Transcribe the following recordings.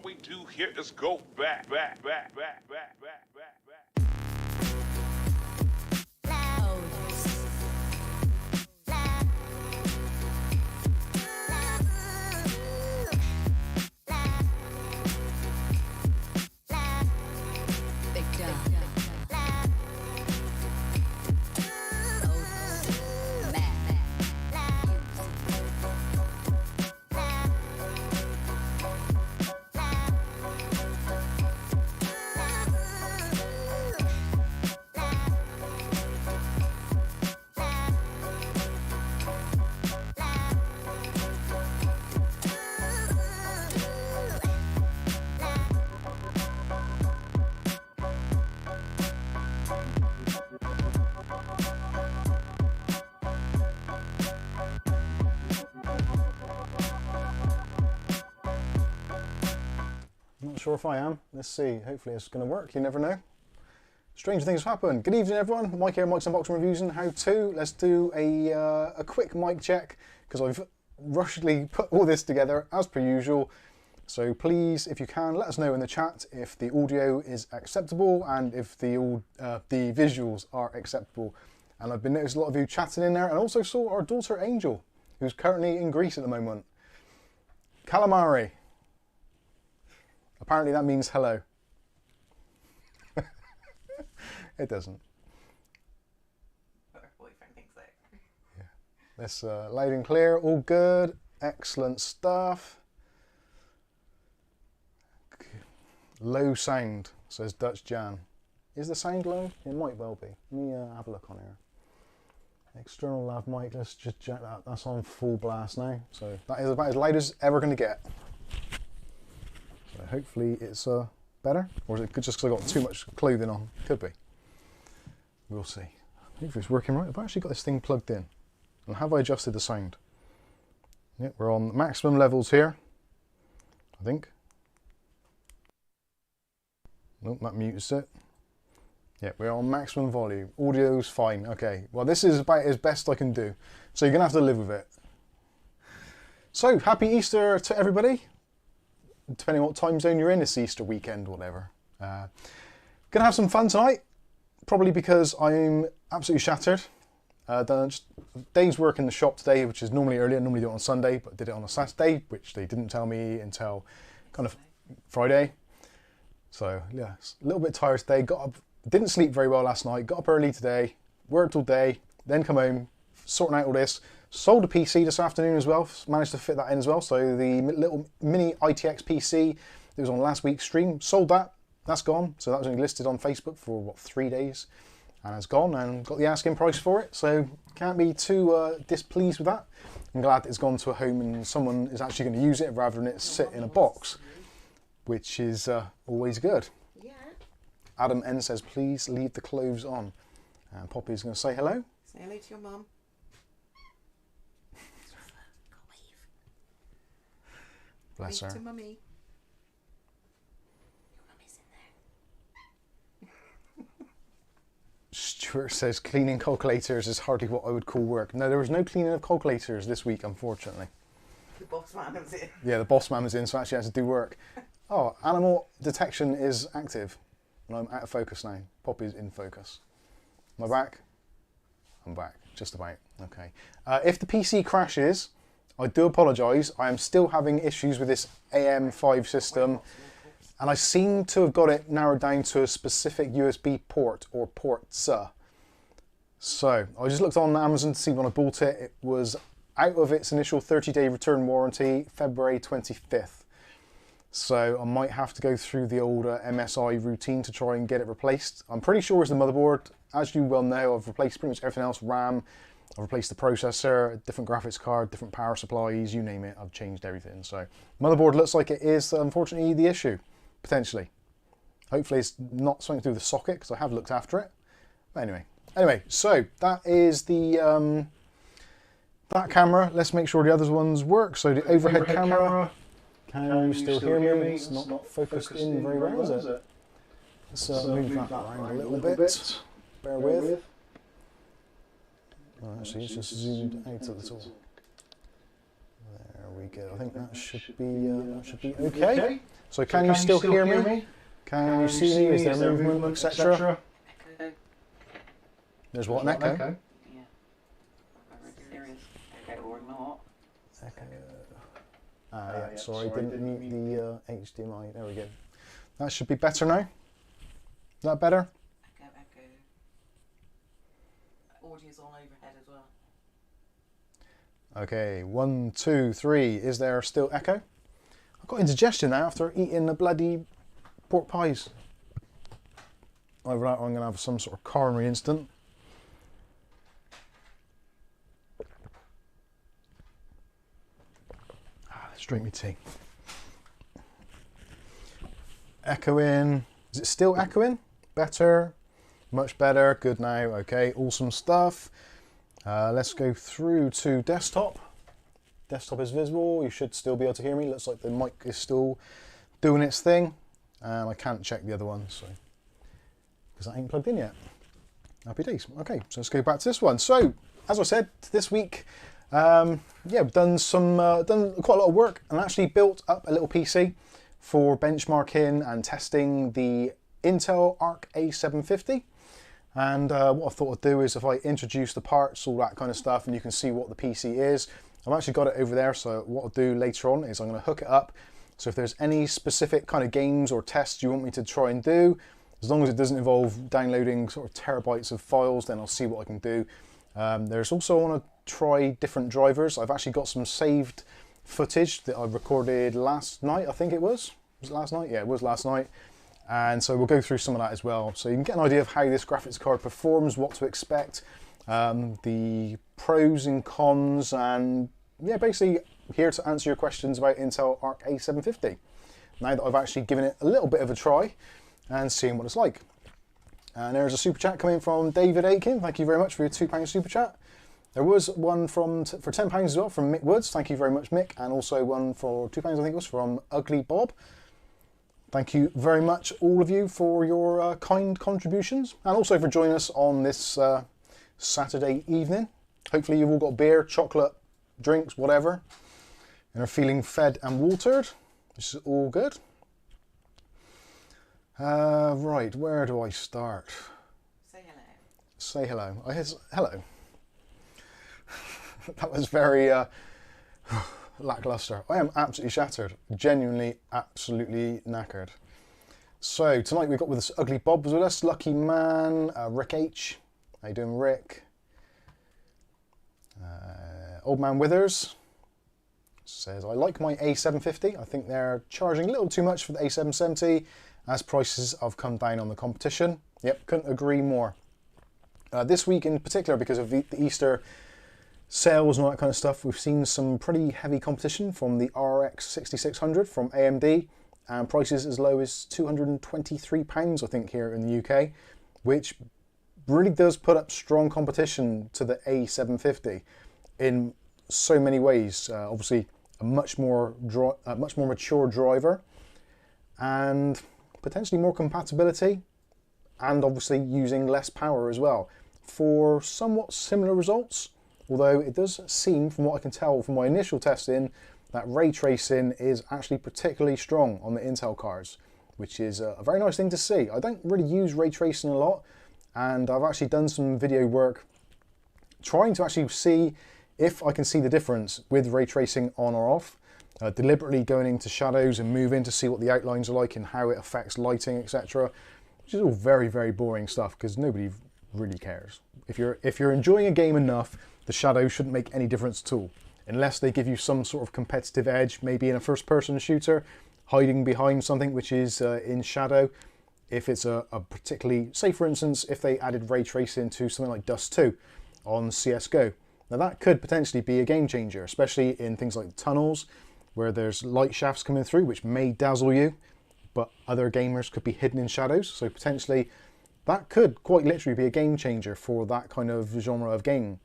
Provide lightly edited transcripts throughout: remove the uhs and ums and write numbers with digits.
what we do here is go back. Not sure if I am. Let's see. Hopefully it's going to work. You never know. Strange things happen. Good evening, everyone. Mike here, Mike's Unboxing Reviews and How To. Let's do a quick mic check because I've rushedly put all this together as per usual. So please, if you can, let us know in the chat if the audio is acceptable and if the visuals are acceptable. And I've been noticing a lot of you chatting in there, and also saw our daughter Angel, who's currently in Greece at the moment. Calamari. Apparently that means hello. It doesn't. But her boyfriend thinks so. Yeah. That's loud and clear, all good, excellent stuff. Low sound, says Dutch Jan. Is the sound low? It might well be. Let me have a look on here. External lav mic, let's just check that. That's on full blast now. So that is about as loud as it's ever going to get. So hopefully it's better. Or is it just because I got too much clothing on? Could be. We'll see. Hopefully it's working right. I've actually got this thing plugged in. And have I adjusted the sound? Yep, we're on maximum levels here, I think. Nope, that mutes it. Yeah, we're on maximum volume. Audio's fine. Okay, well this is about as best I can do. So you're going to have to live with it. So, happy Easter to everybody. Depending on what time zone you're in, it's Easter weekend, whatever. Gonna have some fun tonight. Probably because I'm absolutely shattered. Done just a day's work in the shop today, which is normally early. I normally do it on Sunday, but did it on a Saturday, which they didn't tell me until kind of Friday. So yeah, a little bit tired today. Got up, didn't sleep very well last night. Got up early today, worked all day, then come home, sorting out all this. Sold a PC this afternoon as well. Managed to fit that in as well. So the little mini ITX PC that was on last week's stream, sold that. That's gone. So that was only listed on Facebook for what, 3 days, and it's gone. And got the asking price for it. So can't be too displeased with that. I'm glad that it's gone to a home and someone is actually going to use it rather than it sit in a box, which is always good. Yeah. Adam N says, please leave the clothes on. And Poppy's going to say hello. Say hello to your mum. Bless her. To mummy. Your mummy's in there. Stuart says, cleaning calculators is hardly what I would call work. No, there was no cleaning of calculators this week, unfortunately. The boss man was in. Yeah, the boss man was in, so I actually had to do work. Oh, animal detection is active. And I'm out of focus now. Poppy's in focus. Am I back? I'm back, just about. Okay. If the PC crashes, I do apologise. I am still having issues with this AM5 system, and I seem to have got it narrowed down to a specific USB port or ports. So I just looked on Amazon to see when I bought it. It was out of its initial 30-day return warranty, February 25th. So I might have to go through the old MSI routine to try and get it replaced. I'm pretty sure it's the motherboard. As you well know, I've replaced pretty much everything else. RAM, I've replaced the processor, different graphics card, different power supplies, you name it, I've changed everything. So motherboard looks like it is unfortunately the issue, potentially. Hopefully it's not something to do with the socket, because I have looked after it. But anyway, so that is the that camera. Let's make sure the other ones work. So the overhead camera. Can you still hear me? It's not focused in very well, is it? Let's move that around a little bit. Bear with. Oh, actually, it's just zoomed out a little. There we go. I think that should be okay. So can you still hear me? Can you see me? Is there movement, etc.? Echo. There's what, an echo? Yeah. Serious. Echo or not. Echo. Yeah, sorry, didn't mute the HDMI. There we go. That should be better now. Is that better? Echo. Audio's on overhead as well. Okay, 1, 2, 3. Is there still echo? I've got indigestion now after eating the bloody pork pies. Either that or I'm going to have some sort of coronary incident. Let's drink my tea. Echoing. Is it still echoing? Better? Much better. Good now. Okay, awesome stuff. Let's go through to desktop. Desktop is visible. You should still be able to hear me. Looks like the mic is still doing its thing. And I can't check the other one, so because that ain't plugged in yet. Happy days. Okay, so let's go back to this one. So, as I said, this week, yeah, we've done quite a lot of work and actually built up a little PC for benchmarking and testing the Intel Arc A750. And what I thought I'd do is if I introduce the parts, all that kind of stuff, and you can see what the PC is. I've actually got it over there, so what I'll do later on is I'm going to hook it up. So if there's any specific kind of games or tests you want me to try and do, as long as it doesn't involve downloading sort of terabytes of files, then I'll see what I can do. There's also, I want to try different drivers. I've actually got some saved footage that I recorded last night, I think it was. Was it last night? Yeah, it was last night. And so we'll go through some of that as well. So you can get an idea of how this graphics card performs, what to expect, the pros and cons, and yeah, basically here to answer your questions about Intel Arc A750. Now that I've actually given it a little bit of a try and seeing what it's like. And there's a super chat coming from David Aiken. Thank you very much for your £2 super chat. There was one for £10 as well from Mick Woods. Thank you very much, Mick. And also one for £2, I think it was, from Ugly Bob. Thank you very much, all of you, for your kind contributions. And also for joining us on this Saturday evening. Hopefully you've all got beer, chocolate, drinks, whatever, and are feeling fed and watered, which is all good. Right, where do I start? Say hello. Say hello. Hello. That was very lackluster. I am absolutely shattered. Genuinely, absolutely knackered. So tonight we've got with us Ugly Bob with us, Lucky Man, Rick H. How you doing, Rick? Old Man Withers says, I like my A750. I think they're charging a little too much for the A770 as prices have come down on the competition. Yep, couldn't agree more. This week in particular, because of the Easter sales and all that kind of stuff, we've seen some pretty heavy competition from the RX 6600 from AMD, and prices as low as £223, I think, here in the UK, which really does put up strong competition to the A750 in so many ways. Obviously, a much more mature driver, and potentially more compatibility, and obviously using less power as well for somewhat similar results. Although it does seem, from what I can tell from my initial testing, that ray tracing is actually particularly strong on the Intel cards, which is a very nice thing to see. I don't really use ray tracing a lot, and I've actually done some video work trying to actually see if I can see the difference with ray tracing on or off, deliberately going into shadows and moving to see what the outlines are like and how it affects lighting, etc. Which is all very, very boring stuff because nobody really cares. If you're enjoying a game enough, the shadows shouldn't make any difference at all, unless they give you some sort of competitive edge, maybe in a first-person shooter, hiding behind something which is in shadow. If it's a particularly, say for instance, if they added ray tracing to something like Dust 2 on CSGO, now that could potentially be a game changer, especially in things like tunnels, where there's light shafts coming through, which may dazzle you, but other gamers could be hidden in shadows, so potentially that could quite literally be a game changer for that kind of genre of game.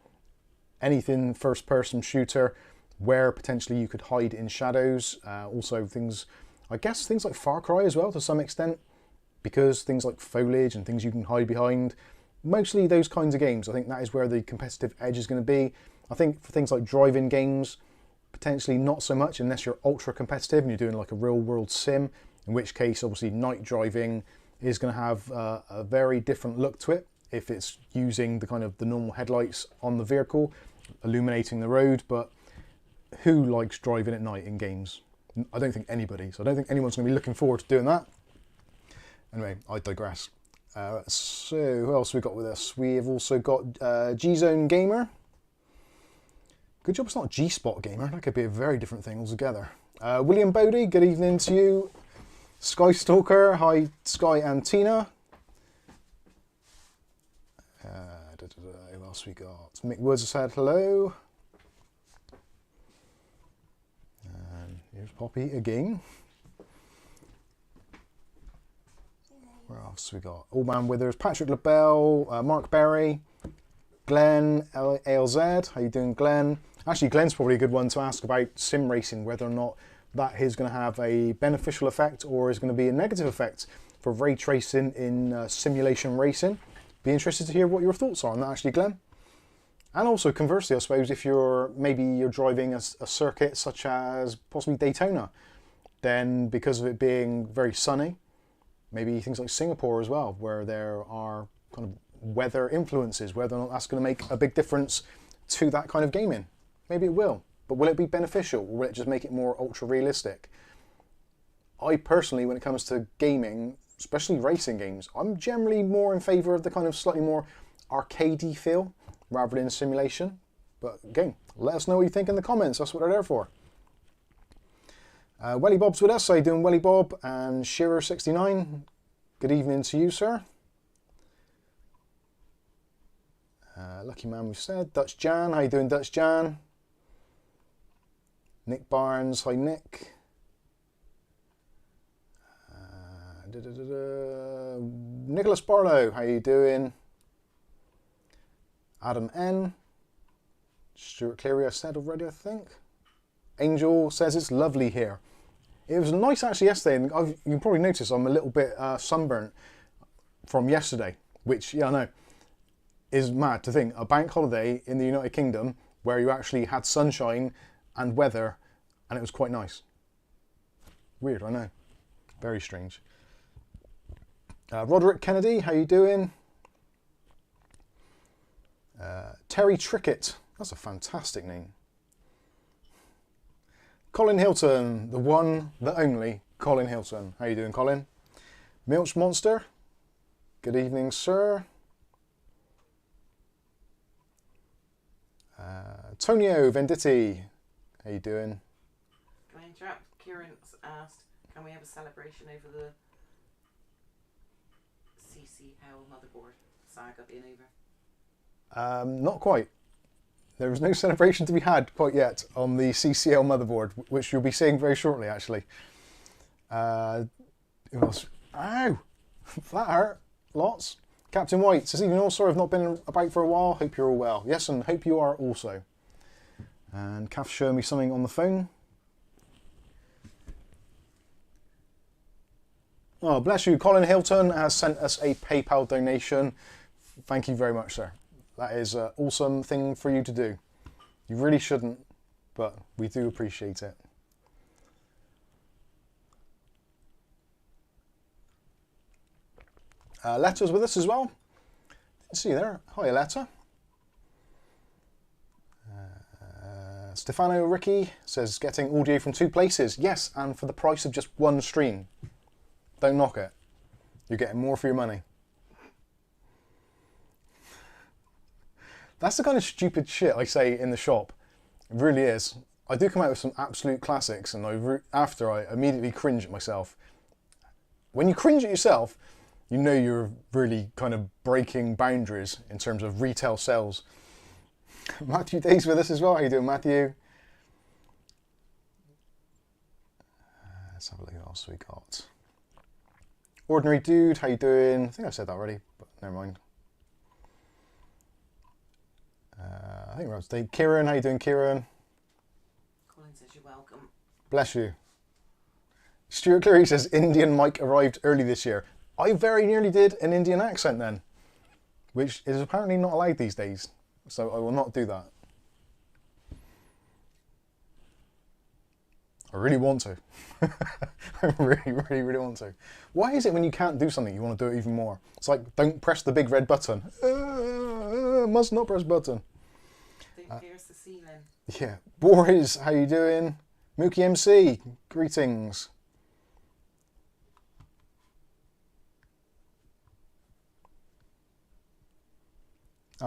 Anything first-person shooter where potentially you could hide in shadows. Also things, I guess things like Far Cry as well to some extent, because things like foliage and things you can hide behind. Mostly those kinds of games, I think that is where the competitive edge is going to be. I think for things like driving games, potentially not so much unless you're ultra competitive and you're doing like a real world sim, in which case obviously night driving is going to have a very different look to it if it's using the kind of the normal headlights on the vehicle illuminating the road. But who likes driving at night in games? I don't think anybody, so I don't think anyone's going to be looking forward to doing that. Anyway, I digress. So who else have we got with us? We have also got G-Zone Gamer. Good job it's not G-Spot Gamer, that could be a very different thing altogether. William Bodie, good evening to you. Sky Stalker, hi Sky and Tina. Who else we got? Mick Woods has said hello. And here's Poppy again. Where else we got? Old Man Withers, Patrick LaBelle, Mark Berry, Glenn ALZ. How you doing, Glenn? Actually, Glenn's probably a good one to ask about sim racing, whether or not that is going to have a beneficial effect or is going to be a negative effect for ray tracing in simulation racing. Be interested to hear what your thoughts are on that, actually, Glenn. And also, conversely, I suppose, if you're driving a circuit such as possibly Daytona, then because of it being very sunny, maybe things like Singapore as well, where there are kind of weather influences, whether or not that's going to make a big difference to that kind of gaming. Maybe it will, but will it be beneficial, or will it just make it more ultra realistic? I personally, when it comes to gaming, especially racing games, I'm generally more in favour of the kind of slightly more arcadey feel rather than simulation. But again, let us know what you think in the comments, that's what they're there for. Welly Bob's with us. How you doing, Welly Bob? And Shearer69, good evening to you, sir. Lucky Man, we've said. Dutch Jan, how you doing, Dutch Jan? Nick Barnes, hi Nick. Nicholas Barlow, how you doing? Adam N. Stuart Cleary, I said already, I think. Angel says it's lovely here. It was nice actually yesterday, and you can probably notice I'm a little bit sunburnt from yesterday, which, yeah, I know, is mad to think. A bank holiday in the United Kingdom where you actually had sunshine and weather, and it was quite nice. Weird, I know. Very strange. Roderick Kennedy, how you doing? Terry Trickett, that's a fantastic name. Colin Hilton, the one, the only Colin Hilton. How you doing, Colin? Milch Monster, good evening, sir. Tonio Venditti, how you doing? Can I interrupt? Kieran's asked, can we have a celebration over the CC Hell motherboard saga being over? Not quite. There is no celebration to be had quite yet on the CCL motherboard, which you'll be seeing very shortly, actually. Who else? Ow! That hurt. Lots. Captain White says, even also, I've not been about for a while. Hope you're all well. Yes, and hope you are also. And Kath's showing me something on the phone. Oh, bless you. Colin Hilton has sent us a PayPal donation. Thank you very much, sir. That is an awesome thing for you to do. You really shouldn't, but we do appreciate it. Letta's with us as well. Didn't see you there. Hi, Letta. Stefano Ricky says, getting audio from 2 places. Yes, and for the price of just 1 stream. Don't knock it. You're getting more for your money. That's the kind of stupid shit I say in the shop. It really is. I do come out with some absolute classics, and after I immediately cringe at myself. When you cringe at yourself, you know you're really kind of breaking boundaries in terms of retail sales. Matthew Day's with us as well. How you doing, Matthew? Let's have a look what else we got. Ordinary Dude, how you doing? I think I said that already, but never mind. I think we're up to date. Kieran, how you doing, Kieran? Colin says you're welcome. Bless you. Stuart Cleary says, Indian mic arrived early this year. I very nearly did an Indian accent then, which is apparently not allowed these days, so I will not do that. I really want to. I really want to. Why is it when you can't do something, you want to do it even more? It's like, don't press the big red button. Must not press button. Don't pierce the ceiling. Yeah. Boris, how you doing? Mookie MC, greetings.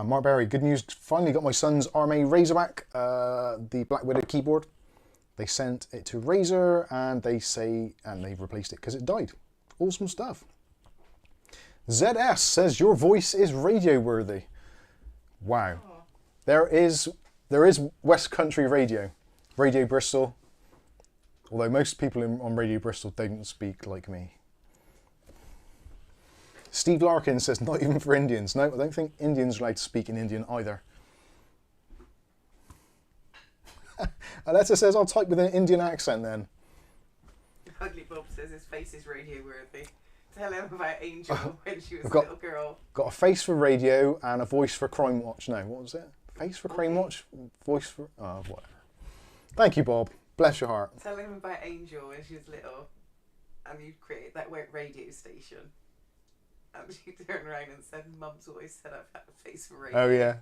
Mark Berry, good news. Finally got my son's Arm A Razorback, the Black Widow keyboard. They sent it to Razer and they've replaced it because it died. Awesome stuff. ZS says your voice is radio worthy. Wow. Oh. There is West Country Radio. Radio Bristol. Although most people on Radio Bristol don't speak like me. Steve Larkin says not even for Indians. No, I don't think Indians are allowed to speak in Indian either. Aletta says I'll type with an Indian accent then. Ugly Bob says his face is radio worthy. Tell him about Angel when she was a got- little girl. Got a face for radio and a voice for Crime Watch. No, what was it? Face for Crime Watch? Voice for... Oh, whatever. Thank you, Bob. Bless your heart. Tell him about Angel when she was little and you created that radio station. And she turned around and said, Mum's always said I've had a face for radio. Oh, yeah.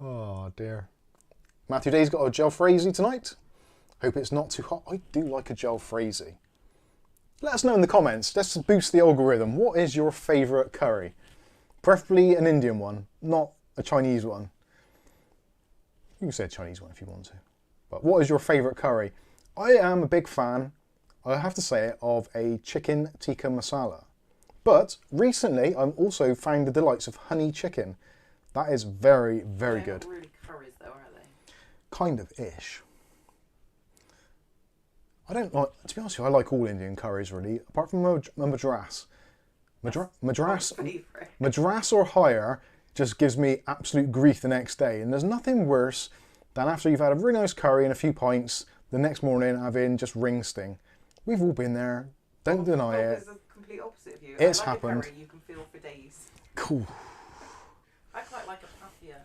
Oh, dear. Matthew Day's got a jalfrezi tonight. Hope it's not too hot. I do like a jalfrezi. Let us know in the comments. Let's boost the algorithm. What is your favourite curry? Preferably an Indian one, not a Chinese one. You can say a Chinese one if you want to. But what is your favourite curry? I am a big fan, I have to say it, of a chicken tikka masala. But recently I've also found the delights of honey chicken. That is very, very They're good. not really curries though, are they? Kind of ish. I don't like, to be honest with you, I like all Indian curries really, apart from Madras. Madras or higher just gives me absolute grief the next day. And there's nothing worse than after you've had a really nice curry and a few pints, the next morning having just ring sting. We've all been there. Don't deny it. It's the complete opposite of you. It's I like happened. A curry you can feel for days. Cool. I quite like a pathia.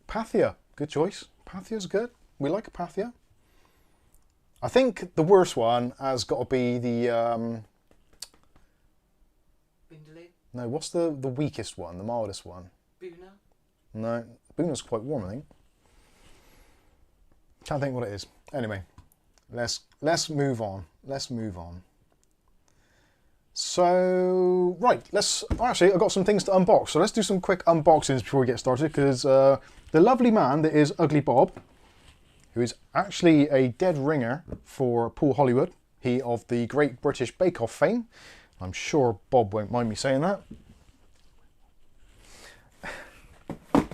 Pathia, good choice. Pathia's good. We like a pathia. I think the worst one has got to be the... Vindaloo? No, what's the weakest one, the mildest one? Boona? No, Boona's quite warm, I think. Can't think what it is. Anyway, let's move on. Let's move on. So, right, actually, I've got some things to unbox. So let's do some quick unboxings before we get started, because the lovely man that is Ugly Bob, who is actually a dead ringer for Paul Hollywood, he of the Great British Bake Off fame. I'm sure Bob won't mind me saying that. But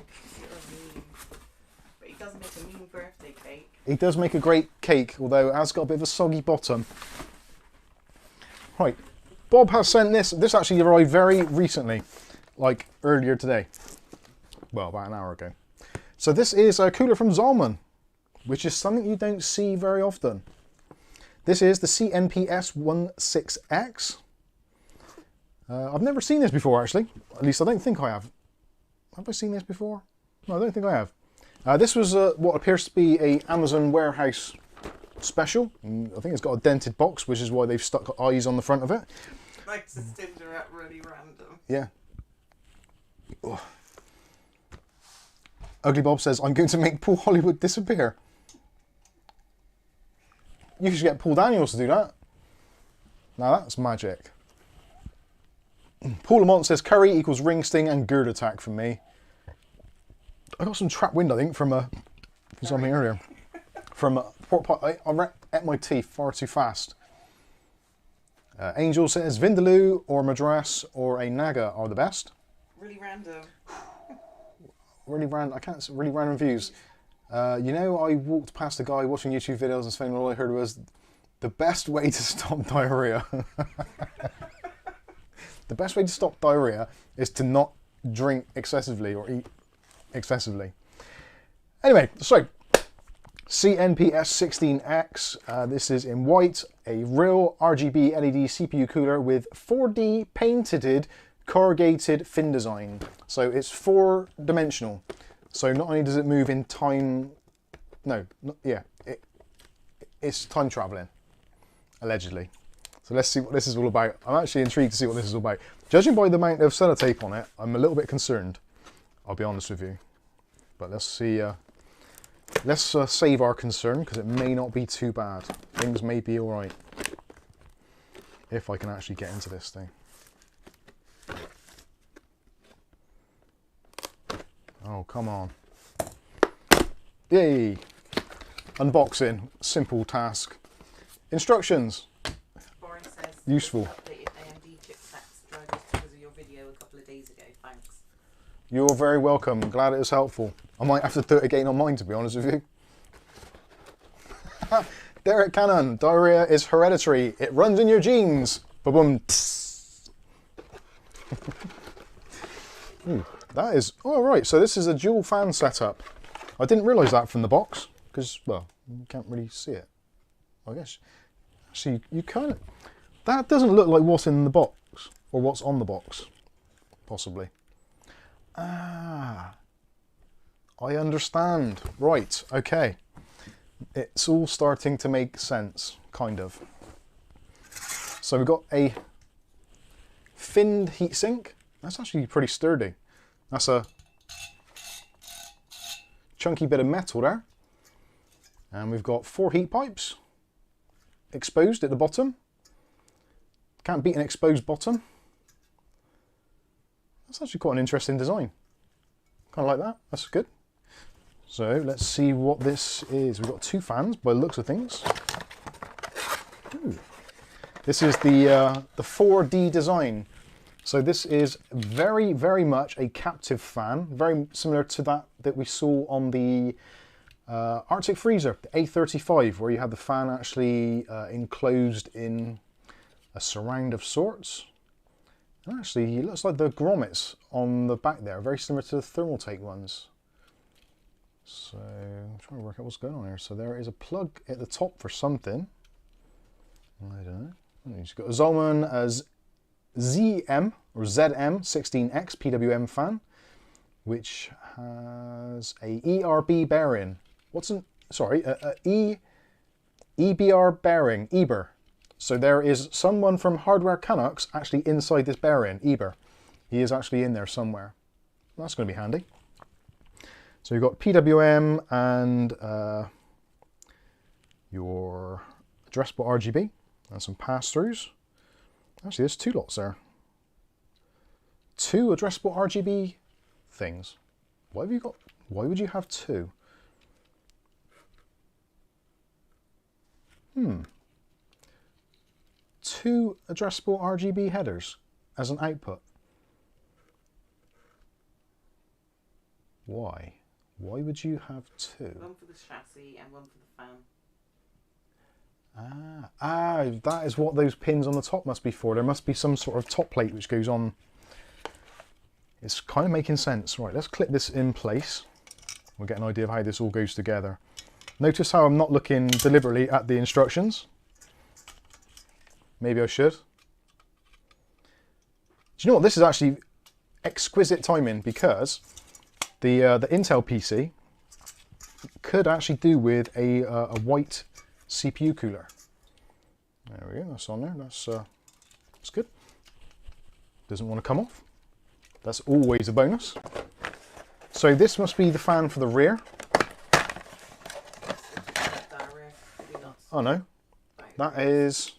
he does make a mean birthday cake. He does make a great cake, although it has got a bit of a soggy bottom. Right, Bob has sent this. This actually arrived very recently, like earlier today. Well, about an hour ago. So this is a cooler from Zalman, which is something you don't see very often. This is the CNPS16X. I've never seen this before, actually. At least I don't think I have. Have I seen this before? No, I don't think I have. This was what appears to be a Amazon warehouse special. I think it's got a dented box, which is why they've stuck eyes on the front of it. Like to Tinder at really random. Yeah. Ugh. Ugly Bob says, I'm going to make Paul Hollywood disappear. You should get Paul Daniels to do that. Now that's magic. Paul Lamont says, curry equals ring sting and gird attack for me. I got some trap wind, I think, from something earlier. From pork pie. I ate my teeth far too fast. Angel says, Vindaloo or Madras or a Naga are the best. Really random. Really random. I can't. Really random views. You know, I walked past a guy watching YouTube videos and saying all I heard was the best way to stop diarrhea. The best way to stop diarrhea is to not drink excessively or eat excessively. Anyway, so CNPS16X. This is in white, a real RGB LED CPU cooler with 4D painted corrugated fin design. So it's 4-dimensional. So not only does it move in time, it it's time traveling, allegedly. So let's see what this is all about. I'm actually intrigued to see what this is all about. Judging by the amount of sellotape on it, I'm a little bit concerned. I'll be honest with you. But let's see. Let's save our concern, because it may not be too bad. Things may be all right. If I can actually get into this thing. Oh, come on. Yay! Unboxing. Simple task. Instructions. Boris says Useful. updated AMD chipsets drivers because of your video a couple of days ago. Thanks. You're very welcome. Glad it was helpful. I might have to do it again on mine, to be honest with you. Derek Cannon. Diarrhea is hereditary. It runs in your genes. Ba-boom. That is... Oh, right. So this is a dual fan setup. I didn't realise that from the box. Because, well, you can't really see it. I guess. Actually, you kind of... That doesn't look like what's in the box. Or what's on the box. Possibly. Ah. I understand. Right. Okay. It's all starting to make sense. Kind of. So we've got a finned heatsink. That's actually pretty sturdy. That's a chunky bit of metal there. And we've got 4 heat pipes exposed at the bottom. Can't beat an exposed bottom. That's actually quite an interesting design. Kind of like that. That's good. So let's see what this is. We've got 2 fans by the looks of things. Ooh. This is the 4D design. So this is very, very much a captive fan, very similar to that we saw on the Arctic Freezer, the A35, where you had the fan actually enclosed in a surround of sorts. And actually, it looks like the grommets on the back there, very similar to the Thermaltake ones. So I'm trying to work out what's going on here. So there is a plug at the top for something. I don't know. You've got a Zolman as ZM or ZM16X PWM fan, which has a ERB bearing. EBR bearing, Eber. So there is someone from Hardware Canucks actually inside this bearing, Eber. He is actually in there somewhere. That's going to be handy. So you've got PWM and your addressable RGB and some pass-throughs. Actually, there's 2 lots there. 2 addressable RGB things. Why would you have 2? 2 addressable RGB headers as an output. Why? Why would you have 2? One for the chassis and one for the fan. That is what those pins on the top must be for. There must be some sort of top plate which goes on. It's kind of making sense. Right, let's clip this in place. We'll get an idea of how this all goes together. Notice how I'm not looking deliberately at the instructions. Maybe I should. Do you know what? This is actually exquisite timing, because the Intel PC could actually do with a white CPU cooler. There we go. That's on there. That's good. Doesn't want to come off. That's always a bonus. So this must be the fan for the rear. Oh no, that is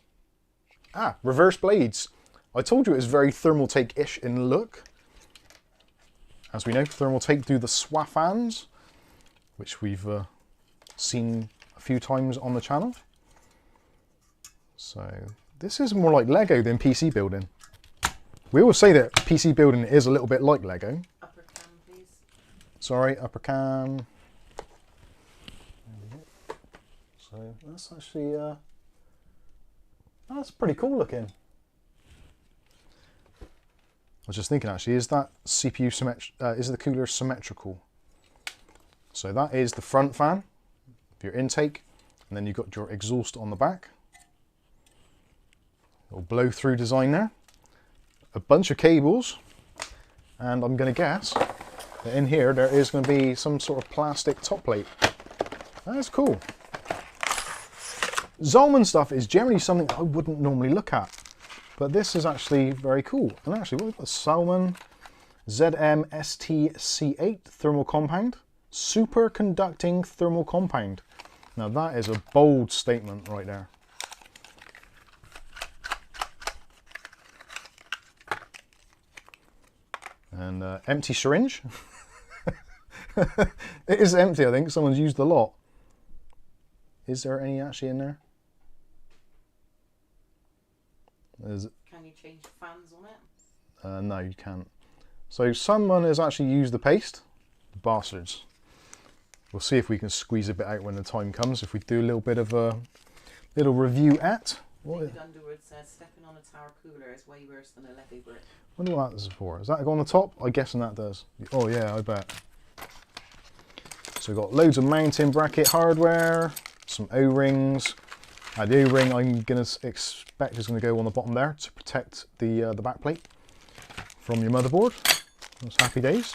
reverse blades. I told you it was very Thermaltake-ish in look. As we know, Thermaltake do the SWA fans, which we've seen a few times on the channel. So this is more like Lego than PC building. We always say that PC building is a little bit like Lego. Upper cam, please. Sorry, upper cam. So that's actually that's pretty cool looking. I was just thinking, actually, is that CPU is the cooler symmetrical? So that is the front fan for your intake, and then you've got your exhaust on the back. Little blow through design there. A bunch of cables, and I'm going to guess that in here there is going to be some sort of plastic top plate. That's cool. Zolman stuff is generally something I wouldn't normally look at, but this is actually very cool. And actually, what we've got, Zolman ZM-STC8 thermal compound, superconducting thermal compound. Now that is a bold statement right there. And empty syringe. It is empty, I think. Someone's used a lot. Is there any actually in there? Can you change the fans on it? No, you can't. So someone has actually used the paste. Bastards. We'll see if we can squeeze a bit out when the time comes. If we do a little bit of a little review at. David Underwood says stepping on a tower cooler is way worse than a levee brick. I wonder what that is for. Does that go on the top? I'm guessing that does. Oh yeah, I bet. So we've got loads of mounting bracket hardware, some O-rings. The O-ring I'm going to expect is going to go on the bottom there to protect the back plate from your motherboard. Those happy days.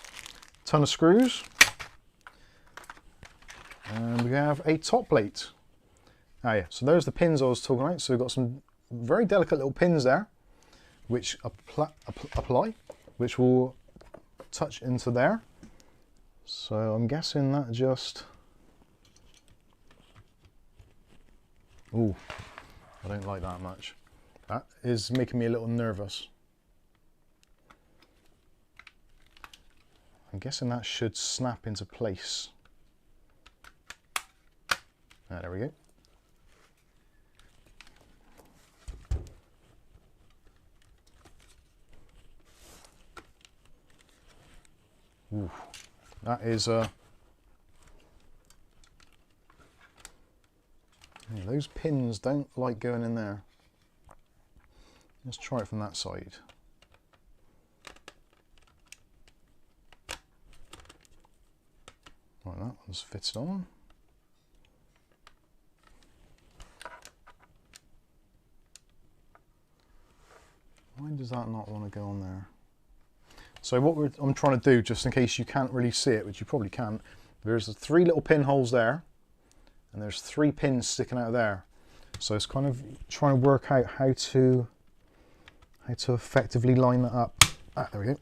Ton of screws. And we have a top plate. Ah yeah, so there's the pins I was talking about. So we've got some very delicate little pins there, which apply, which will touch into there. So I'm guessing that just... Ooh, I don't like that much. That is making me a little nervous. I'm guessing that should snap into place. Ah, there we go. Ooh, that is yeah, those pins don't like going in there. Let's try it from that side. Right, that one's fitted on. Why does that not want to go on there? So what I'm trying to do, just in case you can't really see it, which you probably can't, there's 3 little pinholes there, and there's 3 pins sticking out of there. So it's kind of trying to work out how to effectively line that up. Ah, there we go.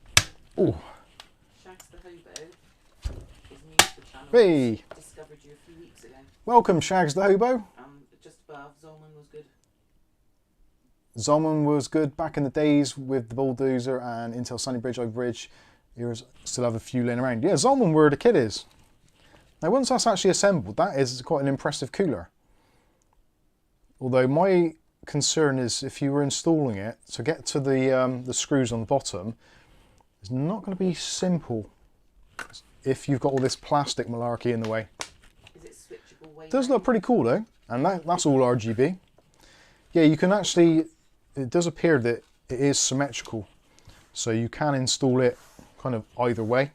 Oh. Shags the Hobo is new to the channel. Hey. Discovered you a few weeks ago. Welcome, Shags the Hobo. Just above, Zolman was good. Zolman was good back in the days with the bulldozer and Intel Sunny Bridge over Bridge. You still have a few laying around. Yeah, Zolman where the kid is. Now once that's actually assembled, that is quite an impressive cooler. Although my concern is if you were installing it, to get to the screws on the bottom, it's not going to be simple if you've got all this plastic malarkey in the way. Is it switchable way? It does look pretty cool though, and that's all RGB. Yeah, you can actually, it does appear that it is symmetrical, so you can install it kind of either way.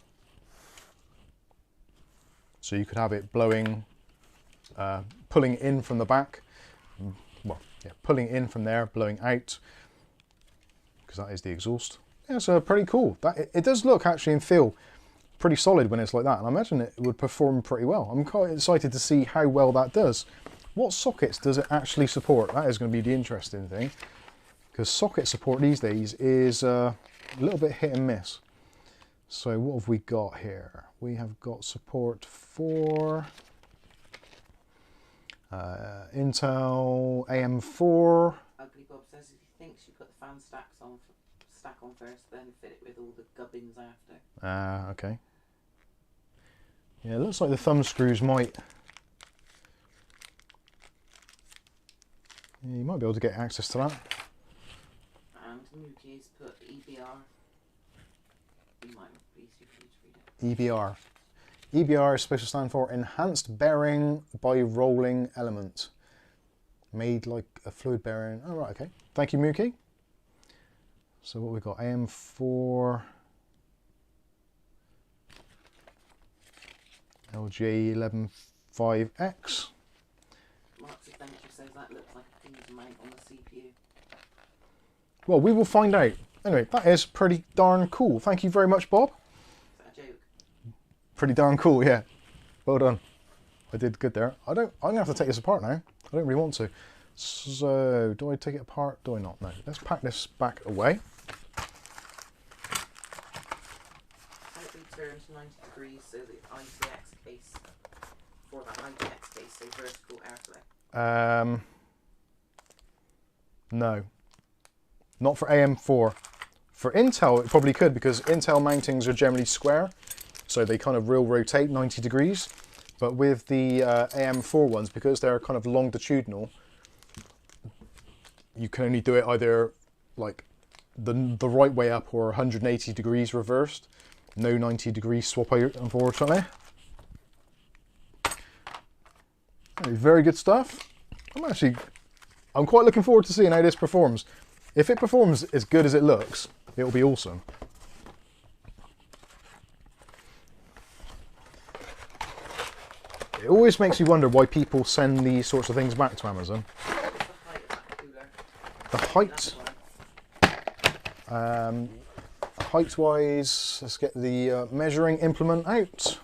So you could have it blowing, pulling in from the back, well, yeah, pulling in from there, blowing out, because that is the exhaust. Yeah, so pretty cool. It does look actually and feel pretty solid when it's like that, and I imagine it would perform pretty well. I'm quite excited to see how well that does. What sockets does it actually support? That is going to be the interesting thing, because socket support these days is a little bit hit and miss. So what have we got here? We have got support for Intel AM4. Ugly Bob says if he thinks you put the fan stack on first, then fit it with all the gubbins after. Ah, okay. Yeah, it looks like the thumb screws might... Yeah, you might be able to get access to that. And Mookie's put EBR. You might be easier for you to read it. EBR. EBR is supposed to stand for Enhanced Bearing by Rolling Element. Made like a fluid bearing. Oh, right, okay. Thank you, Mookie. So what we've got, AM4, LJ115X. Mark's Adventure says that looks like a fuse mount on the CPU. Well, we will find out. Anyway, that is pretty darn cool. Thank you very much, Bob. Is that a joke? Pretty darn cool, yeah. Well done. I did good there. I'm gonna have to take this apart now. I don't really want to. So, do I take it apart? Do I not? No. Let's pack this back away. Slightly turned 90 degrees so the ITX case, for that ITX case, so vertical airflow. No. Not for AM4. For Intel, it probably could, because Intel mountings are generally square, so they kind of will rotate 90 degrees. But with the AM4 ones, because they're kind of longitudinal, you can only do it either like the right way up or 180 degrees reversed. No 90 degree swap out, unfortunately. Very good stuff. I'm quite looking forward to seeing how this performs. If it performs as good as it looks, it'll be awesome. It always makes you wonder why people send these sorts of things back to Amazon. The height? Height-wise, let's get the measuring implement out.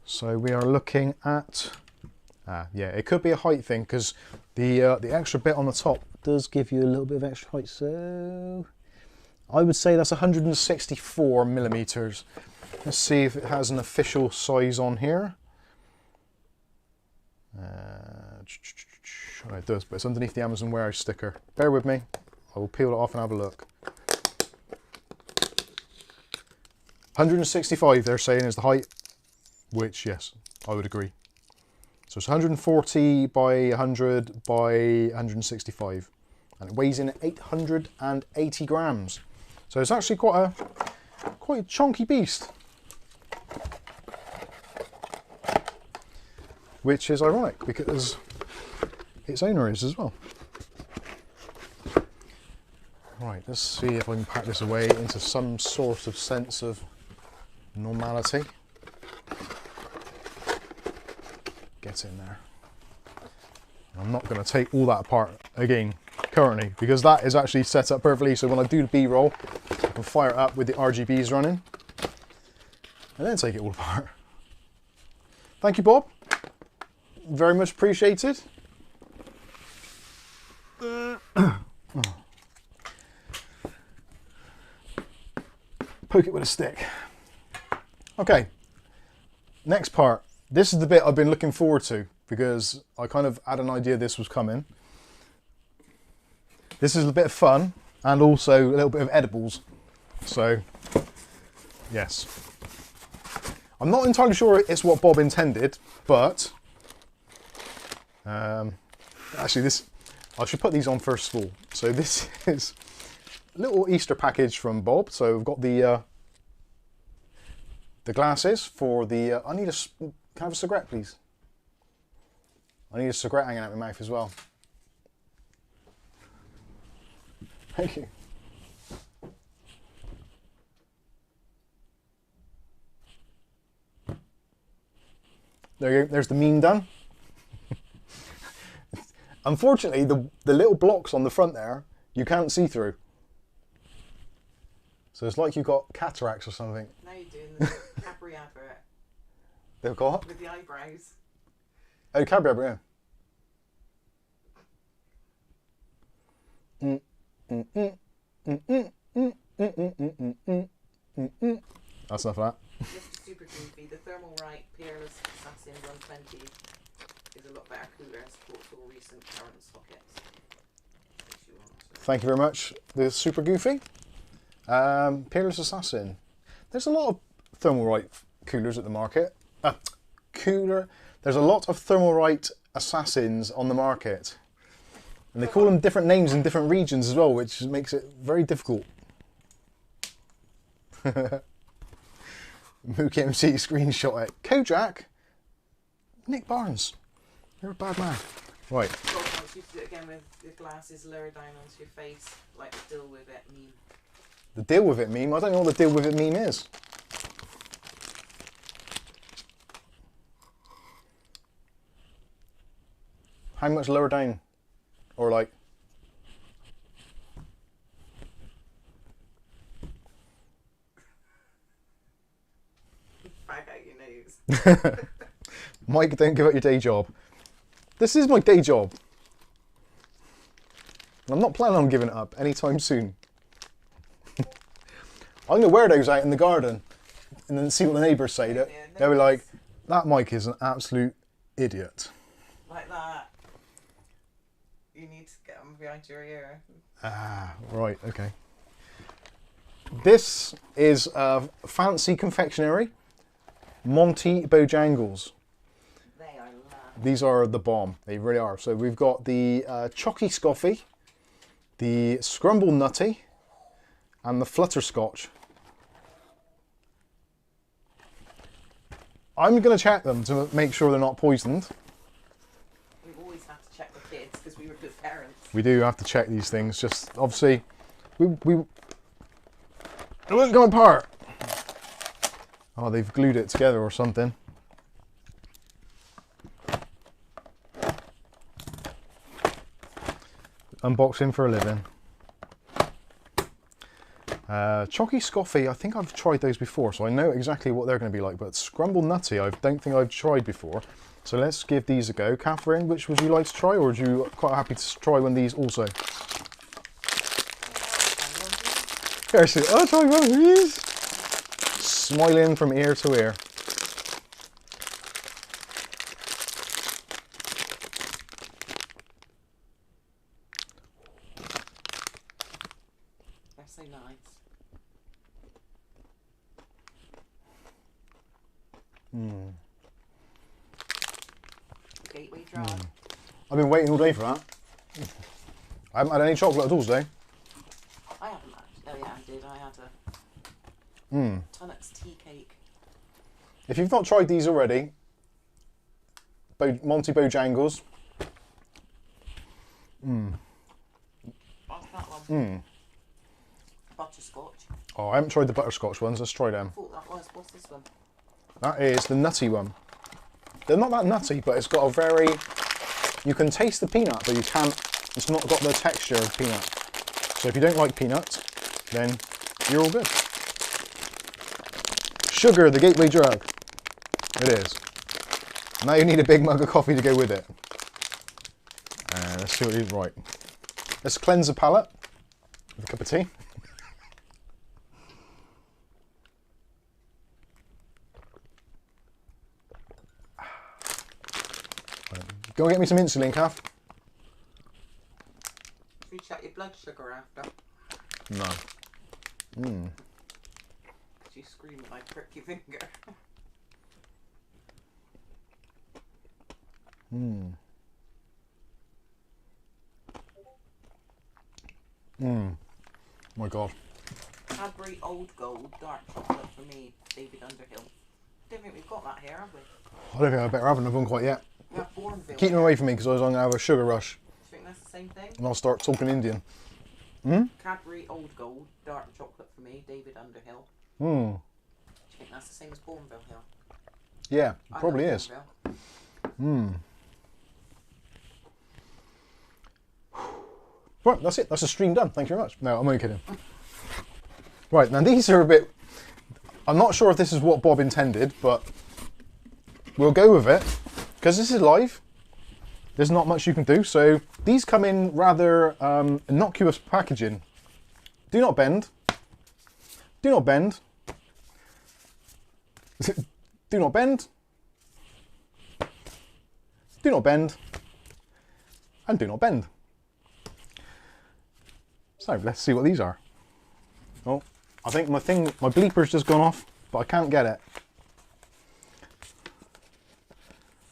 So we are looking at, yeah, it could be a height thing, because the extra bit on the top does give you a little bit of extra height. So I would say that's 164 millimeters. Let's see if it has an official size on here. It does, but it's underneath the Amazon warehouse sticker. Bear with me. I will peel it off and have a look. 165 they're saying is the height, which yes, I would agree. So it's 140 by 100 by 165, and it weighs in at 880 grams. So it's actually quite a chunky beast, which is ironic because its owner is as well. Right, let's see if I can pack this away into some sort of sense of normality. Get in there. I'm not going to take all that apart again currently, because that is actually set up perfectly, so when I do the B-roll I can fire it up with the RGBs running and then take it all apart. Thank you, Bob. Very much appreciated. Poke it with a stick. Okay, next part. This is the bit I've been looking forward to, because I kind of had an idea this was coming. This is a bit of fun and also a little bit of edibles. So, yes. I'm not entirely sure it's what Bob intended, but actually I should put these on first of all. So this is a little Easter package from Bob. So we've got the glasses for the, I need a, can I have a cigarette please? I need a cigarette hanging out my mouth as well. Thank you. There you go, there's the meme done. Unfortunately, the little blocks on the front there, you can't see through. So it's like you've got cataracts or something. Now you're doing the Cadbury advert. They've got? With the eyebrows. Oh, Cadbury, yeah. That's enough of that. Just super goofy. The Thermalright Peerless Assassin 120 is a lot better cooler and supports all recent current sockets. Thank you very much. The super goofy. Peerless Assassin. There's a lot of Thermalright coolers at the market. There's a lot of Thermalright Assassins on the market. And they call them different names in different regions as well, which makes it very difficult. Mookie MC screenshot it. Kojak? Nick Barnes. You're a bad man. Right. God wants you to do it again with the glasses lower down onto your face, like the deal with it meme. The deal with it meme? I don't know what the deal with it meme is. How much lower down? Or like... Bag out your nose. Mike, don't give up your day job. This is my day job. And I'm not planning on giving it up anytime soon. I'm going to wear those out in the garden and then see what the neighbours say. They'll be like, that Mike is an absolute idiot. Like that. You need to get them behind your ear. Ah, right, okay. This is a fancy confectionery. Monty Bojangles. They are lovely. These are the bomb. They really are. So we've got the Chocky Scoffy, the Scrumble Nutty, and the Flutterscotch. I'm going to check them to make sure they're not poisoned. We always have to check the kids because we were good parents. We do have to check these things. Just obviously, it won't go apart. Oh, they've glued it together or something. Unboxing for a living. Chocky Scoffy, I think I've tried those before, so I know exactly what they're going to be like, but Scrumble Nutty, I don't think I've tried before. So let's give these a go. Catherine, which would you like to try, or are you quite happy to try one of these also? I'll try one of these. Smiling from ear to ear. They're so nice. Gateway drug. I've been waiting all day for that. I haven't had any chocolate at all today. I haven't actually. Oh yeah, I did. I had a Tunnock's tea cake. If you've not tried these already, Monty Bojangles. What's that one? Butterscotch. Oh, I haven't tried the butterscotch ones. Let's try them. I thought that was. What's this one? That is the nutty one. They're not that nutty, but it's got a very... You can taste the peanut, but you can't... It's not got the texture of peanut. So if you don't like peanuts, then you're all good. Sugar, the gateway drug. It is. Now you need a big mug of coffee to go with it. Let's see what you... Right. Let's cleanse the palate with a cup of tea. Go and get me some insulin, Kath. Should we check your blood sugar after? No. You scream when I prick your finger. My God. Cadbury Old Gold dark chocolate for me, David Underhill. Don't think we've got that here, have we? I don't think I better have another one quite yet. We have Bourneville. Keep them away from me because I was going to have a sugar rush Do you think that's the same thing? and I'll start talking Indian. Cadbury Old Gold dark chocolate for me, David Underhill. Do you think that's the same as Bourneville Hill? Yeah, it I probably love is. Bourneville. Right, that's it. That's the stream done. Thank you very much. No, I'm only kidding. Right, now these are a bit... I'm not sure if this is what Bob intended, but we'll go with it. Because this is live. There's not much you can do. So these come in rather innocuous packaging. Do not bend. Do not bend. Do not bend. Do not bend. And do not bend. So let's see what these are. Oh, I think my bleeper's just gone off, but I can't get it.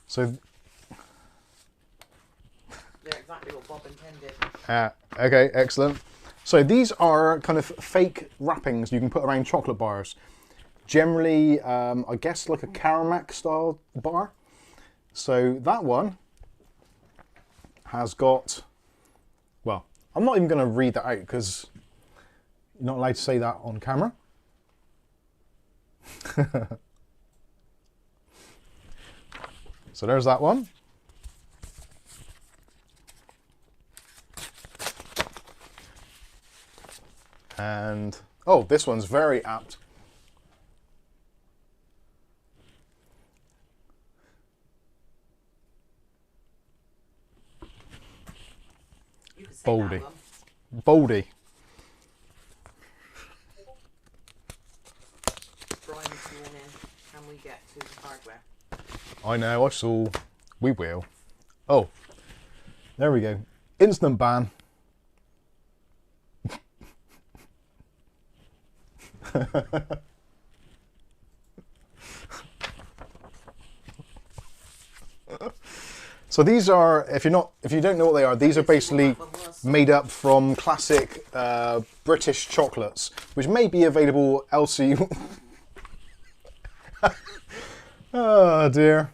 So They're exactly what Bob intended. okay, excellent. So these are kind of fake wrappings you can put around chocolate bars. Generally, I guess like a Caramac style bar. So that one has got, well, I'm not even going to read that out because you're not allowed to say that on camera. So there's that one. And, oh, this one's very apt. Boldy. Boldy. Brian's yawning. Can we get to the hardware? I know, I saw. We will. Oh, there we go. Instant ban. So these are, if you don't know what they are, these are basically made up from classic British chocolates, which may be available elsewhere. Oh dear.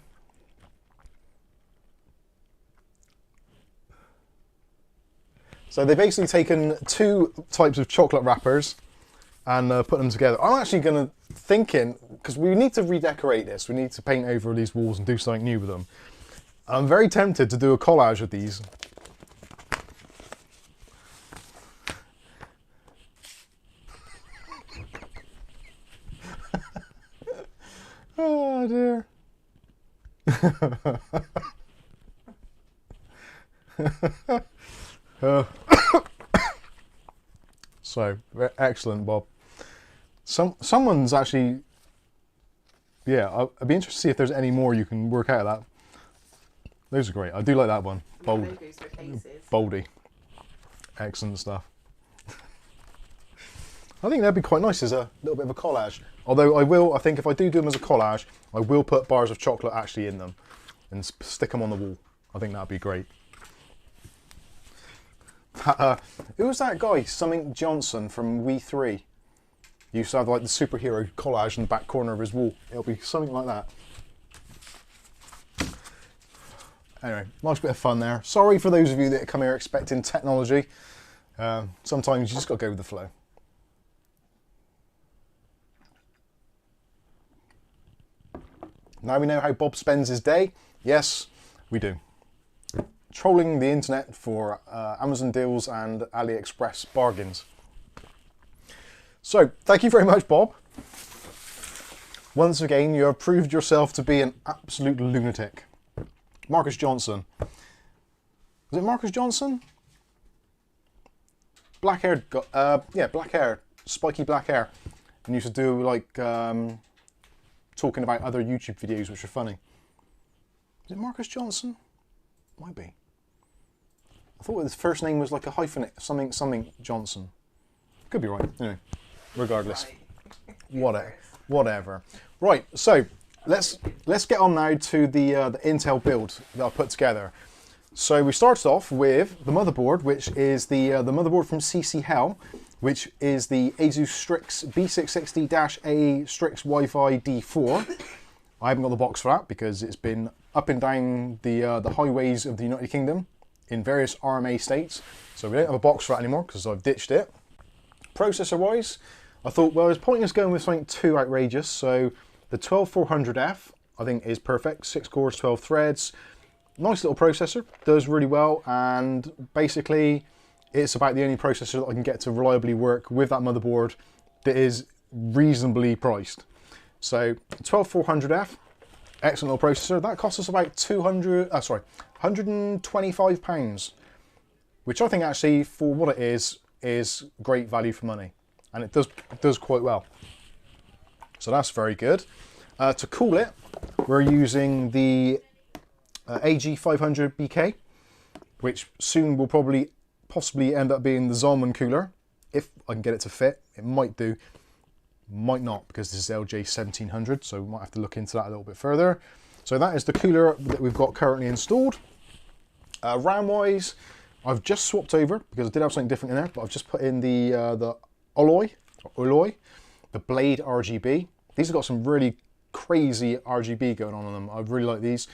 So they've basically taken two types of chocolate wrappers and put them together. I'm actually thinking, because we need to redecorate this, we need to paint over these walls and do something new with them. I'm very tempted to do a collage of these. Oh dear. So, excellent, Bob. Someone's actually, yeah, I'd be interested to see if there's any more you can work out of that. Those are great. I do like that one. Bold. Boldy. Excellent stuff. I think that'd be quite nice as a little bit of a collage. Although I think if I do them as a collage, I will put bars of chocolate actually in them and stick them on the wall. I think that'd be great. Who was that guy? Something Johnson from We 3. He used to have like the superhero collage in the back corner of his wall. It'll be something like that. Anyway, nice bit of fun there. Sorry for those of you that come here expecting technology. Sometimes you just got to go with the flow. Now we know how Bob spends his day. Yes, we do. Trolling the internet for Amazon deals and AliExpress bargains. So, thank you very much, Bob. Once again, you have proved yourself to be an absolute lunatic. Marcus Johnson. Was it Marcus Johnson? Black-haired, yeah, black hair, spiky black hair. And used to do like talking about other YouTube videos which are funny. Is it Marcus Johnson? Might be. I thought his first name was like a hyphenate, something Johnson. Could be right. Anyway, regardless, whatever. Right. So let's get on now to the Intel build that I put together. So we started off with the motherboard, which is the motherboard from CC Hell, which is the Asus Strix B660-A Strix Wi-Fi D4. I haven't got the box for that because it's been up and down the highways of the United Kingdom in various RMA states. So we don't have a box for that anymore because I've ditched it. Processor-wise, I thought, well, it's pointless going with something too outrageous. So the 12400F, I think, is perfect. 6 cores, 12 threads. Nice little processor, does really well, and basically it's about the only processor that I can get to reliably work with that motherboard that is reasonably priced. So 12400F, excellent little processor. That cost us about £125, which I think actually for what it is great value for money, and it does quite well. So that's very good. To cool it, we're using the AG500BK, which soon will possibly end up being the Zalman cooler. If I can get it to fit, it might do, might not, because this is LJ1700, so we might have to look into that a little bit further. So that is the cooler that we've got currently installed. RAM wise, I've just swapped over because I did have something different in there, but I've just put in the Alloy, the Blade RGB. These have got some really crazy RGB going on them. I really like these.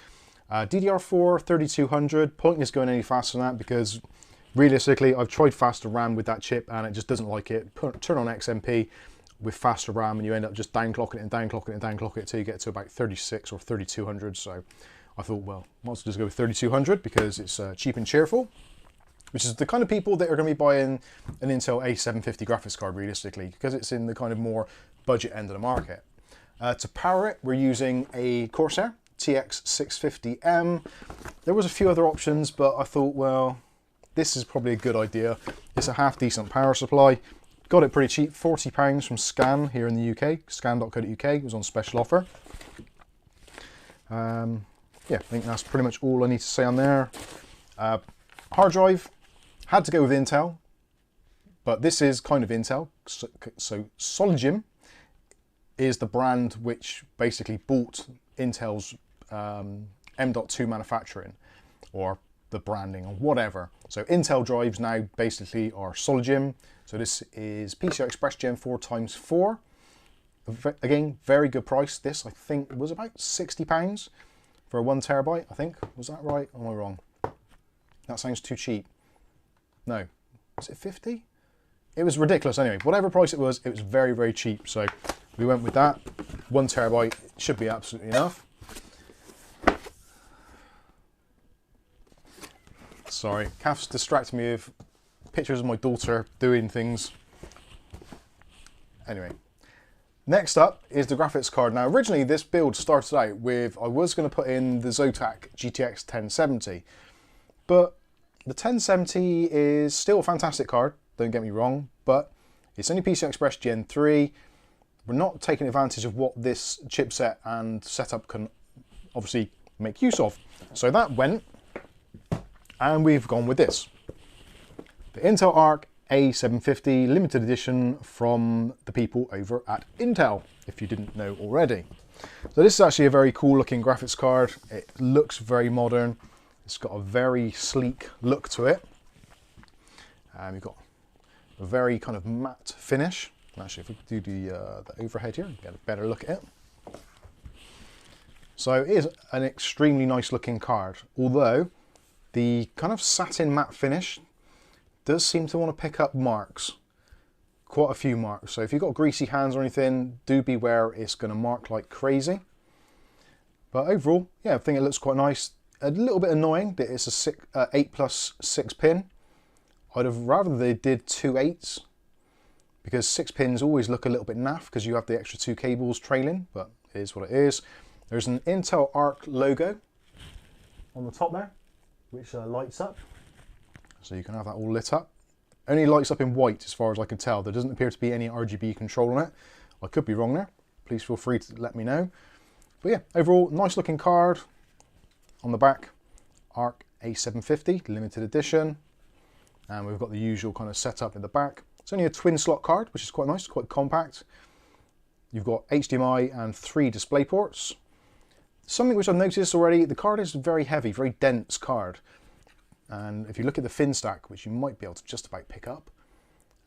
DDR4 3200, pointless going any faster than that because realistically I've tried faster RAM with that chip and it just doesn't like it. Turn on XMP with faster RAM and you end up just downclocking it and downclocking it and downclocking it until you get to about 36 or 3200. So I thought, well, might as well just go with 3200 because it's cheap and cheerful, which is the kind of people that are going to be buying an Intel A750 graphics card realistically, because it's in the kind of more budget end of the market. To power it, we're using a Corsair TX650M. There was a few other options, but I thought, well, this is probably a good idea. It's a half decent power supply. Got it pretty cheap, £40 from Scan here in the UK. Scan.co.uk, it was on special offer. Yeah, I think that's pretty much all I need to say on there. Hard drive, had to go with Intel, but this is kind of Intel. So Solidgym is the brand which basically bought Intel's M.2 manufacturing, or the branding, or whatever. So Intel drives now basically are Solidgym. So this is PCI Express Gen 4 x4. Again, very good price. This I think was about £60 for a 1 terabyte. I think, was that right? Or am I wrong? That sounds too cheap. No, was it 50? It was ridiculous anyway. Whatever price it was very, very cheap. So we went with that. 1 terabyte should be absolutely enough. Sorry, Kath's distracting me with pictures of my daughter doing things. Anyway, next up is the graphics card. Now, originally this build started out with, I was going to put in the Zotac GTX 1070, but the 1070 is still a fantastic card, don't get me wrong, but it's only PCI Express Gen 3. We're not taking advantage of what this chipset and setup can obviously make use of. So that went, and we've gone with this. The Intel Arc A750 Limited Edition from the people over at Intel, if you didn't know already. So this is actually a very cool looking graphics card. It looks very modern. It's got a very sleek look to it. You've got a very kind of matte finish. Actually, if we do the overhead here, get a better look at it. So it is an extremely nice looking card, although the kind of satin matte finish does seem to want to pick up marks, quite a few marks. So if you've got greasy hands or anything, do beware, it's going to mark like crazy. But overall, yeah, I think it looks quite nice. A little bit annoying that it's a 8+6 pin. I'd have rather they did 2 8s, because 6 pins always look a little bit naff because you have the extra 2 cables trailing, but it is what it is. There's an Intel Arc logo on the top there, which lights up. So you can have that all lit up. Only lights up in white as far as I can tell. There doesn't appear to be any RGB control on it. I could be wrong there. Please feel free to let me know. But yeah, overall, nice looking card. On the back, Arc A750 Limited Edition. And we've got the usual kind of setup in the back. It's only a twin slot card, which is quite nice, quite compact. You've got HDMI and 3 display ports. Something which I've noticed already, the card is very heavy, very dense card. And if you look at the fin stack, which you might be able to just about pick up,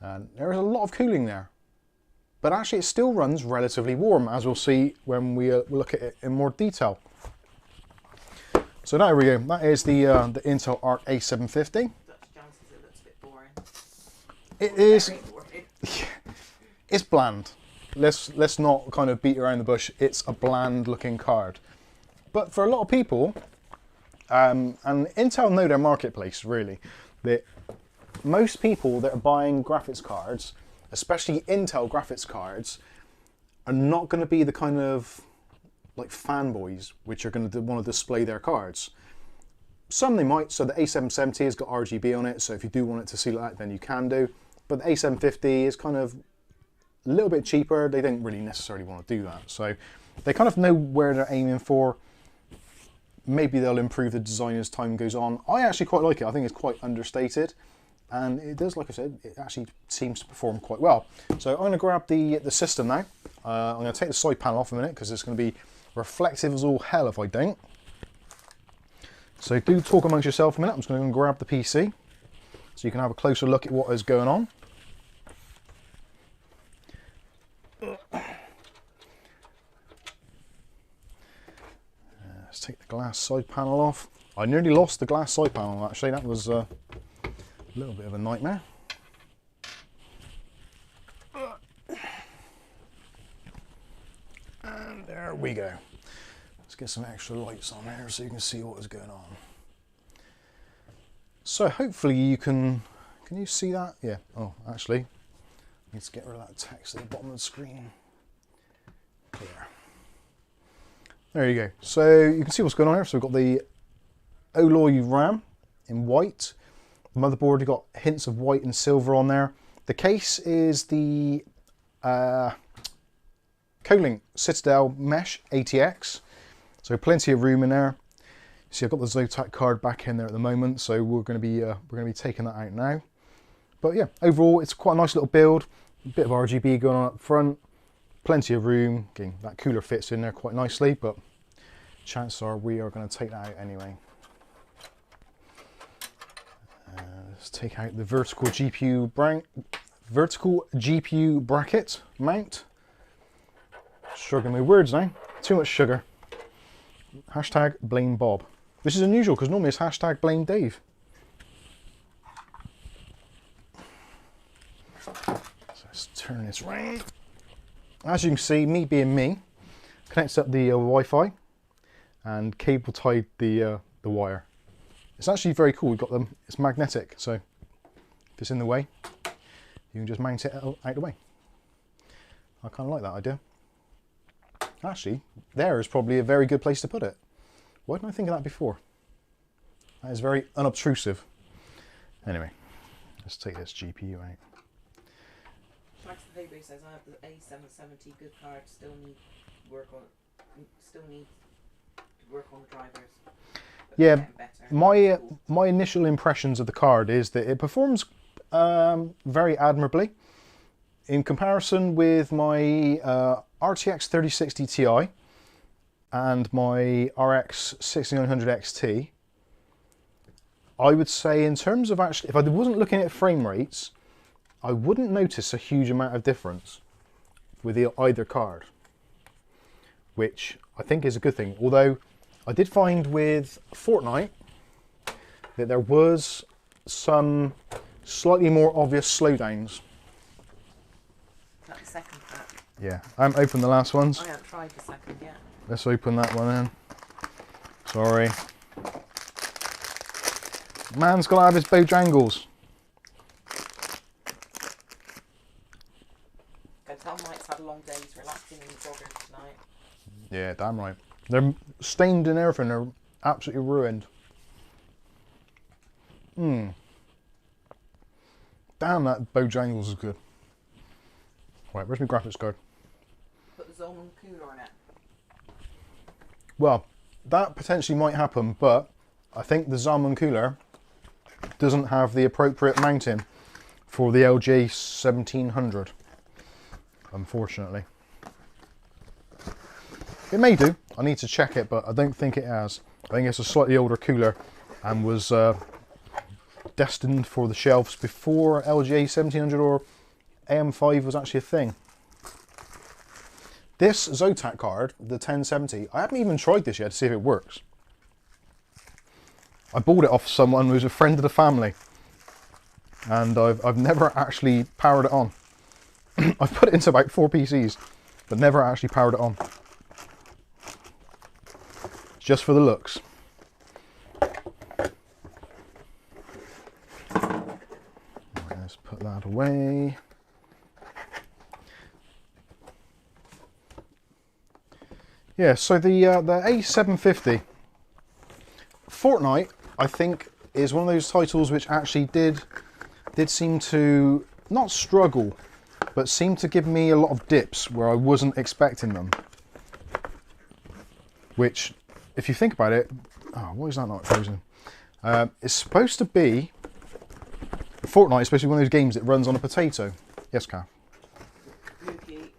and there is a lot of cooling there. But actually it still runs relatively warm, as we'll see when we look at it in more detail. So there we go, that is the Intel Arc A750. It is, it's bland. Let's not kind of beat around the bush. It's a bland looking card. But for a lot of people, and Intel know their marketplace really, that most people that are buying graphics cards, especially Intel graphics cards, are not going to be the kind of like fanboys which are going to want to display their cards. Some they might, so the A770 has got RGB on it, so if you do want it to see like that, then you can do. But the A750 is kind of a little bit cheaper. They don't really necessarily want to do that. So they kind of know where they're aiming for. Maybe they'll improve the design as time goes on. I actually quite like it. I think it's quite understated. And it does, like I said, it actually seems to perform quite well. So I'm going to grab the system now. I'm going to take the side panel off a minute because it's going to be reflective as all hell if I don't. So do talk amongst yourself a minute. I'm just going to grab the PC so you can have a closer look at what is going on. Let's take the glass side panel off. I nearly lost the glass side panel actually. That was a little bit of a nightmare. And there we go. Let's get some extra lights on there so you can see what is going on. So hopefully you can you see that? Yeah, oh actually, I need to get rid of that text at the bottom of the screen. Clear. There you go. So you can see what's going on here. So we've got the Alloy RAM in white. Motherboard, you've got hints of white and silver on there. The case is the Colink Citadel Mesh ATX, so plenty of room in there. See, I've got the Zotac card back in there at the moment, so we're going to be taking that out now. But yeah, overall it's quite a nice little build. A bit of RGB going on up front, plenty of room. Again, that cooler fits in there quite nicely, but chances are we are going to take that out anyway. Let's take out the vertical GPU bracket mount. Struggling with words now. Too much sugar. Hashtag blame Bob. This is unusual because normally it's hashtag blame Dave. So let's turn this round. As you can see, me being me, connects up the Wi-Fi and cable tied the wire. It's actually very cool. We've got them. It's magnetic, so if it's in the way, you can just mount it out the way. I kind of like that idea. Actually, there is probably a very good place to put it. Why didn't I think of that before? That is very unobtrusive. Anyway, let's take this GPU out. Max the Fabry says I have the A750 good card. Still need to work on the drivers. Yeah, my initial impressions of the card is that it performs very admirably in comparison with my RTX 3060 Ti and my RX 6900 XT. I would say in terms of actually, if I wasn't looking at frame rates, I wouldn't notice a huge amount of difference with either card, which I think is a good thing. Although I did find with Fortnite that there was some slightly more obvious slowdowns. That's the second pack. Yeah, I haven't opened the last ones. I haven't tried the second yet. Let's open that one then. Sorry. Man's got to have his Bojangles. Go tell Mike's had a long day. He's relaxing in the joggers tonight. Yeah, damn right. They're stained and everything. They're absolutely ruined. Damn, that Bojangles is good. Right, where's my graphics card? Put the Zolman cooler on it. Well, that potentially might happen, but I think the Zalman cooler doesn't have the appropriate mounting for the LG 1700, unfortunately. It may do. I need to check it, but I don't think it has. I think it's a slightly older cooler and was destined for the shelves before LG 1700 or AM5 was actually a thing. This Zotac card, the 1070, I haven't even tried this yet to see if it works. I bought it off someone who's a friend of the family, and I've never actually powered it on. I've put it into about 4 PCs, but never actually powered it on. Just for the looks. Right, let's put that away. Yeah, so the A750 Fortnite, I think, is one of those titles which actually did seem to not struggle, but seemed to give me a lot of dips where I wasn't expecting them. Which, if you think about it, oh, why is that not frozen? It's supposed to be Fortnite, especially one of those games that runs on a potato. Yes, Kath. Mookie,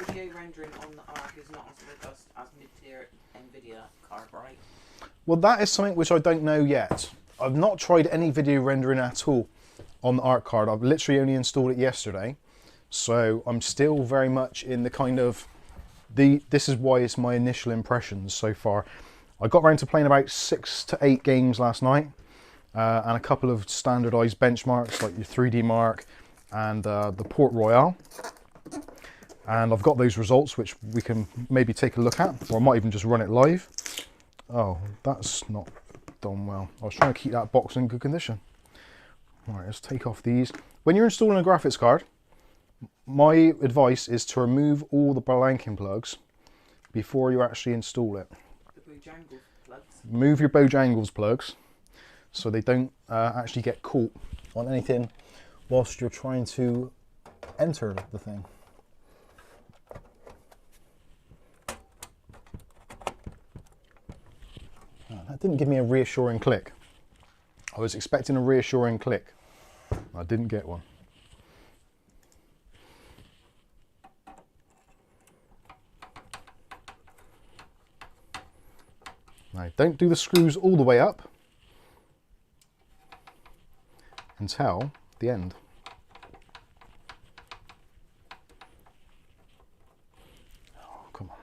video rendering on the Arc is not as robust as mid-tier Nvidia card, right? Well, that is something which I don't know yet. I've not tried any video rendering at all on the Arc card. I've literally only installed it yesterday. So I'm still very much in the kind of, this is why it's my initial impressions so far. I got around to playing about 6 to 8 games last night, and a couple of standardized benchmarks like your 3D Mark and the Port Royale. And I've got those results which we can maybe take a look at, or I might even just run it live. Oh, that's not done well. I was trying to keep that box in good condition. All right, let's take off these. When you're installing a graphics card, my advice is to remove all the blanking plugs before you actually install it. The Bojangles plugs. Move your Bojangles plugs so they don't actually get caught on anything whilst you're trying to enter the thing. Oh, that didn't give me a reassuring click. I was expecting a reassuring click. I didn't get one. Now, don't do the screws all the way up until the end. Oh, come on.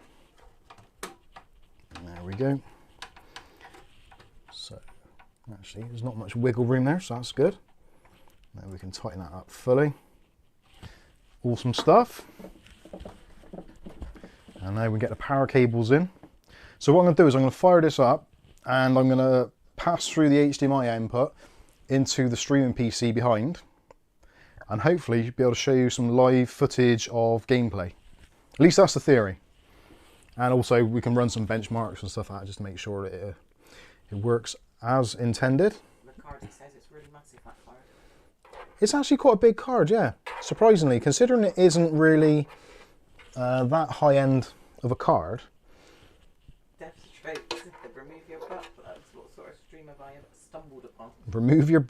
There we go. So, actually, there's not much wiggle room there, so that's good. Now we can tighten that up fully. Awesome stuff. And now we get the power cables in. So what I'm going to do is I'm going to fire this up and I'm going to pass through the HDMI input into the streaming PC behind, and hopefully be able to show you some live footage of gameplay. At least that's the theory. And also we can run some benchmarks and stuff like that just to make sure that it works as intended. The card, it says it's really massive, that card. It's actually quite a big card, yeah. Surprisingly, considering it isn't really that high end of a card. Demonstrate, remove your butt plugs. What sort of stream have I stumbled upon? Remove your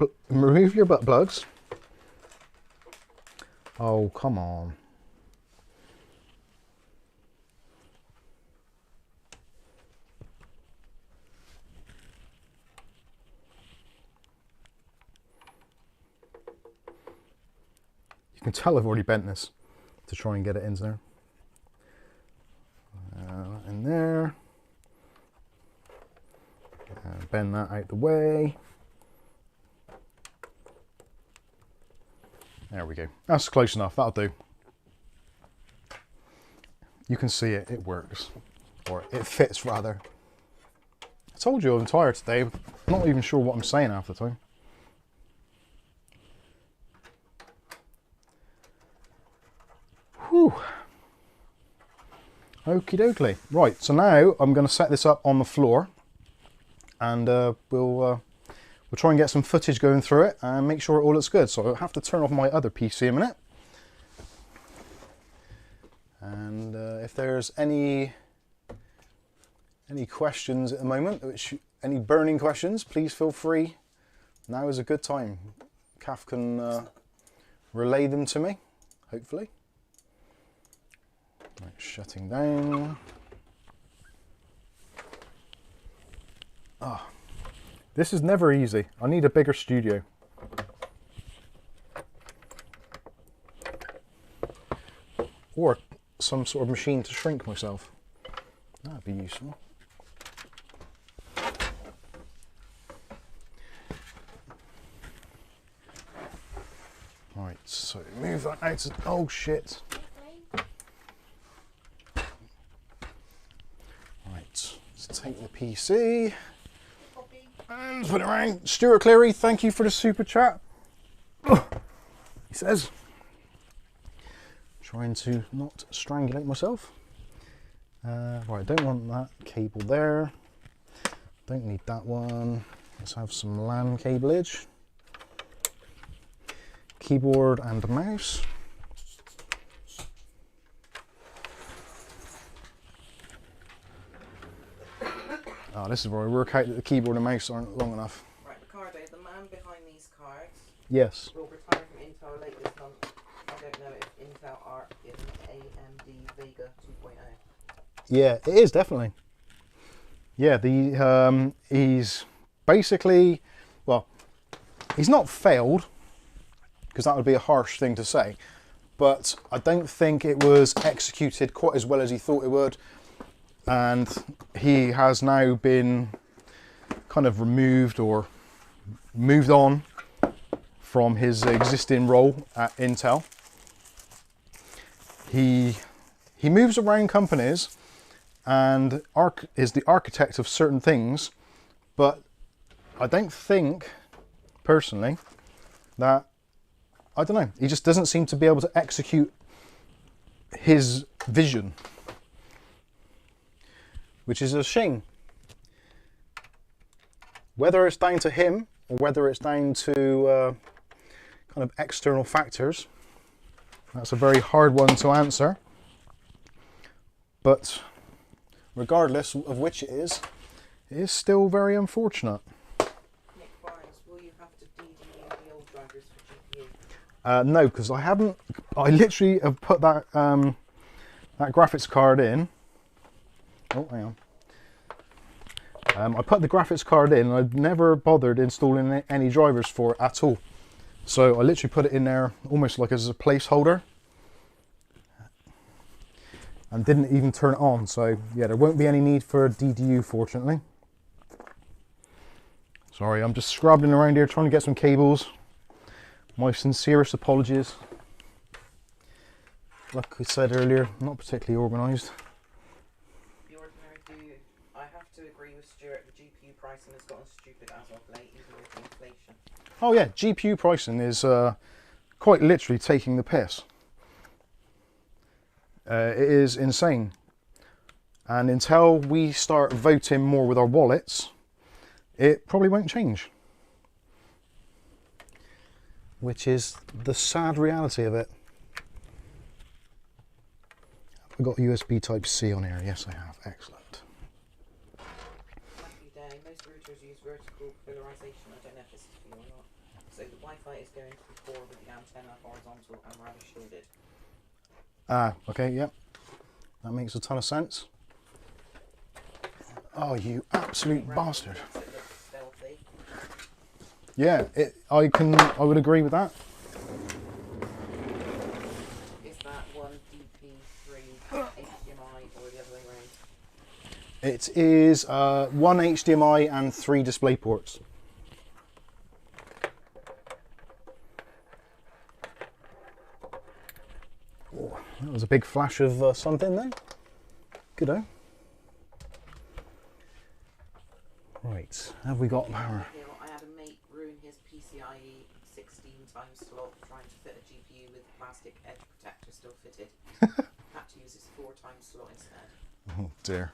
butt plugs. Oh, come on. You can tell I've already bent this to try and get it in there. In there. Bend that out the way. There we go. That's close enough. That'll do. You can see it. It works. Or it fits, rather. I told you I'm tired today. I'm not even sure what I'm saying half the time. Whew. Okie dokie. Right, so now I'm going to set this up on the floor, and we'll try and get some footage going through it and make sure it all looks good. So I'll have to turn off my other PC in a minute. And if there's any questions at the moment, any burning questions, please feel free. Now is a good time. Kath can relay them to me, hopefully. Right, shutting down. Ah, this is never easy. I need a bigger studio. Or some sort of machine to shrink myself. That'd be useful. Right, so move that out. Oh shit. Let's take the PC and put it around. Stuart Cleary, thank you for the super chat. He says, trying to not strangulate myself. Right, don't want that cable there. Don't need that one. Let's have some LAN cableage. Keyboard and mouse. Oh, this is where I work out that the keyboard and mouse aren't long enough. Right, Ricardo, the man behind these cards Yes. will retire from Intel late this month. I don't know if Intel Arc is an AMD Vega 2.0. Yeah, it is definitely. Yeah, he's basically, well, he's not failed, because that would be a harsh thing to say, but I don't think it was executed quite as well as he thought it would. And he has now been kind of removed or moved on from his existing role at Intel. He moves around companies and is the architect of certain things, but I don't think, personally, that, I don't know, he just doesn't seem to be able to execute his vision, which is a shame. Whether it's down to him or whether it's down to kind of external factors. That's a very hard one to answer. But regardless of which it is still very unfortunate. Nick Barnes, will you have to DDU the old drivers for GPU? No, because I haven't. I literally have put that that graphics card in. Oh, hang on. I put the graphics card in, and I've never bothered installing any drivers for it at all. So I literally put it in there almost like as a placeholder, and didn't even turn it on. So yeah, there won't be any need for a DDU, fortunately. Sorry, I'm just scrubbing around here trying to get some cables. My sincerest apologies. Like I said earlier, not particularly organised. The ordinary do. I have to agree with Stuart, the GPU pricing has gotten stupid as of late, even with the inflation. Oh yeah, GPU pricing is quite literally taking the piss. It is insane. And until we start voting more with our wallets, it probably won't change. Which is the sad reality of it. Have I got USB Type-C on here? Yes, I have. Excellent. Matthew Day, most routers use vertical polarization. I don't know if this is for you or not. So the Wi-Fi is going to be poor with the antenna horizontal and rather shielded. Ah, okay, yep. That makes a ton of sense. Oh, you absolute bastard. It looks stealthy. Yeah, I would agree with that. Is that one DP3 HDMI or the other way around? It is one HDMI and 3 display ports. Oh, that was a big flash of something there. Good-o. Right, have we got power? I had a mate ruin his PCIe 16 times slot trying to fit a GPU with plastic edge protector still fitted. Had to use his 4 times slot instead. Oh dear.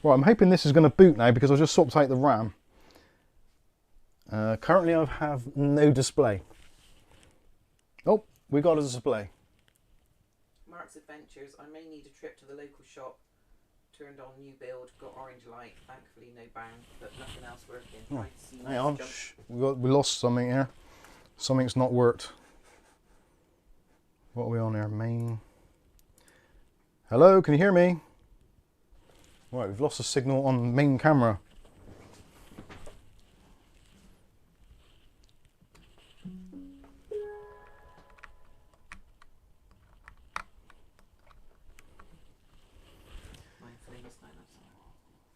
Right, I'm hoping this is going to boot now because I just swapped out the RAM. Currently I have no display. Oh, we got a display. Mark's Adventures, I may need a trip to the local shop. Turned on new build, got orange light, thankfully no bang, but nothing else working. Oh, Tried to see hang on, jump. we lost something here. Something's not worked. What are we on here? Main. Hello, can you hear me? Right, we've lost a signal on main camera.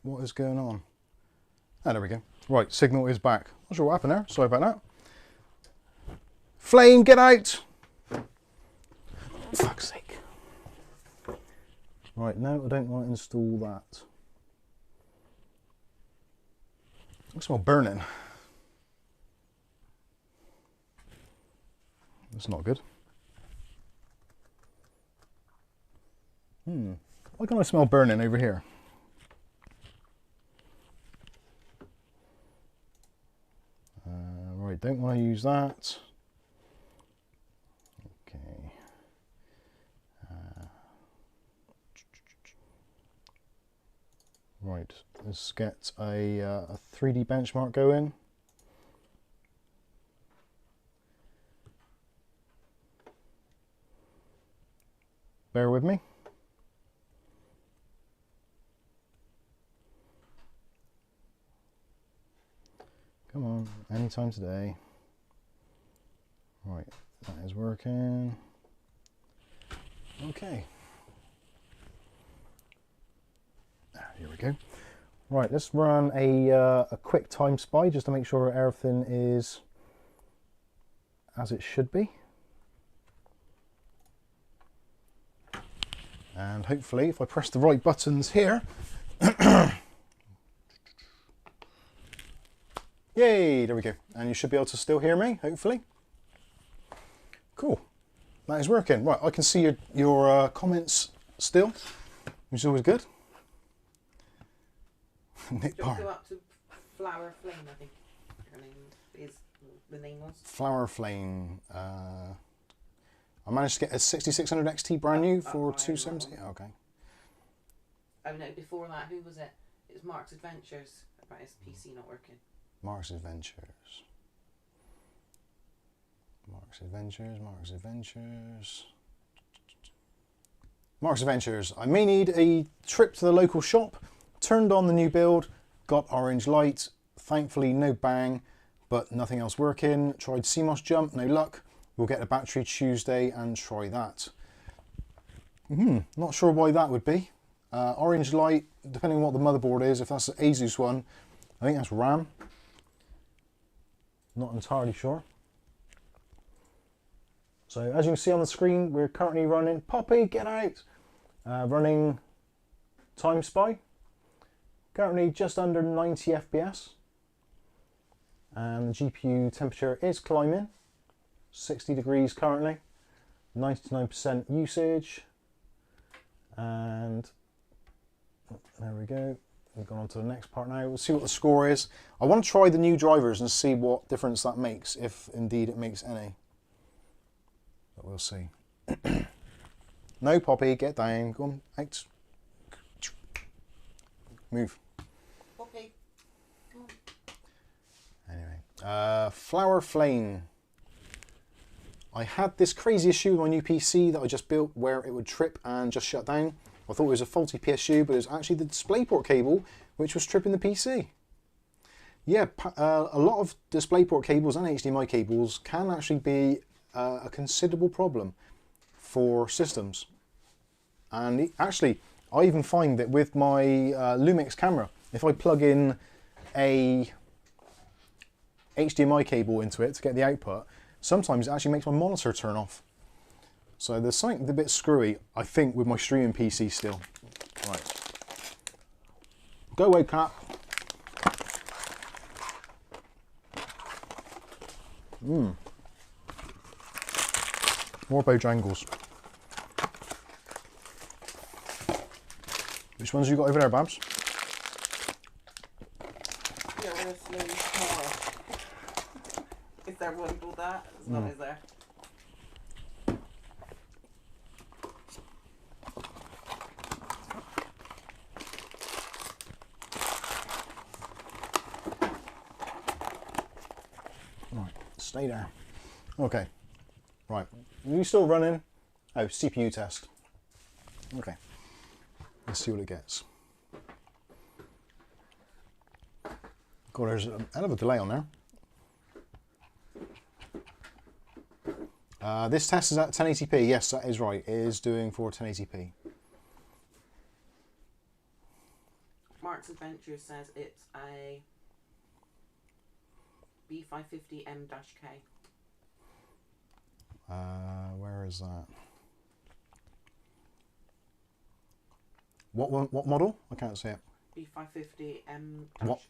What is going on? Ah, there we go. Right, signal is back. Not sure what happened there. Sorry about that. Flame, get out! Fuck's sake. Right, no, I don't want to install that. I smell burning. That's not good. Why can't I smell burning over here? Right, don't want to use that. Okay. Right, let's get a 3D benchmark going. Bear with me. Come on, anytime today. Right, that is working. Okay. Here we go. Right, let's run a quick time spy just to make sure everything is as it should be. And hopefully, if I press the right buttons here, yay, there we go. And you should be able to still hear me, hopefully. Cool, that is working. Right, I can see your comments still, which is always good. Nick Barr. Go up to Flower Flame, I think her name is. The name was. Flower Flame. I managed to get a 6600 XT brand new for 270. Okay. Oh no, before that, who was it? It was Mark's Adventures about his PC not working. Mark's Adventures. Mark's Adventures. Mark's Adventures. Mark's Adventures. I may need a trip to the local shop. Turned on the new build. Got orange light. Thankfully, no bang, but nothing else working. Tried CMOS jump, no luck. We'll get a battery Tuesday and try that. Not sure why that would be. Orange light, depending on what the motherboard is. If that's the Asus one, I think that's RAM. Not entirely sure. So as you can see on the screen, we're currently running Poppy, get out! Running Time Spy. Currently just under 90 FPS. And the GPU temperature is climbing. 60 degrees currently. 99% usage. And there we go. We've gone on to the next part now. We'll see what the score is. I want to try the new drivers and see what difference that makes, if indeed it makes any. But we'll see. No, Poppy, get down. Go on, out. Move. Poppy. Anyway, Flower Flame. I had this crazy issue with my new PC that I just built where it would trip and just shut down. I thought it was a faulty PSU, but it was actually the DisplayPort cable which was tripping the PC. Yeah, a lot of DisplayPort cables and HDMI cables can actually be a considerable problem for systems. And actually, I even find that with my Lumix camera, if I plug in a HDMI cable into it to get the output, sometimes it actually makes my monitor turn off. So there's something a bit screwy, I think, with my streaming PC still. Right. Go away, cat. More Bojangles. Which ones you got over there, Babs? Yeah, we're gonna slowly tomorrow. Is there one called that? It's not, is there? Right, stay there. Okay, right. Are you still running? Oh, CPU test. Okay, let's see what it gets. God, there's a hell of a delay on there. This test is at 1080p. Yes, that is right. It is doing for 1080p. Mark's Adventure says it's a B550M-K. Where is that? What model? I can't see it. B550M-K. What?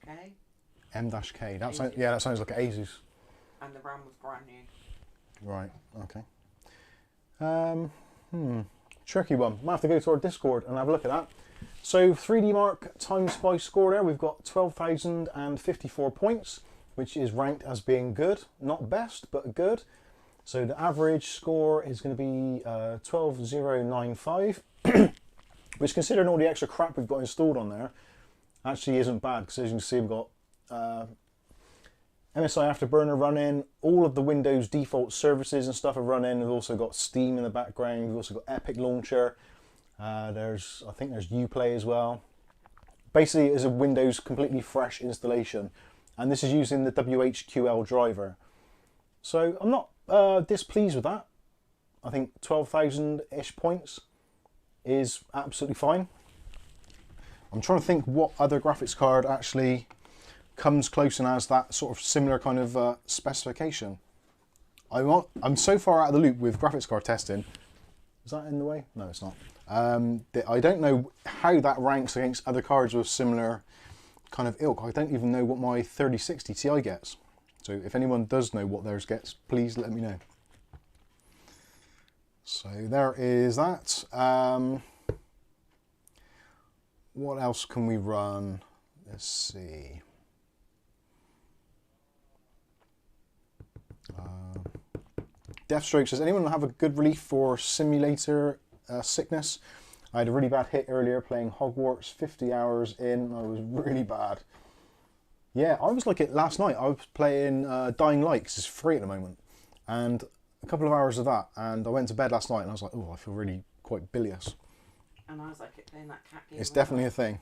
M-K. That sounds, yeah, that sounds like an Asus. And the RAM was brand new. Right. Okay. Tricky one. Might have to go to our Discord and have a look at that. So 3D Mark Time Spy score there. We've got 12,054 points, which is ranked as being good, not best, but good. So the average score is going to be 12,095, which, considering all the extra crap we've got installed on there, actually isn't bad. Because as you can see, we've got MSI Afterburner running, all of the Windows default services and stuff are running. We've also got Steam in the background. We've also got Epic Launcher. I think there's Uplay as well. Basically, it is a Windows completely fresh installation, and this is using the WHQL driver. So I'm not displeased with that. I think 12,000-ish points is absolutely fine. I'm trying to think what other graphics card actually comes close and has that sort of similar kind of specification. I'm so far out of the loop with graphics card testing. Is that in the way? No, it's not. I don't know how that ranks against other cards with similar kind of ilk. I don't even know what my 3060 Ti gets. So if anyone does know what theirs gets, please let me know. So there is that. What else can we run? Let's see. Deathstroke says, anyone have a good relief for simulator sickness? I had a really bad hit earlier playing Hogwarts, 50 hours in, I was really bad. Yeah, I was like it last night. I was playing Dying Light, 'cause it's free at the moment. And a couple of hours of that, and I went to bed last night and I was like, oh, I feel really quite bilious. And I was like playing that cat game. It's definitely a thing.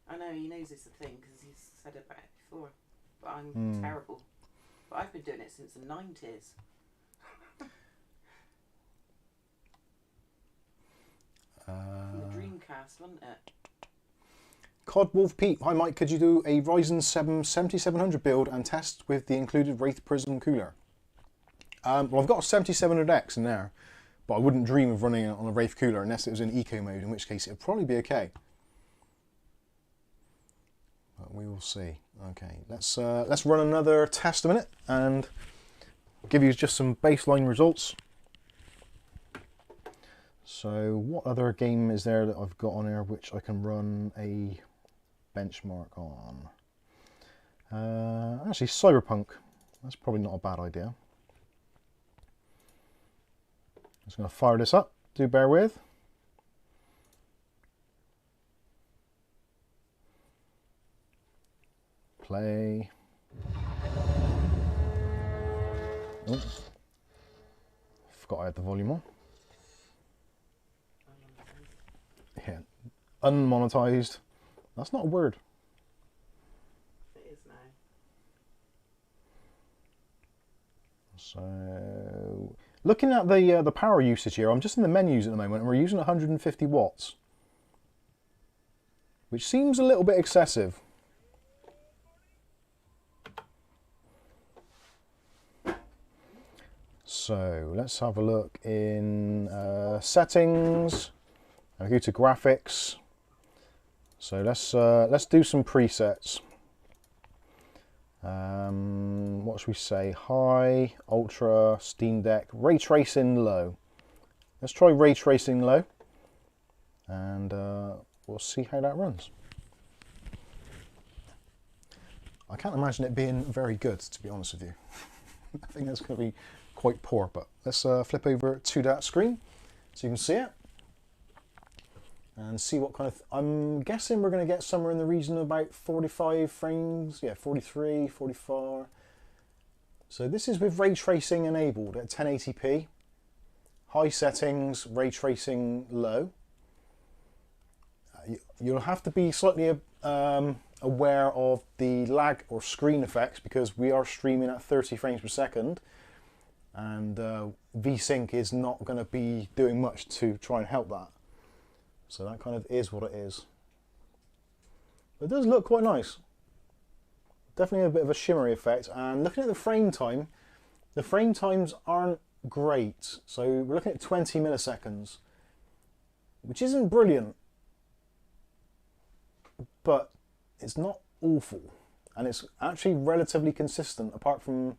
I know, he knows it's a thing because he's said about it before. But I'm terrible. But I've been doing it since the 90s. From the Dreamcast, wasn't it? Codwolf Pete, hi Mike, could you do a Ryzen 7 7700 build and test with the included Wraith Prism cooler? Well, I've got a 7700X in there, but I wouldn't dream of running it on a Wraith cooler unless it was in eco mode, in which case it'd probably be okay. But we will see. Okay, let's run another test a minute and give you just some baseline results. So what other game is there that I've got on here which I can run a benchmark on? Actually, Cyberpunk. That's probably not a bad idea. Just going to fire this up. Do bear with. Play. Oh. Forgot I had the volume on. Yeah, unmonetized. That's not a word. It is now. So, looking at the power usage here, I'm just in the menus at the moment, and we're using 150 watts, which seems a little bit excessive. So let's have a look in settings. I'll go to graphics. So let's do some presets. What should we say? High, ultra, Steam Deck, ray tracing low. Let's try ray tracing low, and we'll see how that runs. I can't imagine it being very good, to be honest with you. I think that's going to be quite poor, but let's flip over to that screen so you can see it. And see what kind of... I'm guessing we're going to get somewhere in the region of about 45 frames. Yeah, 43, 44. So this is with ray tracing enabled at 1080p. High settings, ray tracing low. You'll have to be slightly aware of the lag or screen effects because we are streaming at 30 frames per second. And VSync is not going to be doing much to try and help that. So that kind of is what it is. But it does look quite nice. Definitely a bit of a shimmery effect. And looking at the frame time, the frame times aren't great. So we're looking at 20 milliseconds, which isn't brilliant, but it's not awful. And it's actually relatively consistent, apart from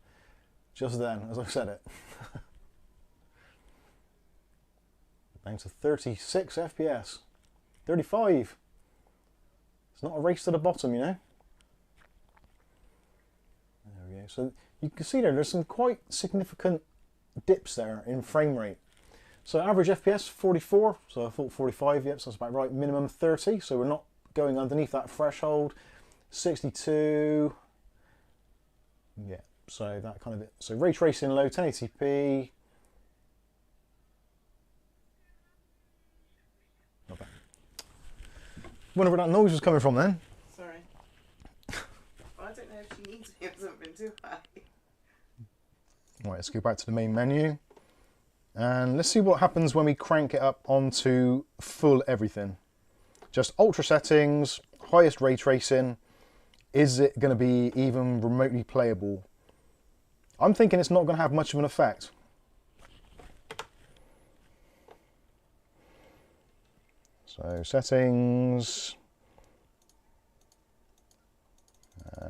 just then, as I said it. Down to 36 FPS. 35. It's not a race to the bottom, you know. There we go. So you can see there's some quite significant dips there in frame rate. So average FPS 44. So I thought 45. Yep, so that's about right. Minimum 30. So we're not going underneath that threshold. 62. Yeah. So that kind of it. So ray tracing low, 1080p. Not bad. Wonder where that noise was coming from then. Sorry. I don't know if she needs me. It hasn't been too high. Right, let's go back to the main menu. And let's see what happens when we crank it up onto full everything. Just ultra settings, highest ray tracing. Is it going to be even remotely playable? I'm thinking it's not going to have much of an effect. So settings,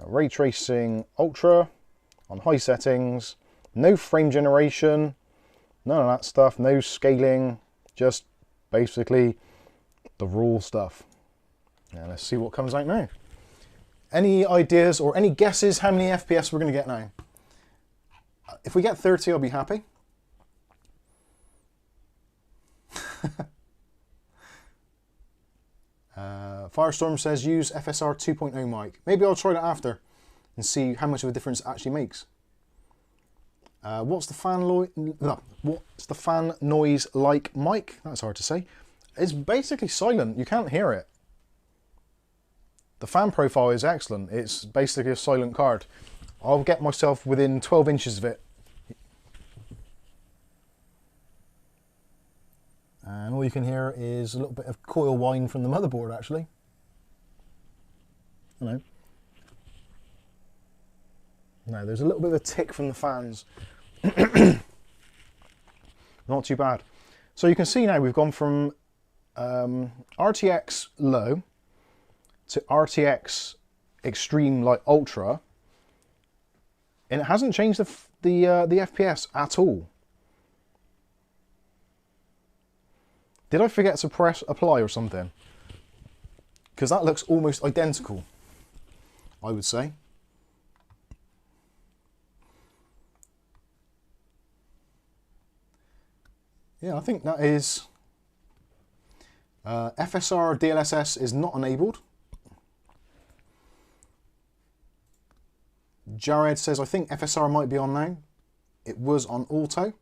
ray tracing ultra on high settings, no frame generation, none of that stuff, no scaling, just basically the raw stuff. Now let's see what comes out now. Any ideas or any guesses how many FPS we're going to get now? If we get 30, I'll be happy. Firestorm says use FSR 2.0 mic. Maybe I'll try that after and see how much of a difference it actually makes. What's the fan noise like, Mike? That's hard to say. It's basically silent. You can't hear it. The fan profile is excellent. It's basically a silent card. I'll get myself within 12 inches of it. And all you can hear is a little bit of coil whine from the motherboard, actually. No, there's a little bit of a tick from the fans. Not too bad. So you can see now we've gone from RTX low to RTX extreme, like ultra, and it hasn't changed the FPS at all. Did I forget to press apply or something? Because that looks almost identical, I would say. Yeah, I think that is... FSR DLSS is not enabled. Jared says, I think FSR might be on now. It was on auto.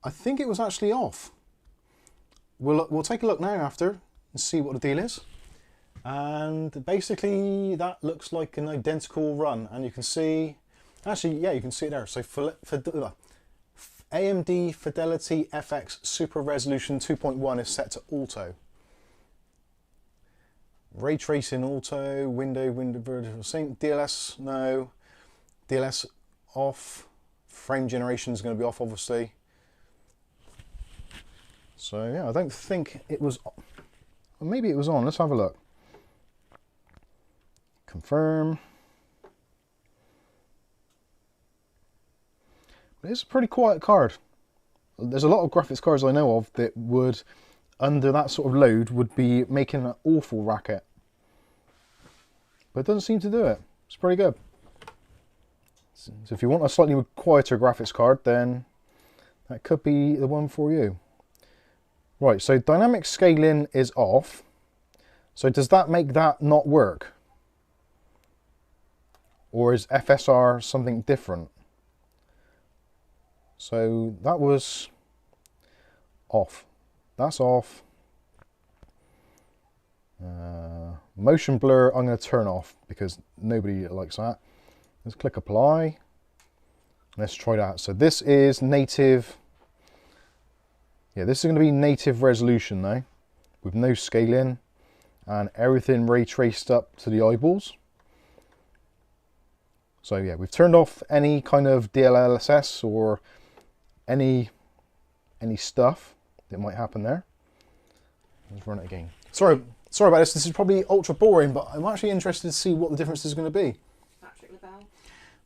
I think it was actually off. We'll take a look now after and see what the deal is. And basically that looks like an identical run, and you can see, actually, yeah, you can see it there. So for AMD Fidelity FX Super Resolution 2.1 is set to auto. Ray tracing auto, window vertical sync, DLS no, DLS off, frame generation is going to be off obviously. So yeah, I don't think it was, maybe it was on. Let's have a look. Confirm. It's a pretty quiet card. There's a lot of graphics cards I know of that would, under that sort of load, would be making an awful racket. But it doesn't seem to do it. It's pretty good. So if you want a slightly quieter graphics card, then that could be the one for you. Right, so dynamic scaling is off. So does that make that not work? Or is FSR something different? So that was off. That's off. Motion blur I'm going to turn off because nobody likes that. Let's click apply. Let's try that. So this is native. Yeah, this is going to be native resolution now, with no scaling and everything ray traced up to the eyeballs. So yeah, we've turned off any kind of DLSS or any stuff that might happen there. Let's run it again. Sorry about this. This is probably ultra boring, but I'm actually interested to see what the difference is going to be.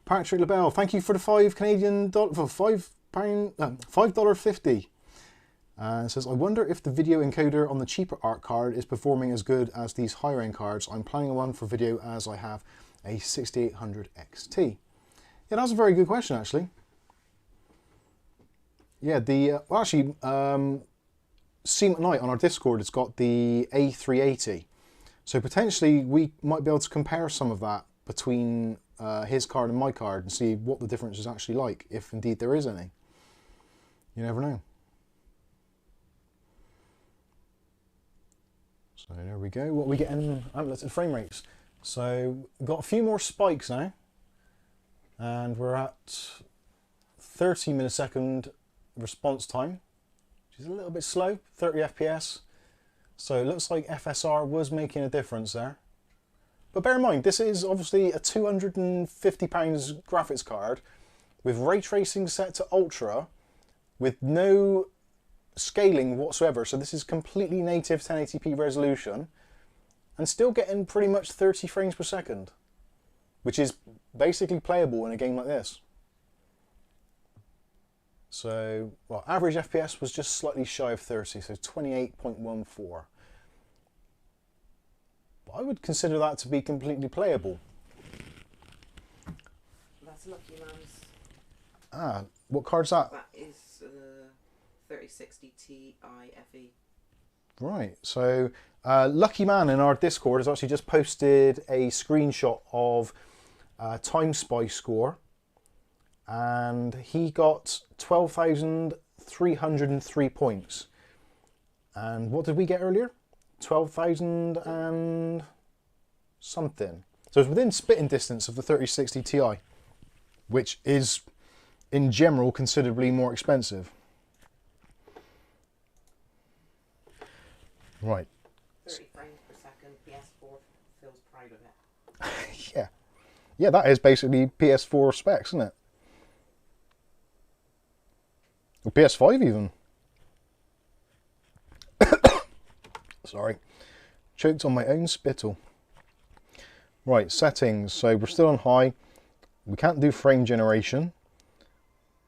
Patrick LaBelle, thank you for the $5.50. And it says, I wonder if the video encoder on the cheaper Arc card is performing as good as these higher end cards. I'm planning one for video as I have a 6800 XT. Yeah, that's a very good question actually. Yeah, well actually, Seam at Night on our Discord has got the A380. So potentially we might be able to compare some of that between his card and my card and see what the difference is actually like, if indeed there is any. You never know. So there we go. What are we getting? Let's at frame rates. So we've got a few more spikes now, and we're at 30 millisecond response time, which is a little bit slow, 30 FPS. So it looks like FSR was making a difference there. But bear in mind, this is obviously a £250 graphics card with ray tracing set to ultra, with no scaling whatsoever. So this is completely native 1080p resolution and still getting pretty much 30 frames per second, which is basically playable in a game like this. So, well, average FPS was just slightly shy of 30, so 28.14. I would consider that to be completely playable. That's lucky, Mums. Ah, what card's that? That is 3060 Ti FE. Right, so Lucky Man in our Discord has actually just posted a screenshot of Time Spy score, and he got 12,303 points. And what did we get earlier? 12,000 and something. So it's within spitting distance of the 3060 Ti, which is in general considerably more expensive. Right. 30 frames per second, PS4 feels proud of it. Yeah. Yeah, that is basically PS4 specs, isn't it? Or PS5 even. Sorry. Choked on my own spittle. Right, settings. So we're still on high. We can't do frame generation.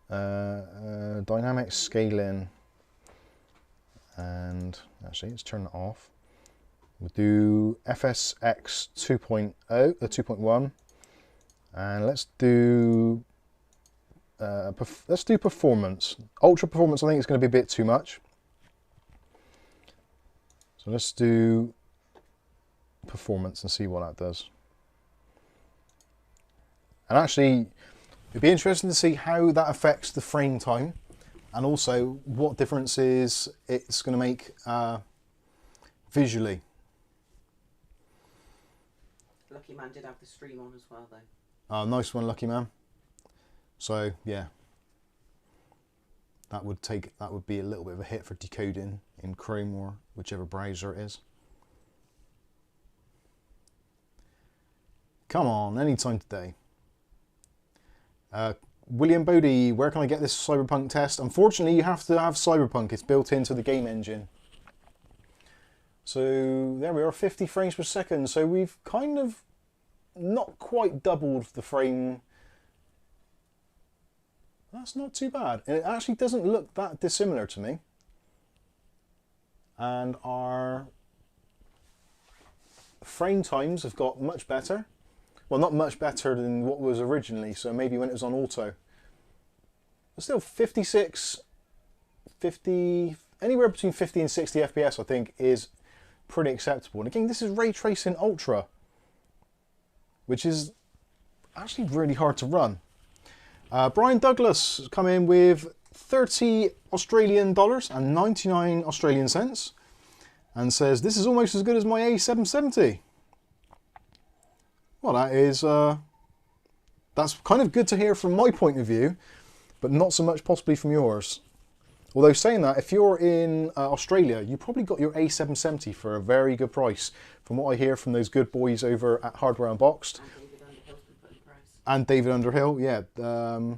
Dynamic scaling. And actually, let's turn that off. We'll do FSX 2.0, 2.1. And let's do performance. Ultra performance, I think it's going to be a bit too much. So let's do performance and see what that does. And actually, it'd be interesting to see how that affects the frame time, and also what differences it's going to make visually. Lucky Man did have the stream on as well, though. Oh, nice one, Lucky Man. So yeah, that would be a little bit of a hit for decoding in Chrome or whichever browser it is. Come on, anytime today. William Bodie, where can I get this Cyberpunk test? Unfortunately, you have to have Cyberpunk. It's built into the game engine. So there we are, 50 frames per second. So we've kind of not quite doubled the frame. That's not too bad. And it actually doesn't look that dissimilar to me. And our frame times have got much better. Well, not much better than what was originally, so maybe when it was on auto. But still, 56, 50, anywhere between 50 and 60 FPS, I think, is pretty acceptable. And again, this is Ray Tracing Ultra, which is actually really hard to run. Brian Douglas has come in with $30 Australian dollars and 99 Australian cents and says, this is almost as good as my A770. Well, that's kind of good to hear from my point of view, but not so much possibly from yours. Although saying that, if you're in Australia, you probably got your A770 for a very good price, from what I hear from those good boys over at Hardware Unboxed. And David Underhill, yeah. I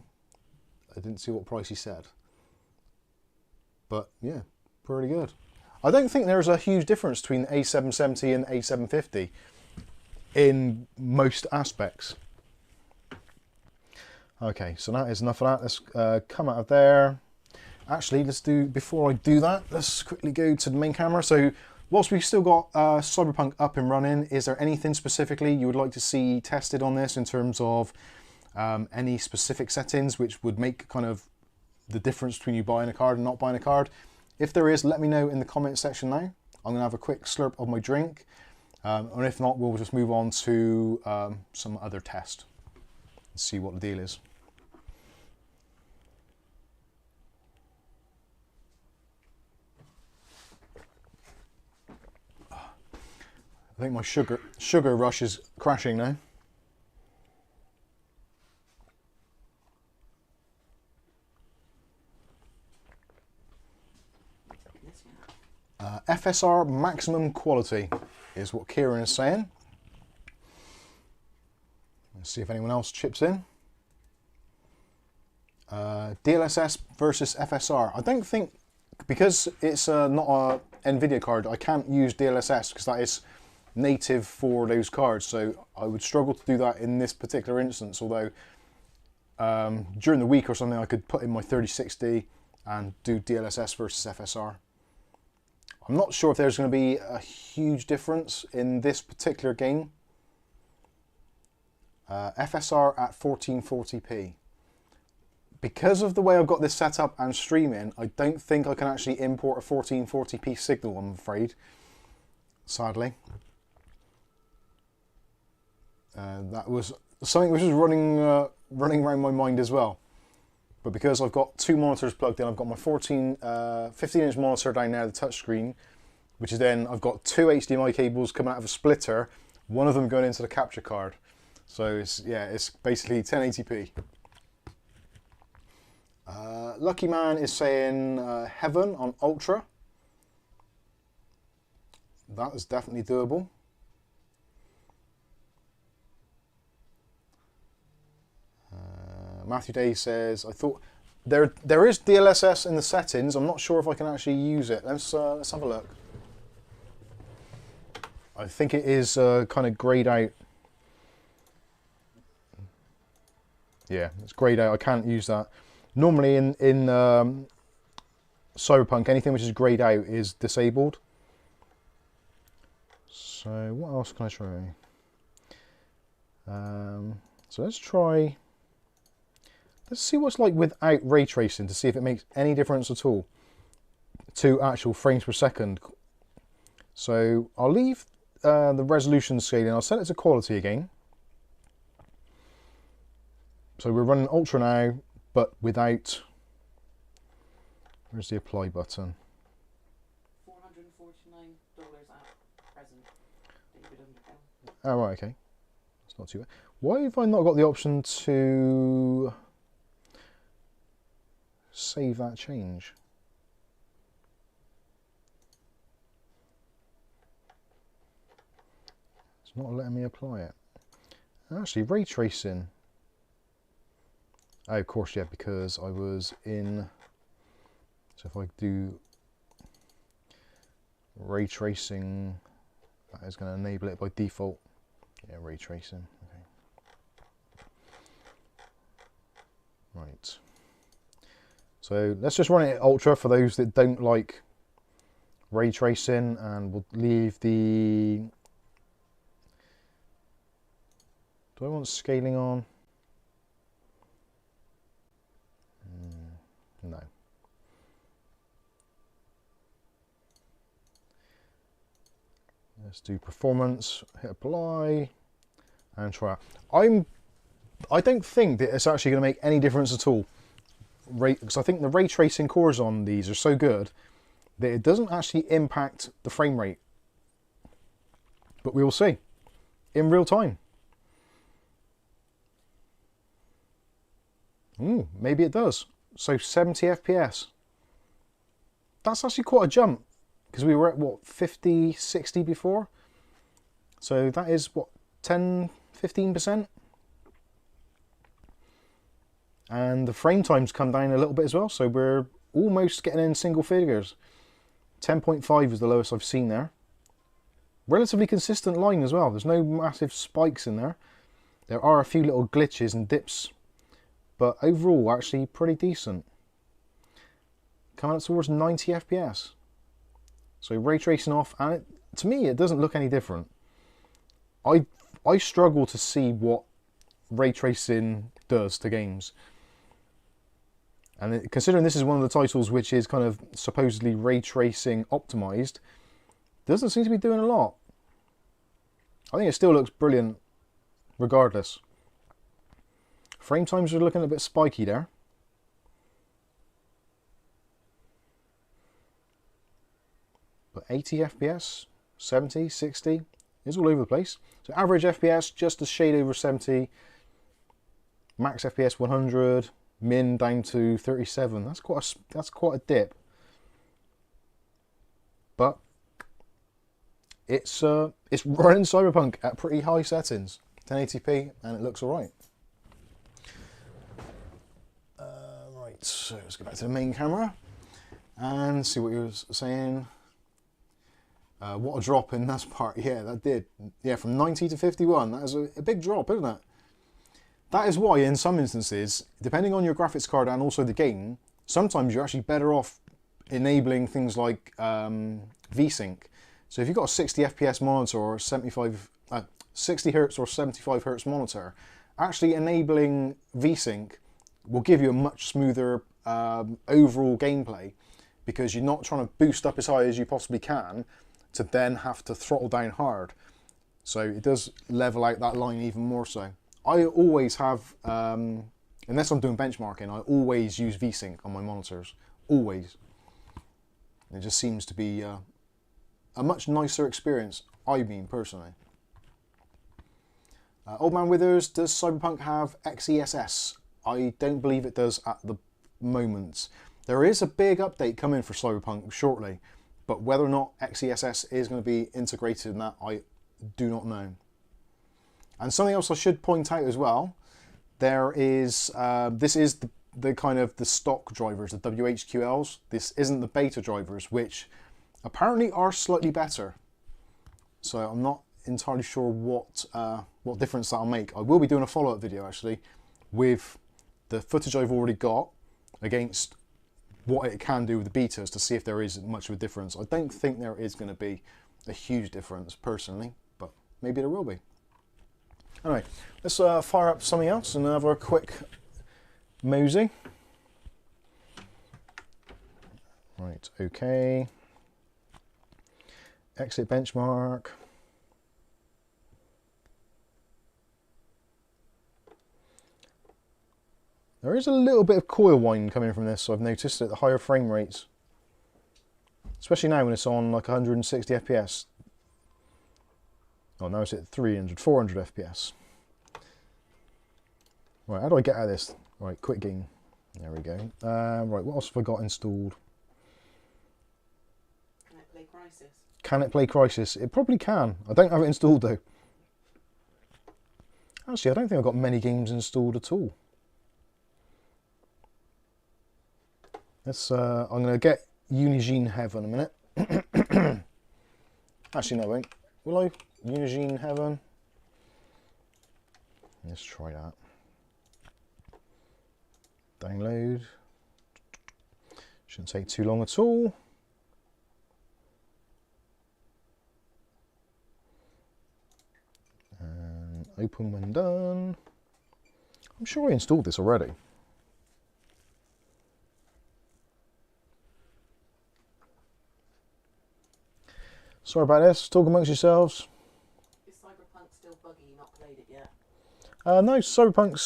didn't see what price he said. But yeah, pretty good. I don't think there's a huge difference between the A770 and the A750 in most aspects. Okay, so that is enough of that. Let's come out of there. Actually, before I do that, let's quickly go to the main camera. So whilst we've still got Cyberpunk up and running, is there anything specifically you would like to see tested on this in terms of any specific settings which would make kind of the difference between you buying a card and not buying a card? If there is, let me know in the comment section now. I'm going to have a quick slurp of my drink. And if not, we'll just move on to some other test and see what the deal is. I think my sugar rush is crashing now. FSR maximum quality is what Kieran is saying. Let's see if anyone else chips in. DLSS versus FSR. I don't think, because it's not a NVIDIA card, I can't use DLSS because that is native for those cards. So I would struggle to do that in this particular instance, although during the week or something I could put in my 3060 and do DLSS versus FSR. I'm not sure if there's going to be a huge difference in this particular game. FSR at 1440p. because of the way I've got this set up and streaming, I don't think I can actually import a 1440p signal, I'm afraid. Sadly. That was something which was running around my mind as well. But because I've got two monitors plugged in, I've got my 15-inch monitor down there, the touchscreen, which is then I've got two HDMI cables coming out of a splitter, one of them going into the capture card. So it's basically 1080p. Lucky Man is saying Heaven on Ultra. That is definitely doable. Matthew Day says, I thought there is DLSS in the settings. I'm not sure if I can actually use it. Let's have a look. I think it is kind of grayed out. Yeah, it's grayed out. I can't use that. Normally in Cyberpunk, anything which is grayed out is disabled. So what else can I try? So let's try. Let's see what's like without ray tracing to see if it makes any difference at all to actual frames per second. So I'll leave the resolution scaling. I'll set it to quality again. So we're running Ultra now, but without. Where's the apply button? $449 at present. David Underhill. Oh, right, okay. That's not too bad. Why have I not got the option to save that change? It's not letting me apply it. Actually, ray tracing. Oh, of course, yeah, because I was in. So if I do ray tracing, that is going to enable it by default. Yeah, ray tracing. Okay. Right. So let's just run it at Ultra for those that don't like ray tracing, and we'll leave the. Do I want scaling on? No. Let's do performance, hit apply, and try out. I don't think that it's actually going to make any difference at all. Because I think the ray tracing cores on these are so good that it doesn't actually impact the frame rate. But we will see in real time. Maybe it does. So 70 FPS. That's actually quite a jump, because we were at what, 50, 60 before. So that is what, 10, 15%. And the frame times come down a little bit as well, so we're almost getting in single figures. 10.5 is the lowest I've seen there. Relatively consistent line as well. There's no massive spikes in there. There are a few little glitches and dips, but overall actually pretty decent. Coming up towards 90 FPS. So ray tracing off, and to me it doesn't look any different. I struggle to see what ray tracing does to games. And considering this is one of the titles which is kind of supposedly ray tracing optimized, doesn't seem to be doing a lot. I think it still looks brilliant regardless. Frame times are looking a bit spiky there. But 80 FPS, 70, 60 is all over the place. So average FPS just a shade over 70, max FPS 100, min down to 37. That's quite a dip. But it's running Cyberpunk at pretty high settings, 1080p, and it looks alright. Right, so let's go back to the main camera and see what you were saying. What a drop in that part. Yeah, that did. Yeah, from 90 to 51. That is a big drop, isn't it? That is why, in some instances, depending on your graphics card and also the game, sometimes you're actually better off enabling things like VSync. So if you've got a 60 FPS monitor or 60 Hz or 75 Hz monitor, actually enabling VSync will give you a much smoother overall gameplay, because you're not trying to boost up as high as you possibly can to then have to throttle down hard. So it does level out that line even more so. I always have, unless I'm doing benchmarking, I always use VSync on my monitors, always. It just seems to be a much nicer experience, I mean, personally. Old Man Withers, does Cyberpunk have XESS? I don't believe it does at the moment. There is a big update coming for Cyberpunk shortly, but whether or not XESS is going to be integrated in that, I do not know. And something else I should point out as well, there is, this is the kind of the stock drivers, the WHQLs. This isn't the beta drivers, which apparently are slightly better. So I'm not entirely sure what difference that'll make. I will be doing a follow-up video actually with the footage I've already got against what it can do with the betas to see if there is much of a difference. I don't think there is going to be a huge difference personally, but maybe there will be. Anyway, let's fire up something else and have a quick mosey. Right, okay. Exit benchmark. There is a little bit of coil whine coming from this, so I've noticed at the higher frame rates. Especially now when it's on like 160 FPS. Oh, now it's at 300, 400 FPS. Right, how do I get out of this? Right, quit game. There we go. Right, what else have I got installed? Can it play Crisis? Can it play Crisis? It probably can. I don't have it installed though. Actually, I don't think I've got many games installed at all. Let's, I'm going to get Unigine Heaven in a minute. Actually, no, I won't. Will I? Unigine Heaven. Let's try that. Download. Shouldn't take too long at all. And open when done. I'm sure I installed this already. Sorry about this, talk amongst yourselves. Is Cyberpunk still buggy? You've not played it yet? No, Cyberpunk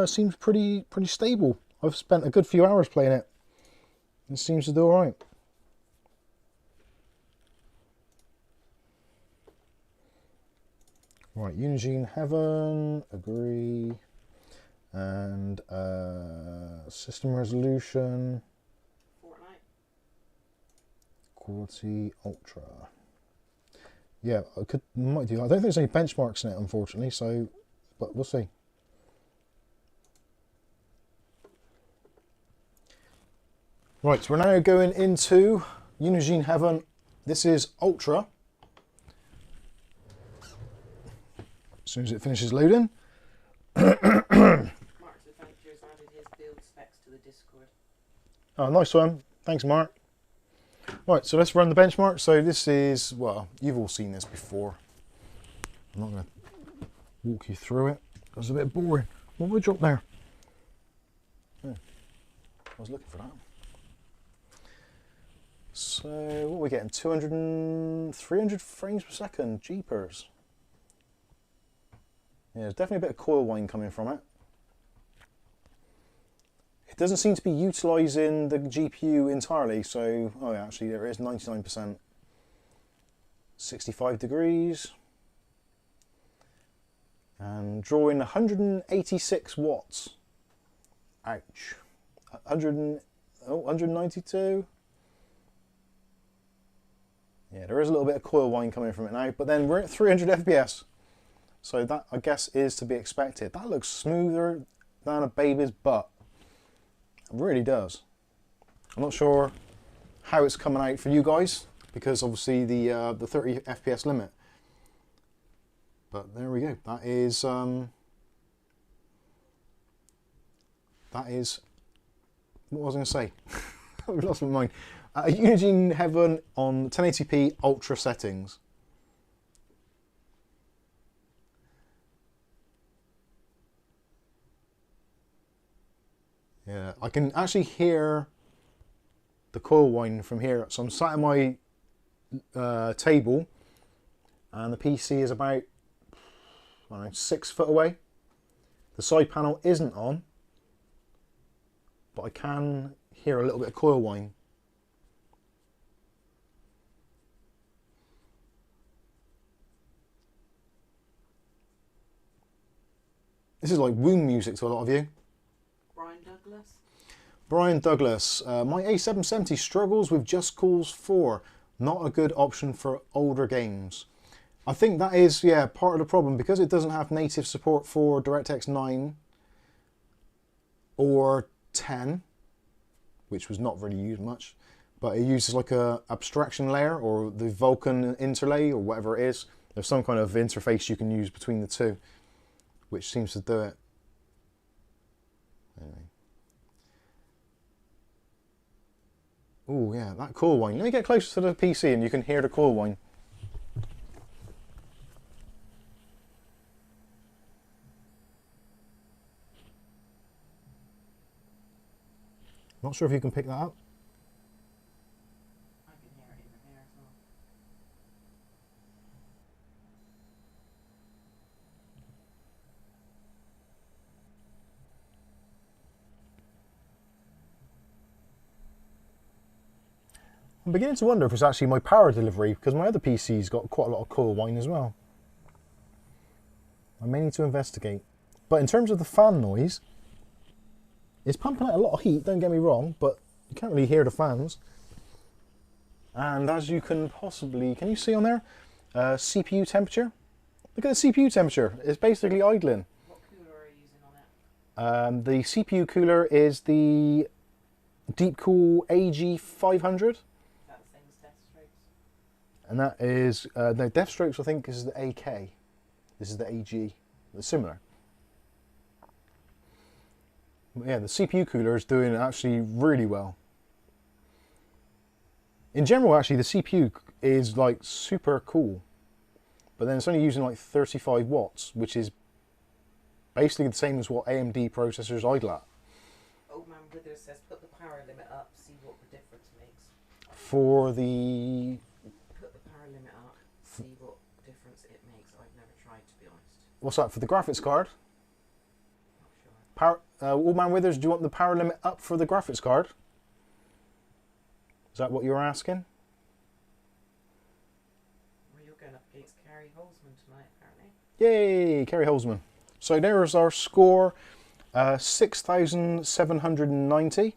seems pretty stable. I've spent a good few hours playing it. It seems to do alright. Right, Unigine Heaven, agree. And system resolution. Fortnite? Quality Ultra. Yeah, might do. I don't think there's any benchmarks in it, unfortunately, so, but we'll see. Right, so we're now going into Unigine Heaven. This is Ultra. As soon as it finishes loading. Mark's Adventures added his build specs to the Discord. Oh, nice one. Thanks, Mark. Right, so let's run the benchmark. So this is, well, you've all seen this before. I'm not going to walk you through it. It's a bit boring. What have I dropped there? Oh, I was looking for that. So, what are we getting? 300 frames per second. Jeepers. Yeah, there's definitely a bit of coil whine coming from it. It doesn't seem to be utilising the GPU entirely, so, oh yeah, actually there is 99%. 65 degrees. And drawing 186 watts. Ouch. 192. Yeah, there is a little bit of coil whine coming from it now, but then we're at 300 FPS. So that, I guess, is to be expected. That looks smoother than a baby's butt. It really does. I'm not sure how it's coming out for you guys, because obviously the 30 FPS limit. But there we go. That is what was I going to say? I've lost my mind. Unigine Heaven on 1080p ultra settings. Yeah, I can actually hear the coil whine from here. So I'm sat at my table, and the PC is about, I don't know, 6 foot away. The side panel isn't on, but I can hear a little bit of coil whine. This is like womb music to a lot of you. Brian Douglas. Brian Douglas, my A770 struggles with Just Cause 4. Not a good option for older games. I think that is, yeah, part of the problem, because it doesn't have native support for DirectX 9 or 10, which was not really used much, but it uses like a abstraction layer or the Vulkan interlay or whatever it is. There's some kind of interface you can use between the two, which seems to do it. Anyway. Oh yeah, that coil whine. Let me get closer to the PC and you can hear the coil whine. Not sure if you can pick that up. I can hear it in here as well. I'm beginning to wonder if it's actually my power delivery, because my other PC's got quite a lot of coil whine as well. I may need to investigate. But in terms of the fan noise, it's pumping out a lot of heat, don't get me wrong, but you can't really hear the fans. And as you can possibly, can you see on there? CPU temperature. Look at the CPU temperature. It's basically idling. What cooler are you using on it? The CPU cooler is the Deepcool AG500. That the same as Deathstrokes? And that is, no, Deathstrokes I think is the AK. This is the AG. They're similar. But yeah, the CPU cooler is doing actually really well. In general, actually, the CPU is like super cool. But then it's only using like 35 watts, which is basically the same as what AMD processors idle at. Old Man Withers says put the power limit up, see what the difference makes. For the... Put the power limit up, see what difference it makes. I've never tried, to be honest. What's that, for the graphics card? Not sure. Old Man Withers, do you want the power limit up for the graphics card? Is that what you're asking? Well, you're going up against Carrie Holzman tonight, apparently. Yay, Kerry Holzman. So there's our score, 6,790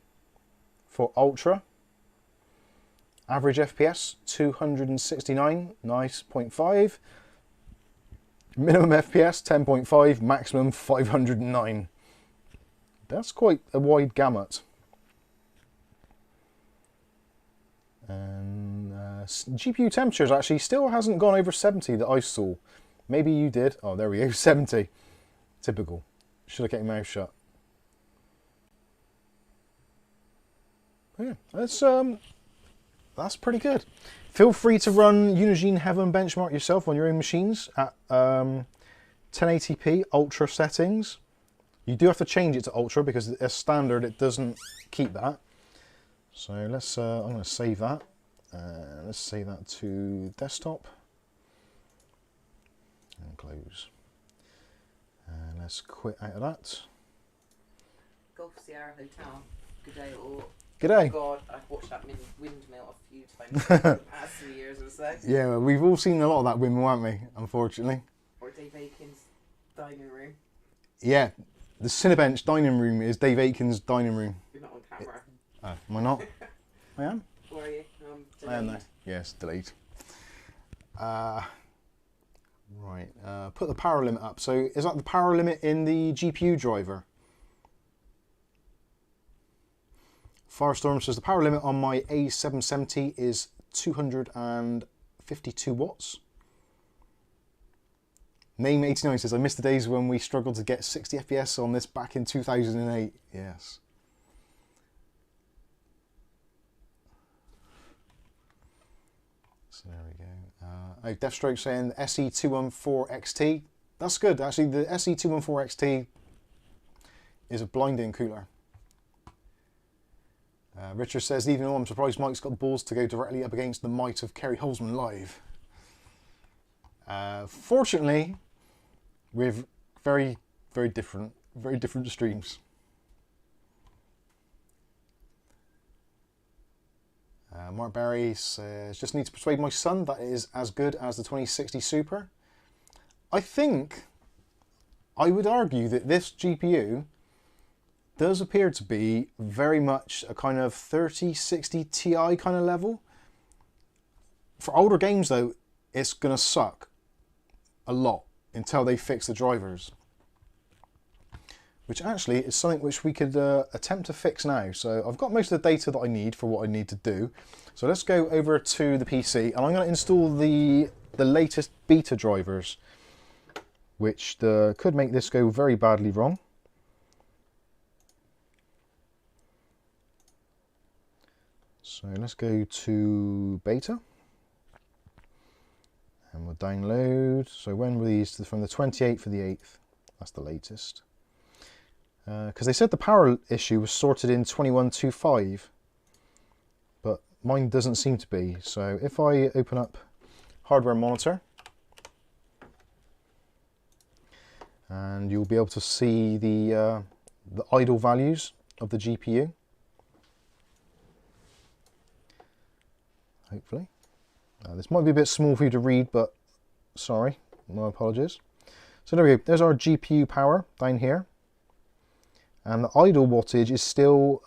for Ultra. Average FPS, 269, nice, 0.5. Minimum FPS, 10.5, maximum 509. That's quite a wide gamut. And GPU temperatures actually still hasn't gone over 70 that I saw. Maybe you did. Oh, there we go, 70. Typical. Should have kept your mouth shut. Yeah, that's pretty good. Feel free to run Unigine Heaven benchmark yourself on your own machines at 1080p Ultra settings. You do have to change it to Ultra because as standard it doesn't keep that. So let's, I'm going to save that. Let's save that to desktop. And close. And let's quit out of that. Gulf Sierra Hotel. Good day, all. Good day. Oh God, I've watched that windmill a few times in the past 3 years or so. Yeah, well, we've all seen a lot of that windmill, haven't we? Unfortunately. Or Dave Aiken's dining room. Yeah, the Cinebench dining room is Dave Aiken's dining room. You're not on camera. Am I not? I am? Or are you? I am now. Yes, delete. Right, put the power limit up. So is that the power limit in the GPU driver? Firestorm says the power limit on my A770 is 252 watts. Name89 says, I miss the days when we struggled to get 60 FPS on this back in 2008. Yes. So there we go. Oh, Deathstroke saying SE214XT. That's good, actually. The SE214XT is a blinding cooler. Richard says, even though I'm surprised Mike's got the balls to go directly up against the might of Kerry Holzman live. Fortunately, we're very different streams. Mark Barry says, just need to persuade my son that it is as good as the 2060 Super. I think I would argue that this GPU does appear to be very much a kind of 3060 Ti kind of level. For older games though, it's going to suck a lot until they fix the drivers. Which actually is something which we could attempt to fix now. So I've got most of the data that I need for what I need to do. So let's go over to the PC and I'm going to install the latest beta drivers, which could make this go very badly wrong. So let's go to beta. And we'll download. So when were these? From the 28th for the 8th. That's the latest. Because they said the power issue was sorted in 21.25, but mine doesn't seem to be. So if I open up hardware monitor, and you'll be able to see the idle values of the GPU. Hopefully. This might be a bit small for you to read, but sorry, my apologies. So there we go, there's our GPU power down here. And the idle wattage is still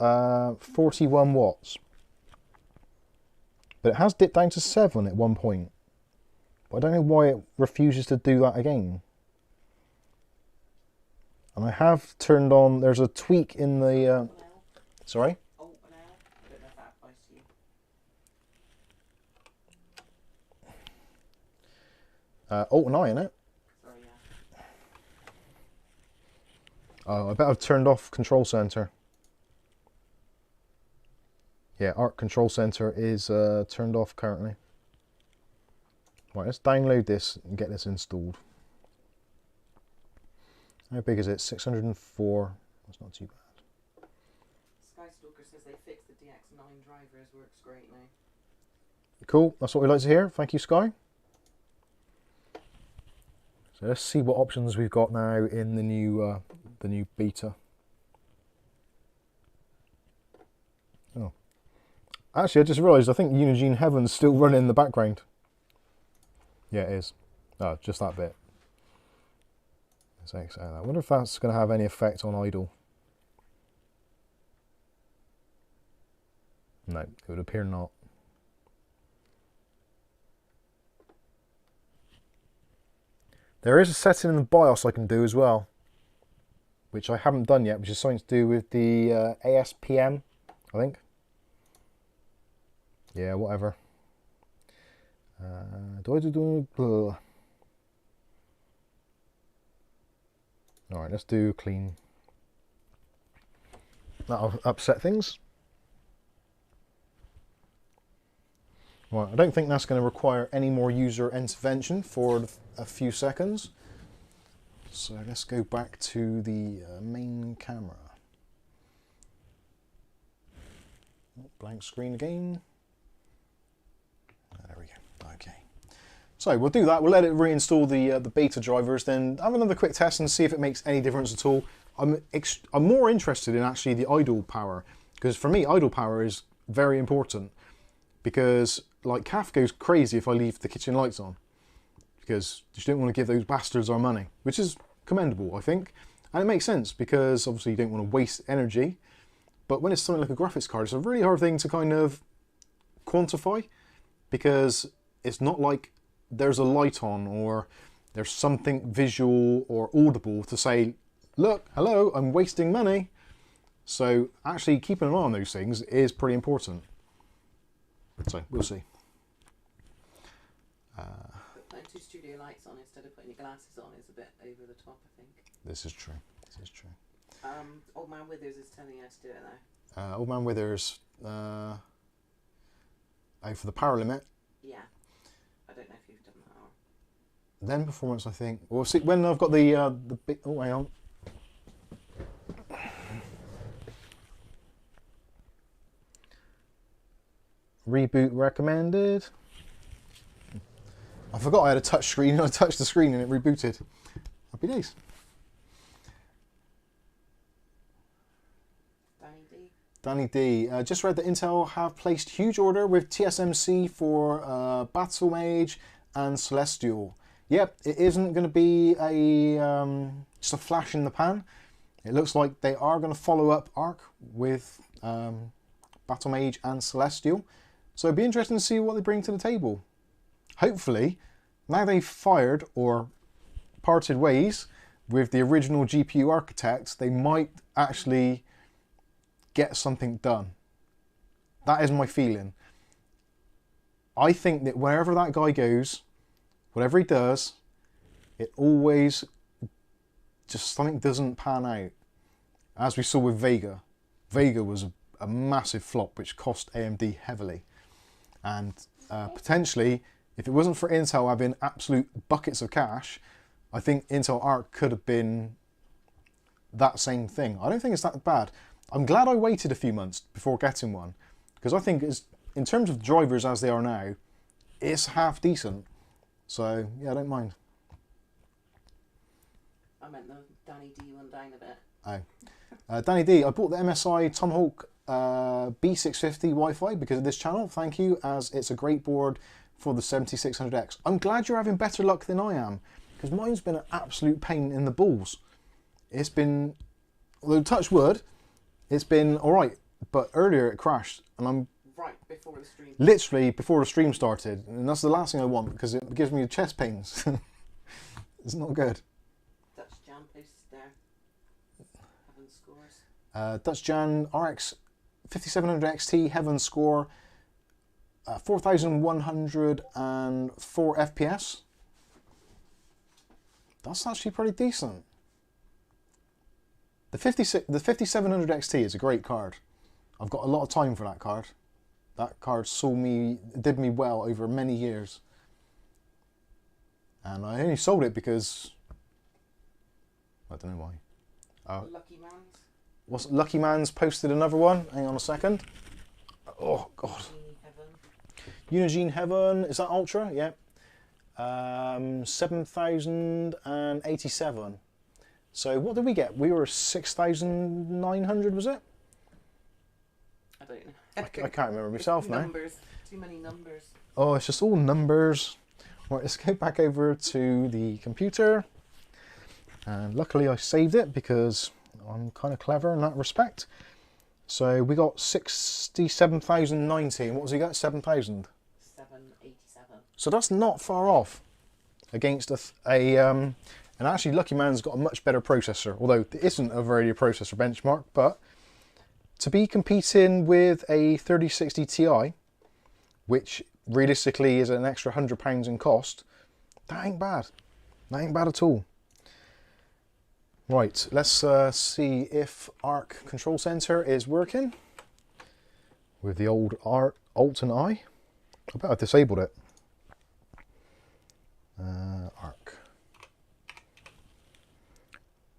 41 watts. But it has dipped down to 7 at one point. But I don't know why it refuses to do that again. And I have turned on, there's a tweak in the... sorry? Alt and L. I don't know if that applies to you. Alt and I, innit? Sorry, yeah. Oh, I bet I've turned off Control Center. Yeah, Arc Control Center is turned off currently. Right, let's download this and get this installed. How big is it? 604. That's not too bad. Skystalker says they fixed the DX9 drivers. Works great now. Cool, that's what we like to hear. Thank you, Sky. So let's see what options we've got now in the new beta. Oh, actually, I just realised I think Unigine Heaven's still running in the background. Yeah, it is. Oh, just that bit. I wonder if that's going to have any effect on idle. No, it would appear not. There is a setting in the BIOS I can do as well, which I haven't done yet, which is something to do with the ASPM, I think. Yeah, whatever. Alright, let's do clean. That'll upset things. Right, I don't think that's going to require any more user intervention for a few seconds. So let's go back to the main camera. Blank screen again. There we go. Okay. So we'll do that. We'll let it reinstall the beta drivers, then have another quick test and see if it makes any difference at all. I'm more interested in actually the idle power, because for me idle power is very important, because like Kath goes crazy if I leave the kitchen lights on, because you don't want to give those bastards our money, which is commendable, I think, and it makes sense because obviously you don't want to waste energy. But when it's something like a graphics card, it's a really hard thing to kind of quantify, because it's not like there's a light on or there's something visual or audible to say, look, hello, I'm wasting money. So actually keeping an eye on those things is pretty important. So we'll see. Putting two studio lights on instead of putting your glasses on is a bit over the top, I think. This is true. This is true. Old Man Withers is telling you how to do it now. Old Man Withers. Oh, for the power limit. Yeah. I don't know if you've done that or... Then performance, I think. We'll see when I've got the big. Oh, hang on. Reboot recommended. I forgot I had a touch screen. I touched the screen and it rebooted. Happy days. Danny D. Just read that Intel have placed huge order with TSMC for Battle Mage and Celestial. Yep, it isn't going to be a just a flash in the pan. It looks like they are going to follow up Arc with Battle Mage and Celestial. So it'd be interesting to see what they bring to the table. Hopefully, now they've fired or parted ways with the original GPU architect, they might actually get something done. That is my feeling. I think that wherever that guy goes, whatever he does, it always just something doesn't pan out. As we saw with Vega. Vega was a massive flop which cost AMD heavily. And potentially, if it wasn't for Intel having absolute buckets of cash, I think Intel Arc could have been that same thing. I don't think it's that bad. I'm glad I waited a few months before getting one, because I think it's, in terms of drivers as they are now, it's half decent. So yeah, I don't mind. I meant the Danny D one down a bit. Oh, Danny D, I bought the MSI Tomahawk B650 Wi-Fi because of this channel. Thank you, as it's a great board for the 7600X. I'm glad you're having better luck than I am, because mine's been an absolute pain in the balls. It's been, although touch wood, it's been alright, but earlier it crashed, and I'm right before the stream. Literally before the stream started, and that's the last thing I want because it gives me chest pains. It's not good. Dutch Jan posted there. Heaven scores. Dutch Jan RX 5700 XT Heaven score 4104 FPS. That's actually pretty decent. The 5700 XT is a great card. I've got a lot of time for that card. That card did me well over many years. And I only sold it because I don't know why. Lucky Man's. Lucky Man's posted another one. Hang on a second. Oh god. Unigine Heaven. Is that Ultra? Yeah. 7087. So what did we get? We were 6,900, was it? I don't know. I can't remember myself now. Numbers. Too many numbers. Oh, it's just all numbers. Right, let's go back over to the computer. And luckily I saved it because I'm kind of clever in that respect. So we got 67,090. And what was he got? 7,000? 787. So that's not far off against and actually Lucky Man's got a much better processor, although it isn't a very processor benchmark, but to be competing with a 3060 Ti, which realistically is an extra £100 in cost, that ain't bad. That ain't bad at all. Right, let's see if Arc Control Center is working with the old Alt and I. I bet I disabled it. Arc.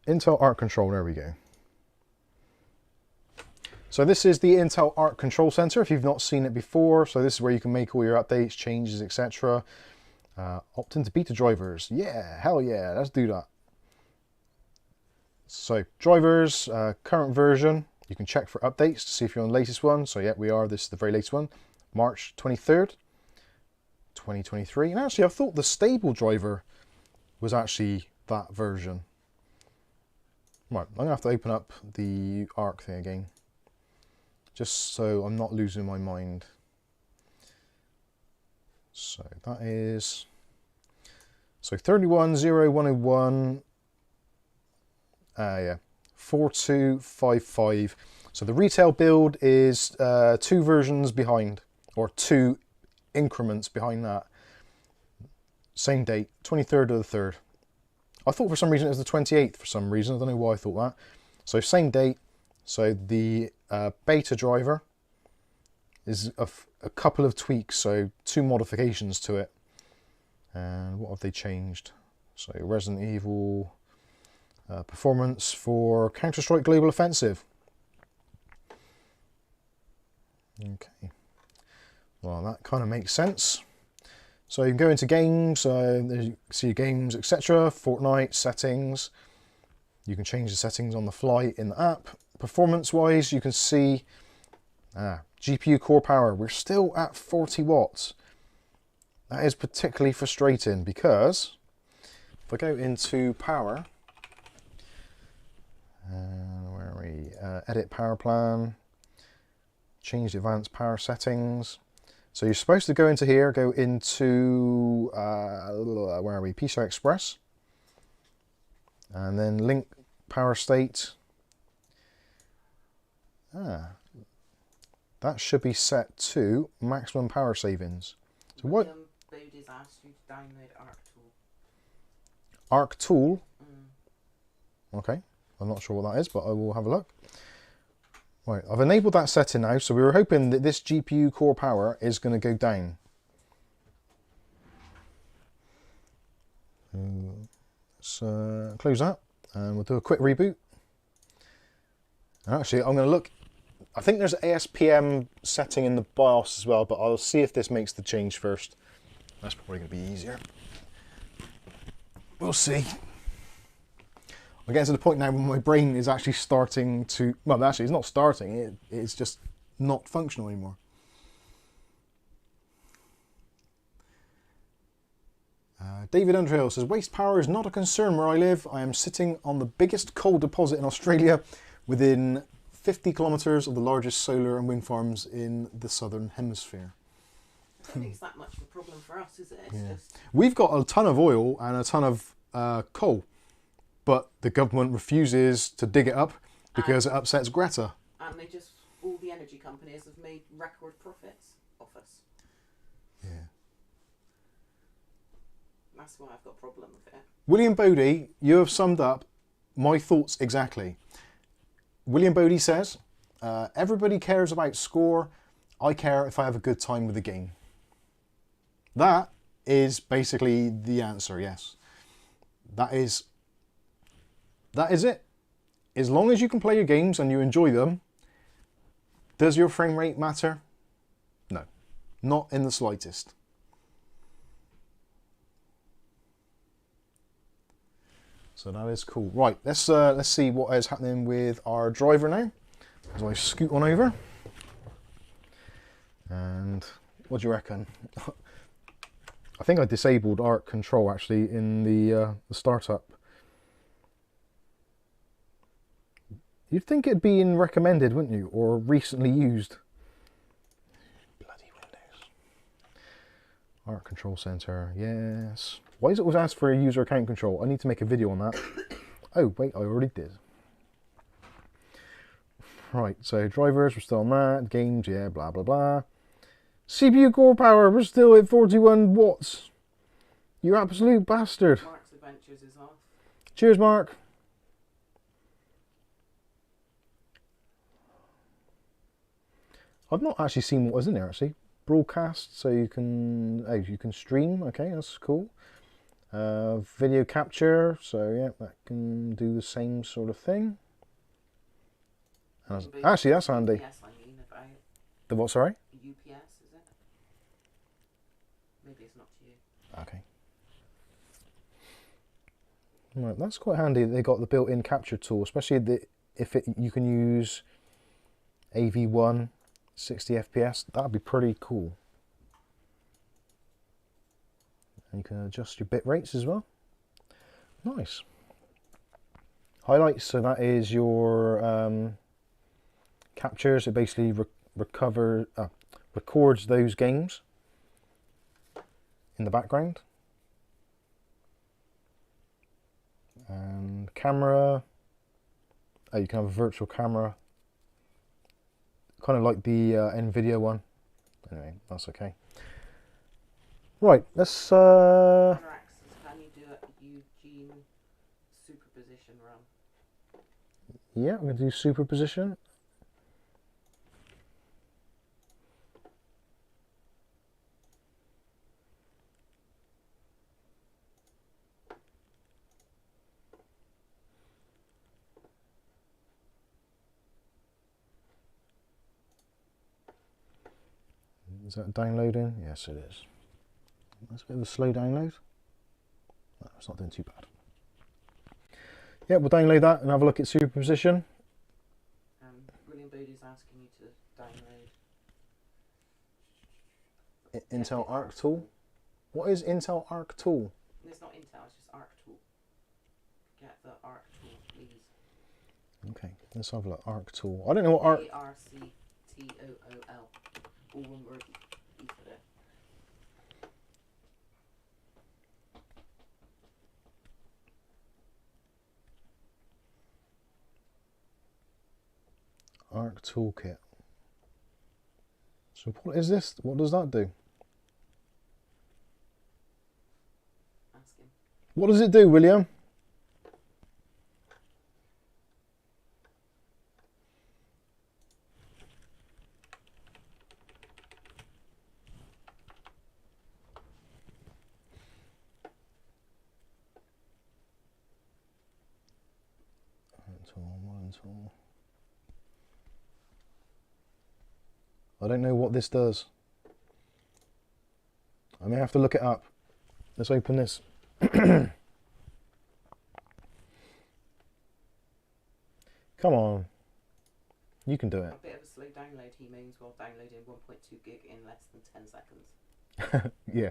Intel Arc Control, there we go. So this is the Intel Arc Control Center, if you've not seen it before. So this is where you can make all your updates, changes, etc. Opt into beta drivers. Yeah, hell yeah, let's do that. So drivers, current version, you can check for updates to see if you're on the latest one. So yeah, we are, this is the very latest one, March 23rd, 2023. And actually I thought the stable driver was actually that version. Right, I'm gonna have to open up the Arc thing again, just so I'm not losing my mind. So that is, so 310101, yeah, 4255. So the retail build is 2 versions behind, or 2 increments behind that. Same date, 23rd of the 3rd. I thought for some reason it was the 28th for some reason. I don't know why I thought that. So same date. So the beta driver is a couple of tweaks, so 2 modifications to it. And what have they changed? So Resident Evil performance for Counter-Strike Global Offensive. Okay. Well, that kind of makes sense. So you can go into games, there you see games, etc. Fortnite, settings. You can change the settings on the fly in the app. Performance-wise, you can see GPU core power. We're still at 40 watts. That is particularly frustrating because if I go into power, where are we? Edit power plan, change the advanced power settings. So you're supposed to go into here, go into, where are we? PCI Express. And then link power state. That should be set to maximum power savings. So what? Bodhi's asked you to download Arc Tool. Arc Tool? Okay, I'm not sure what that is, but I will have a look. Right, I've enabled that setting now, so we were hoping that this GPU core power is going to go down. Let's close that, and we'll do a quick reboot. And actually, I'm going to look. I think there's an ASPM setting in the BIOS as well, but I'll see if this makes the change first. That's probably going to be easier. We'll see. I'm getting to the point now when my brain is actually starting to... Well, actually, it's not starting. It's just not functional anymore. David Underhill says, waste power is not a concern where I live. I am sitting on the biggest coal deposit in Australia within 50 kilometres of the largest solar and wind farms in the southern hemisphere. I don't think it's that much of a problem for us, is it? It's just... We've got a ton of oil and a ton of coal, but the government refuses to dig it up because it upsets Greta. And they just, all the energy companies have made record profits off us. Yeah. That's why I've got a problem with it. William Bodie, you have summed up my thoughts exactly. William Bodie says, everybody cares about score. I care if I have a good time with the game. That is basically the answer, yes. That is it. As long as you can play your games and you enjoy them, does your frame rate matter? No, not in the slightest. So that is cool. Right, let's see what is happening with our driver now. As I scoot on over. And what do you reckon? I think I disabled Arc Control actually in the startup. You'd think it'd be in recommended, wouldn't you? Or recently used. Bloody Windows. Arc Control Center, yes. Why is it always asked for a user account control? I need to make a video on that. Oh, wait, I already did. Right, so drivers, we're still on that. Games, yeah, blah, blah, blah. CPU core power, we're still at 41 watts. You absolute bastard. Mark's Adventures is off. Cheers, Mark. I've not actually seen what was in there, actually. Broadcast, so you can stream. Okay, that's cool. Video capture, so yeah, that can do the same sort of thing. Actually, that's handy. Yes, I mean about The what, sorry? UPS, is it? Maybe it's not to you. Okay. Right, that's quite handy. They got the built-in capture tool, especially if you can use AV1 60 FPS. That'd be pretty cool. And you can adjust your bit rates as well. Nice. Highlights, so that is your captures. It basically records those games in the background. And camera, you can have a virtual camera, kind of like the NVIDIA one. Anyway, that's okay. Right, let's... Can you do a Unigine superposition run? Yeah, we're going to do superposition. Is that downloading? Yes, it is. That's a bit of a slow download. No, it's not doing too bad. Yeah, we'll download that and have a look at superposition. William Bodie's asking you to download Intel Arc tool. What is Intel Arc tool? It's not Intel, it's just Arc tool. Get the Arc tool, please. Okay, let's have a look. Arc tool. I don't know what Arc. ARCTOOL. All one word. E for it. Arc toolkit. So what is this? What does that do? Ask him. What does it do, William? Tool. I don't know what this does. I may have to look it up. Let's open this. Come on. You can do it. A bit of a slow download, he means, while downloading 1.2 gig in less than 10 seconds. Yeah.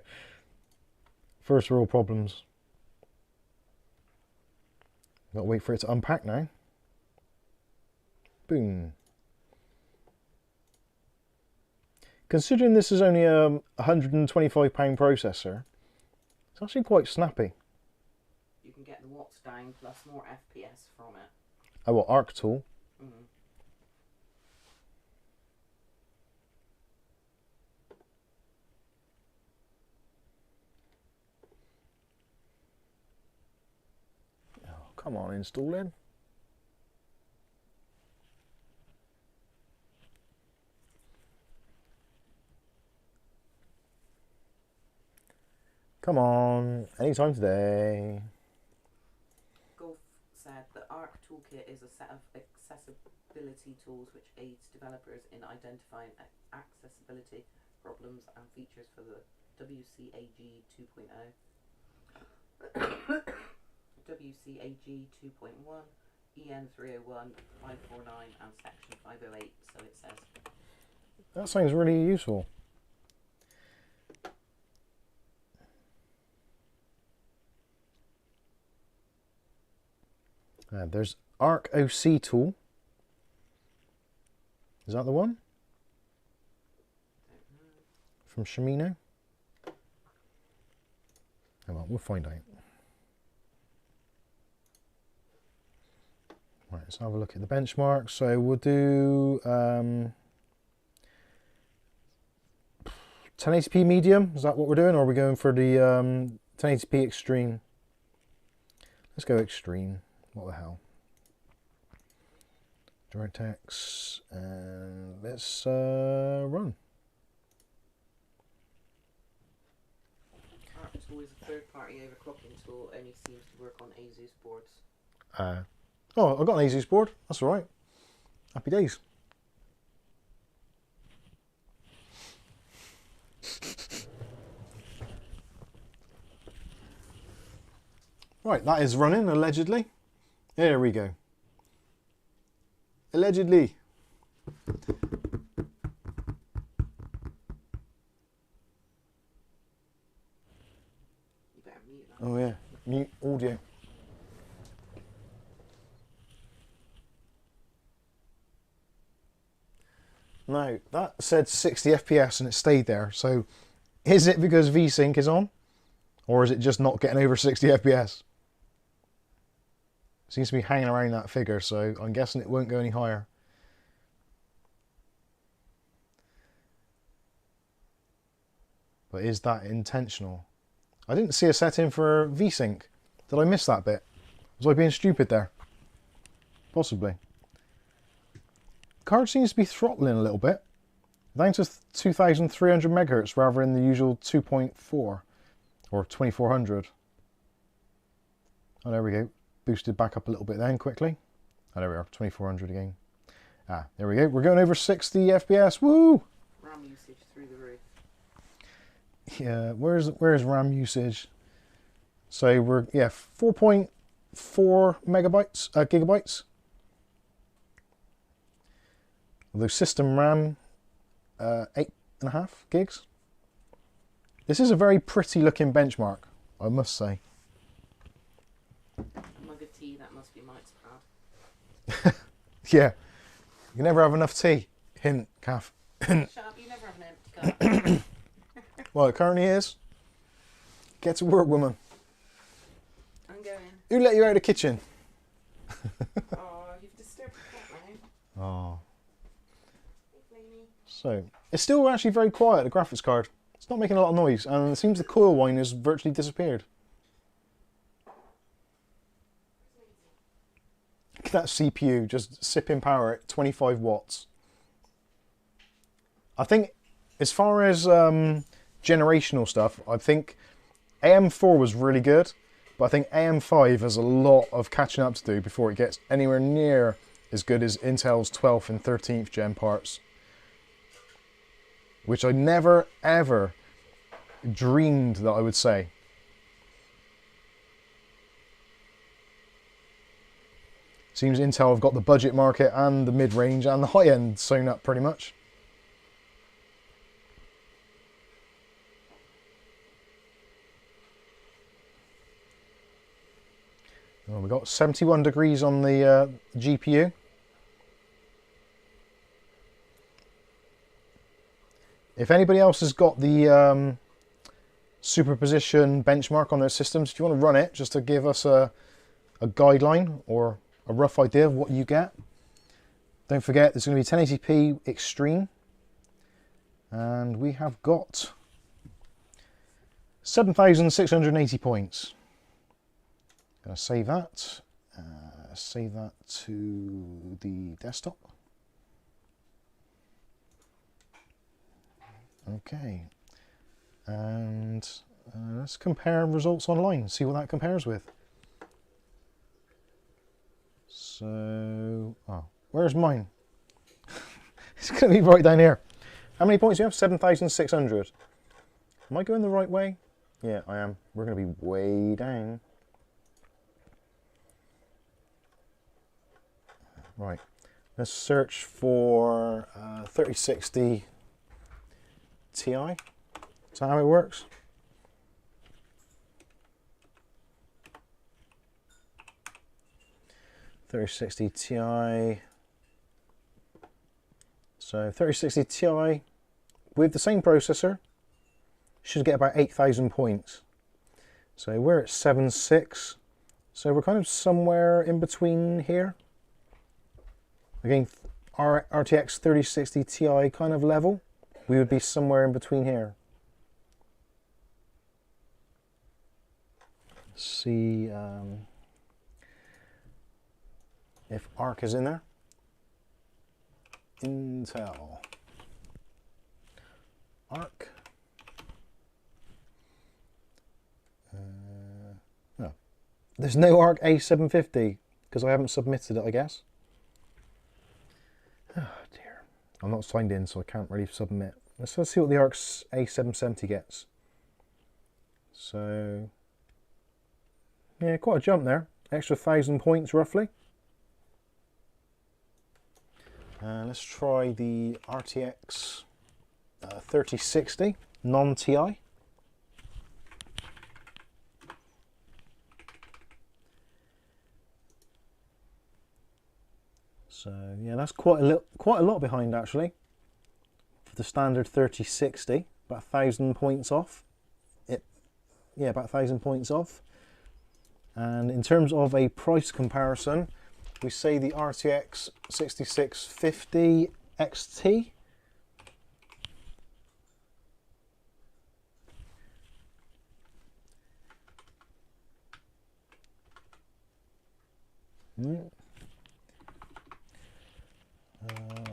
First world problems. Gotta wait for it to unpack now. Boom. Considering this is only a £125 processor, it's actually quite snappy. You can get the watts down plus more FPS from it. Oh, what, Arc tool? Mm. Oh, come on, installing. Come on, anytime today. Golf said the Arc Toolkit is a set of accessibility tools which aids developers in identifying accessibility problems and features for the WCAG 2.0, WCAG 2.1, EN 301, 549 and Section 508, so it says. That sounds really useful. There's Arc OC tool. Is that the one? From Shimino? Hang on, we'll find out. Right, let's have a look at the benchmark. So we'll do 1080p medium. Is that what we're doing? Or are we going for the 1080p extreme? Let's go extreme. What the hell? DirectX, and let's run. Arc tool is a third-party overclocking tool, only seems to work on ASUS boards. Oh, I've got an ASUS board. That's all right. Happy days. Right, that is running allegedly. There we go. Allegedly. You better mute that. Oh yeah, mute audio. Now, that said 60 FPS and it stayed there. So, is it because VSync is on? Or is it just not getting over 60 FPS? Seems to be hanging around that figure, so I'm guessing it won't go any higher. But is that intentional? I didn't see a setting for VSync. Did I miss that bit? Was I being stupid there? Possibly. Card seems to be throttling a little bit. Down to 2300 megahertz rather than the usual 2.4 or 2400. Oh, there we go. Boosted back up a little bit then quickly. Oh, there we are, 2400 again. Ah, there we go. We're going over 60 FPS. Woo! RAM usage through the roof. Yeah, where's RAM usage? So we're 4.4 gigabytes. Although system RAM 8.5 gigs. This is a very pretty looking benchmark, I must say. Mug of tea, that must be Mike's pad. Yeah, you never have enough tea. Hint, Kath. Shut up, you never have an empty cup. Well, it currently is. Get to work, woman. I'm going. Who let you out of the kitchen? Oh, you've disturbed the cat now. Oh. Hey, Flamey. So, it's still actually very quiet, the graphics card. It's not making a lot of noise, and it seems the coil whine has virtually disappeared. Look at that CPU just sipping power at 25 watts. I think, as far as generational stuff, I think AM4 was really good, but I think AM5 has a lot of catching up to do before it gets anywhere near as good as Intel's 12th and 13th gen parts. Which I never ever dreamed that I would say. Seems Intel have got the budget market and the mid-range and the high-end sewn up pretty much. Oh, we got 71 degrees on the GPU. If anybody else has got the superposition benchmark on their systems, if you want to run it just to give us a guideline or a rough idea of what you get, don't forget there's going to be 1080p extreme, and we have got 7,680 points. Going to save that to the desktop. Okay, and let's compare results online, see what that compares with. So, where's mine? It's going to be right down here. How many points do you have? 7,600. Am I going the right way? Yeah, I am. We're going to be way down. Right, let's search for 3060 Ti. Is that how it works? .3060 Ti. So 3060 Ti with the same processor should get about 8,000 points. So we're at 7.6. So we're kind of somewhere in between here. Again, our RTX 3060 Ti kind of level, we would be somewhere in between here. Let's see if Arc is in there. Intel Arc. No, there's no Arc A750 because I haven't submitted it, I guess. Oh dear, I'm not signed in, so I can't really submit. Let's see what the Arc A770 gets. So, yeah, quite a jump there. Extra 1,000 points roughly. Let's try the RTX 3060 non-TI. So yeah, that's quite a lot behind actually. For the standard 3060, about 1,000 points off. Yeah, about 1,000 points off. And in terms of a price comparison, we say the RTX 6650 XT.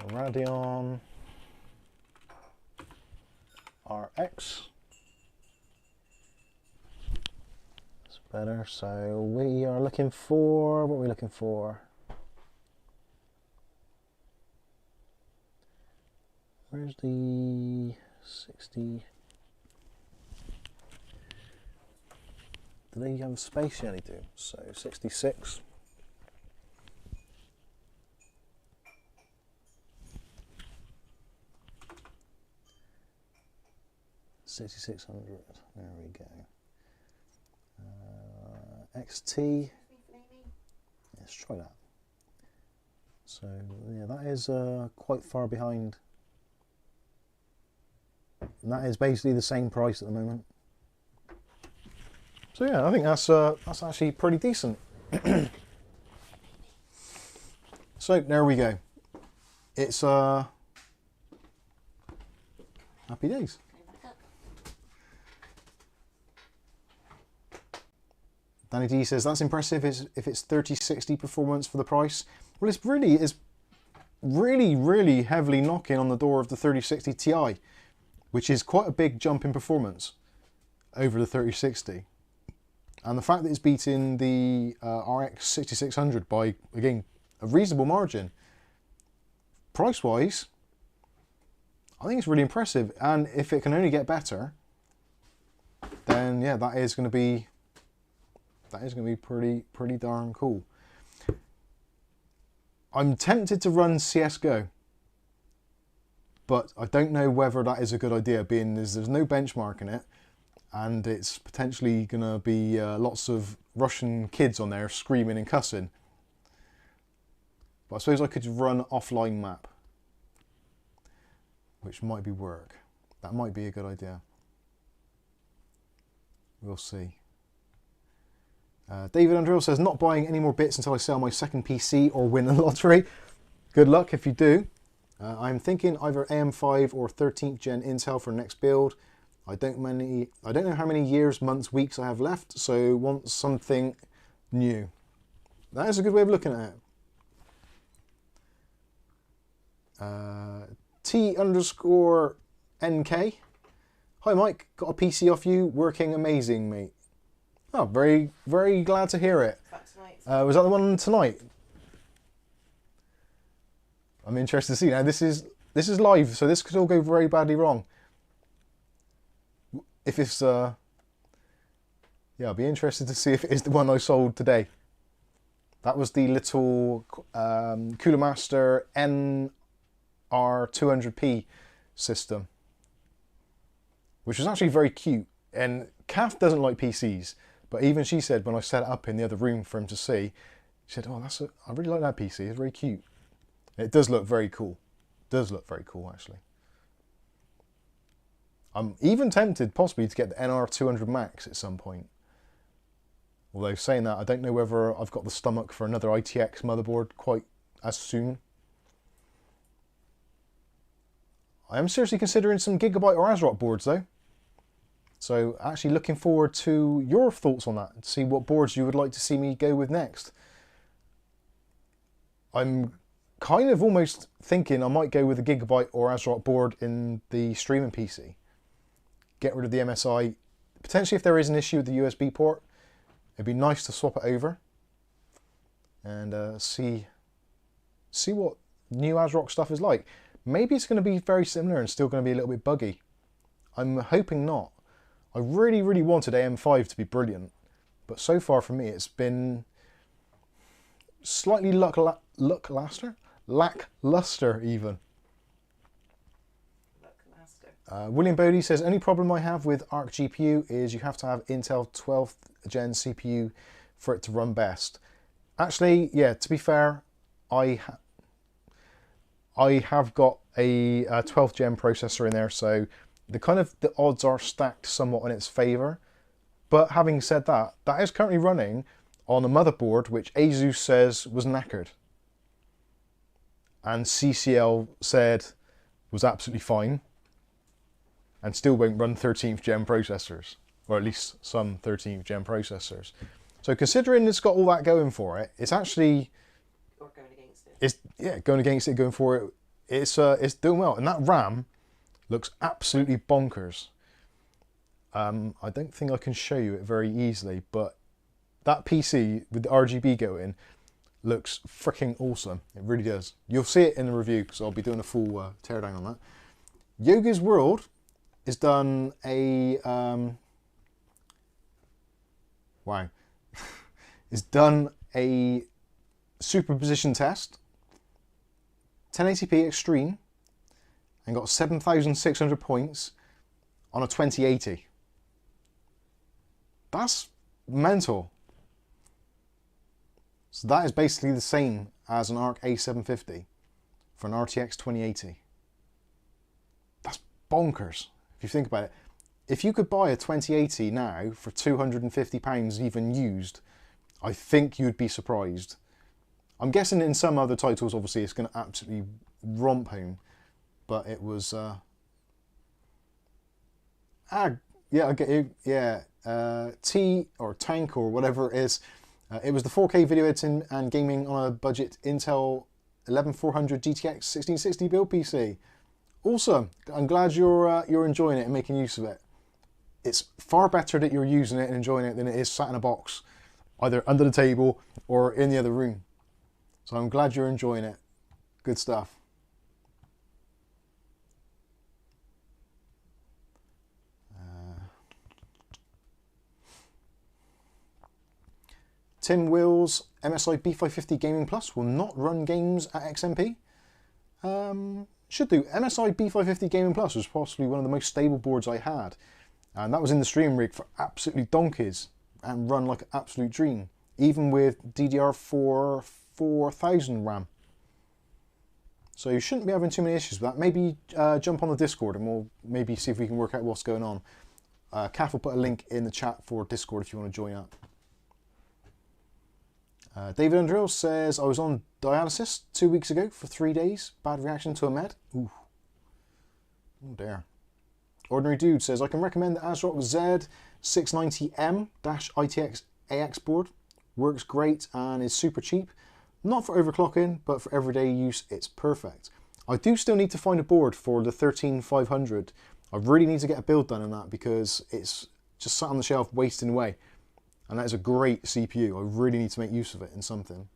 Radeon RX. It's better. So we are looking for, what are we looking for? Where's the 60? do they have space? Yeah, they do. So 66. $6,600. There we go. XT. Let's try that. So yeah, that is quite far behind. And that is basically the same price at the moment. So yeah, I think that's actually pretty decent. So there we go. It's happy days. Danny D says that's impressive if it's 3060 performance for the price. Well, it's really heavily knocking on the door of the 3060 Ti, which is quite a big jump in performance over the 3060. And the fact that it's beating the RX 6600 by, again, a reasonable margin, price-wise, I think it's really impressive. And if it can only get better, then yeah, that is going to be pretty darn cool. I'm tempted to run CSGO, but I don't know whether that is a good idea, being there's no benchmark in it, and it's potentially going to be lots of Russian kids on there screaming and cussing. But I suppose I could run offline map, which might be work. That might be a good idea. We'll see. David Andrew says, not buying any more bits until I sell my second PC or win the lottery. Good luck if you do. I'm thinking either AM5 or 13th gen Intel for next build. I don't know how many years, months, weeks I have left, so want something new. That is a good way of looking at it. T_NK. Hi Mike, got a PC off you, working amazing, mate. Oh, very, very glad to hear it. Was that the one tonight? I'm interested to see. Now this is live, so this could all go very badly wrong. If it's yeah, I'll be interested to see if it is the one I sold today. That was the little Cooler Master NR200p system, which was actually very cute. And Kath doesn't like PCs. But even she said when I set it up in the other room for him to see, she said, "Oh, I really like that PC. It's very cute." It does look very cool. It does look very cool, actually. I'm even tempted possibly to get the NR200 Max at some point. Although saying that, I don't know whether I've got the stomach for another ITX motherboard quite as soon. I am seriously considering some Gigabyte or ASRock boards though. So actually looking forward to your thoughts on that, to see what boards you would like to see me go with next. I'm kind of almost thinking I might go with a Gigabyte or ASRock board in the streaming PC. Get rid of the MSI. Potentially if there is an issue with the USB port, it'd be nice to swap it over and see what new ASRock stuff is like. Maybe it's going to be very similar and still going to be a little bit buggy. I'm hoping not. I really, really wanted AM5 to be brilliant, but so far for me it's been slightly lackluster even. William Bodie says, only problem I have with Arc GPU is you have to have Intel 12th gen CPU for it to run best. Actually, yeah, to be fair, I have got a 12th gen processor in there, so the odds are stacked somewhat in its favour. But having said that, that is currently running on a motherboard which Asus says was knackered. And CCL said was absolutely fine. And still won't run 13th gen processors. Or at least some 13th gen processors. So considering it's got all that going for it, it's actually... Or going against it. Going against it, going for it. It's doing well. And that RAM looks absolutely bonkers. I don't think I can show you it very easily, but that PC with the RGB going looks freaking awesome. It really does. You'll see it in the review because I'll be doing a full teardown on that. Yoga's World has done a wow, it's done a superposition test, 1080p extreme, and got 7,600 points on a 2080. That's mental. So that is basically the same as an Arc A750 for an RTX 2080. That's bonkers if you think about it. If you could buy a 2080 now for £250 even used, I think you'd be surprised. I'm guessing in some other titles, obviously, it's going to absolutely romp home. But it was... yeah, I get you. Yeah, T or Tank or whatever it is. It was the 4K video editing and gaming on a budget Intel 11400 GTX 1660 build PC. Awesome. I'm glad you're enjoying it and making use of it. It's far better that you're using it and enjoying it than it is sat in a box, either under the table or in the other room. So I'm glad you're enjoying it. Good stuff. Tim Wills, MSI B550 Gaming Plus will not run games at XMP. Should do. MSI B550 Gaming Plus was possibly one of the most stable boards I had. And that was in the stream rig for absolutely donkeys and run like an absolute dream. Even with DDR4 4000 RAM. So you shouldn't be having too many issues with that. Maybe jump on the Discord and we'll maybe see if we can work out what's going on. Kath will put a link in the chat for Discord if you want to join up. David Undrill says, I was on dialysis 2 weeks ago for 3 days. Bad reaction to a med. Ooh. Oh dear. Ordinary Dude says, I can recommend the ASRock Z690M-ITX AX board. Works great and is super cheap. Not for overclocking, but for everyday use, it's perfect. I do still need to find a board for the 13500. I really need to get a build done on that because it's just sat on the shelf wasting away. And that is a great CPU. I really need to make use of it in something.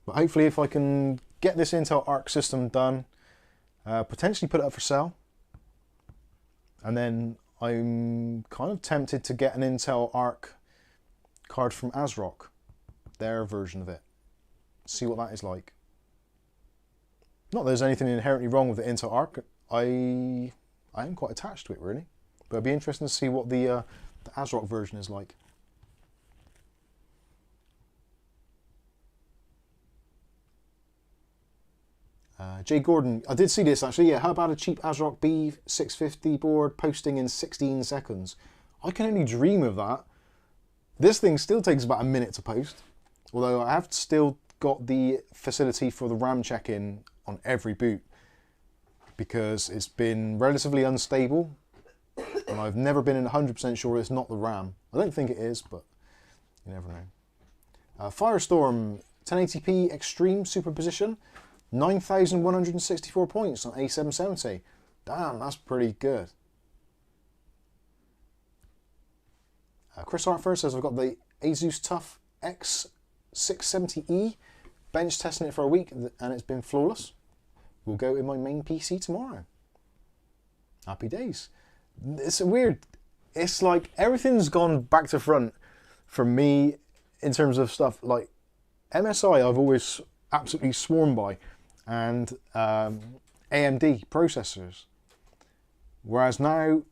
But hopefully if I can get this Intel Arc system done, potentially put it up for sale. And then I'm kind of tempted to get an Intel Arc card from ASRock, their version of it. See what that is like. Not that there's anything inherently wrong with the Intel Arc. I am quite attached to it really. But it'd be interesting to see what the ASRock version is like. Jay Gordon, I did see this actually, yeah, how about a cheap ASRock B650 board posting in 16 seconds? I can only dream of that. This thing still takes about a minute to post, although I have still got the facility for the RAM check-in on every boot because it's been relatively unstable and I've never been 100% sure it's not the RAM. I don't think it is, but you never know. Firestorm 1080p Extreme Superposition, 9,164 points on A770. Damn, that's pretty good. Chris Hartford says, I've got the Asus TUF X670E, bench testing it for a week and it's been flawless. Will go in my main PC tomorrow. Happy days. It's weird. It's like everything's gone back to front for me in terms of stuff like MSI I've always absolutely sworn by, and AMD processors. Whereas now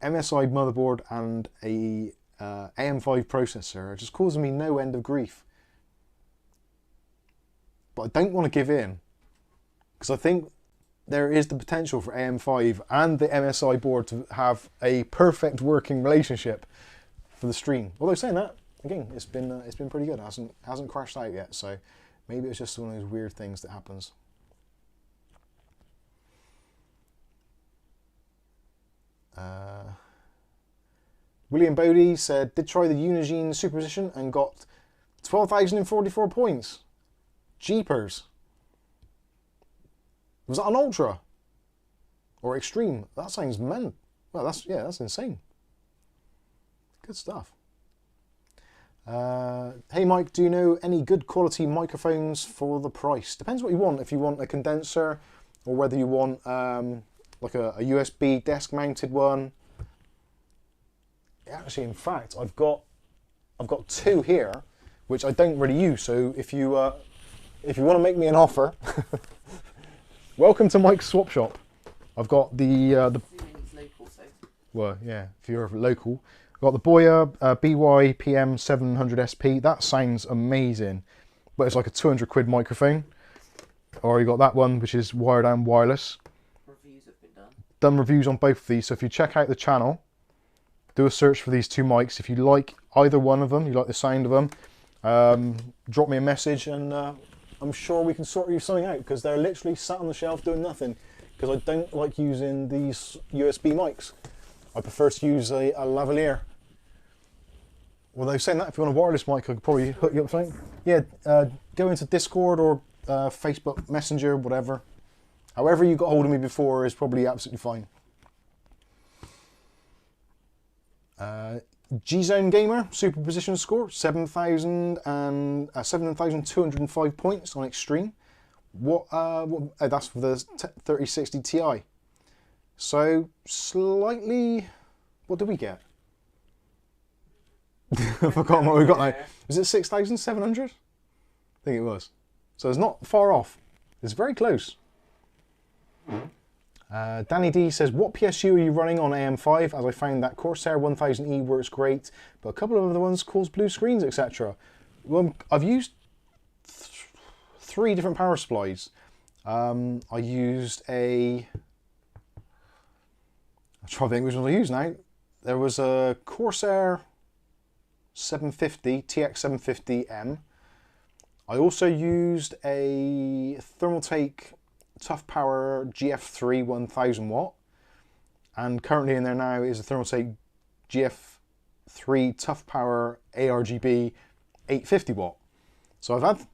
MSI motherboard and a AM5 processor are just causing me no end of grief. But I don't want to give in because I think there is the potential for AM5 and the MSI board to have a perfect working relationship for the stream. Although saying that, again, it's been pretty good. It hasn't crashed out yet, so maybe it's just one of those weird things that happens. William Bodie said, did try the Unigine Superposition and got 12,044 points. Jeepers. Was that an Ultra? Or Extreme? That sounds well, that's insane. Good stuff. Hey Mike, do you know any good quality microphones for the price? Depends what you want. If you want a condenser or whether you want like a USB desk mounted one. actually, in fact, I've got two here, which I don't really use. So if you want to make me an offer, welcome to Mike's Swap Shop. I've got the Assuming it's local, so. well, yeah, if you're local, I've got the Boya BY-PM 700 SP. That sounds amazing, but it's like a 200 quid microphone. Or you got that one, which is wired and wireless. Reviews have been done. Done reviews on both of these. So if you check out the channel, do a search for these two mics. If you like either one of them, you like the sound of them, drop me a message, and I'm sure we can sort you something out, because they're literally sat on the shelf doing nothing. Because I don't like using these USB mics. I prefer to use a lavalier. Although saying that, if you want a wireless mic, I could probably hook you up with something. Yeah, go into Discord or Facebook Messenger, whatever. However you got hold of me before is probably absolutely fine. G-Zone Gamer superposition score 7,205 points on Extreme. That's for the 3060 Ti. So slightly. What did we get? I've forgotten what we got now. Was it 6,700? I think it was. So it's not far off. It's very close. Danny D says, what PSU are you running on AM5? As I found that Corsair 1000E works great, but a couple of other ones cause blue screens, etc. Well, I've used three different power supplies. I used I'm trying to think which ones I use now. There was a Corsair 750, TX750M. I also used a Thermaltake Tough Power GF3 1000 watt, and currently in there now is a Thermaltake GF3 Tough Power ARGB 850 watt. So I've had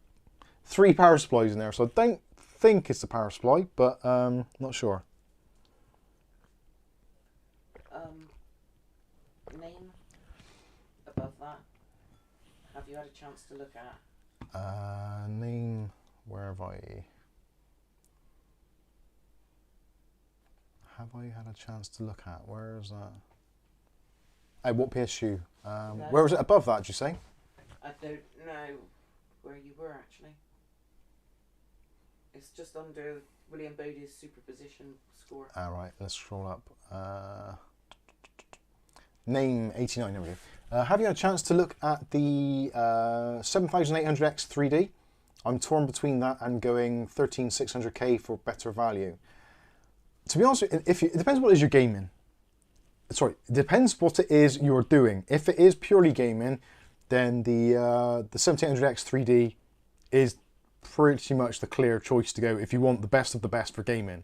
three power supplies in there, so I don't think it's the power supply, but not sure. Name above that. Have you had a chance to look at? Name, where have I had a chance to look at? Where is that? Oh, what PSU? Where was it above that, did you say? I don't know where you were actually. It's just under William Bodie's superposition score. Right, let's scroll up. Name 89, there we go. Have you had a chance to look at the 7800X 3D? I'm torn between that and going 13600K for better value. To be honest, it depends what it is you're gaming. Sorry, it depends what it is you're doing. If it is purely gaming, then the 7800X 3D is pretty much the clear choice to go if you want the best of the best for gaming.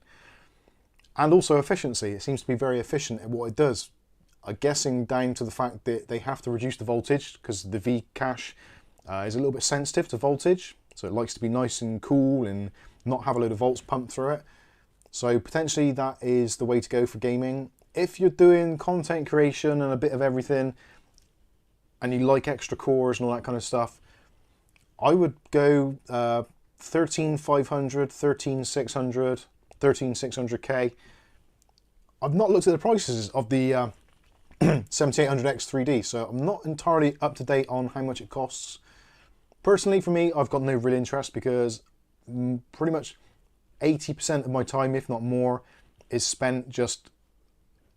And also efficiency. It seems to be very efficient at what it does. I'm guessing down to the fact that they have to reduce the voltage because the V cache is a little bit sensitive to voltage. So it likes to be nice and cool and not have a load of volts pumped through it. So potentially that is the way to go for gaming. If you're doing content creation and a bit of everything and you like extra cores and all that kind of stuff, I would go 13500, 13600, 13600K. I've not looked at the prices of the 7800X 3D, so I'm not entirely up to date on how much it costs. Personally, for me, I've got no real interest because pretty much 80% of my time, if not more, is spent just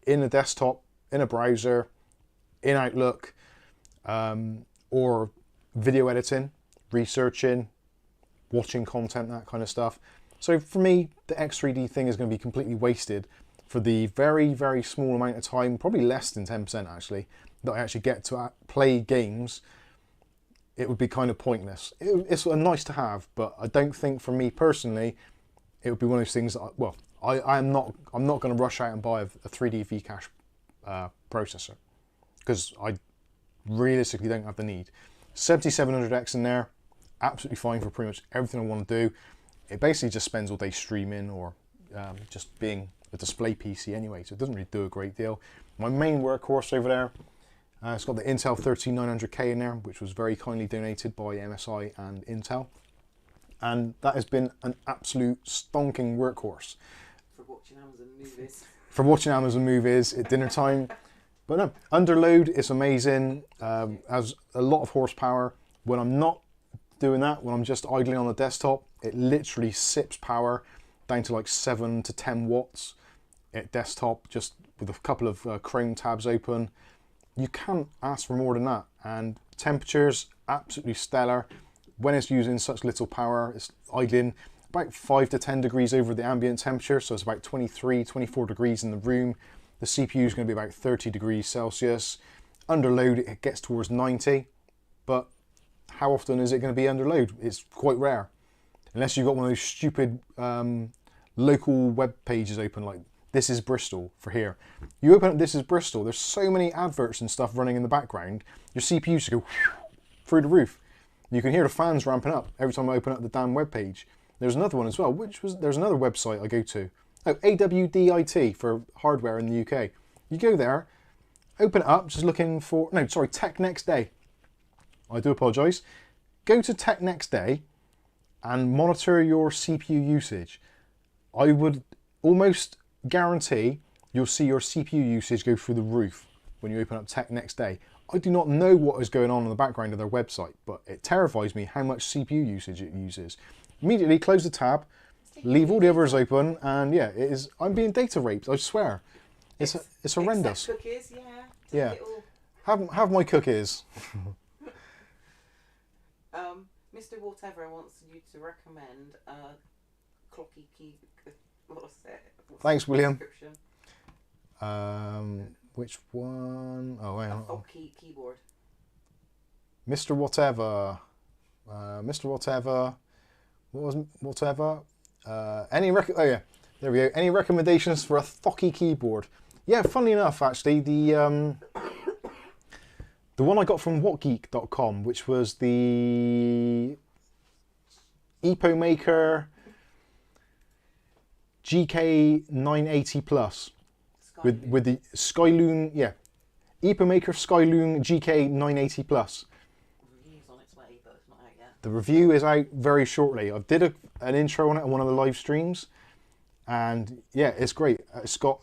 in a desktop, in a browser, in Outlook, or video editing, researching, watching content, that kind of stuff. So for me, the X3D thing is going to be completely wasted for the very, very small amount of time, probably less than 10% actually, that I actually get to play games. It would be kind of pointless. It's nice to have, but I don't think for me personally, it would be one of those things that, I'm not going to rush out and buy a 3D V-Cache processor because I realistically don't have the need. 7700X in there, absolutely fine for pretty much everything I want to do. It basically just spends all day streaming or just being a display PC anyway, so it doesn't really do a great deal. My main workhorse over there, it's got the Intel 13900K in there, which was very kindly donated by MSI and Intel. And that has been an absolute stonking workhorse. For watching Amazon movies. For watching Amazon movies at dinner time. But no, under load is amazing. Has a lot of horsepower. When I'm not doing that, when I'm just idling on the desktop, it literally sips power down to like 7 to 10 watts at desktop, just with a couple of Chrome tabs open. You can't ask for more than that. And temperatures, absolutely stellar. When it's using such little power, it's idling about 5 to 10 degrees over the ambient temperature, so it's about 23, 24 degrees in the room. The CPU is going to be about 30 degrees Celsius. Under load, it gets towards 90, but how often is it going to be under load? It's quite rare. Unless you've got one of those stupid local web pages open, like This Is Bristol for here. You open up This Is Bristol, there's so many adverts and stuff running in the background, your CPU should go through the roof. You can hear the fans ramping up every time I open up the damn web page. There's another one as well, there's another website I go to. Oh, AWDIT for hardware in the UK. You go there, open it up, just looking for, no, sorry, Tech Next Day. I do apologise. Go to Tech Next Day and monitor your CPU usage. I would almost guarantee you'll see your CPU usage go through the roof when you open up Tech Next Day. I do not know what is going on in the background of their website, but it terrifies me how much CPU usage it uses. Immediately close the tab, leave all the others open, and yeah, it is. I'm being data raped, I swear. It's horrendous. Cookies, yeah. Have my cookies. Mr. Whatever wants you to recommend clocky key. What's it? Thanks, William. Which one? Oh, wait. Keyboard. Mr. Whatever. Mr. Whatever. What was whatever? Oh yeah, there we go. Any recommendations for a Thocky keyboard? Yeah, funnily enough, actually, the one I got from whatgeek.com, which was the EpoMaker GK980 Plus with the Skyloon, yeah, EpoMaker Skyloon GK980 Plus. On its way, but it's not out yet. The review is out very shortly. I did an intro on it on one of the live streams, and yeah, it's great. It's got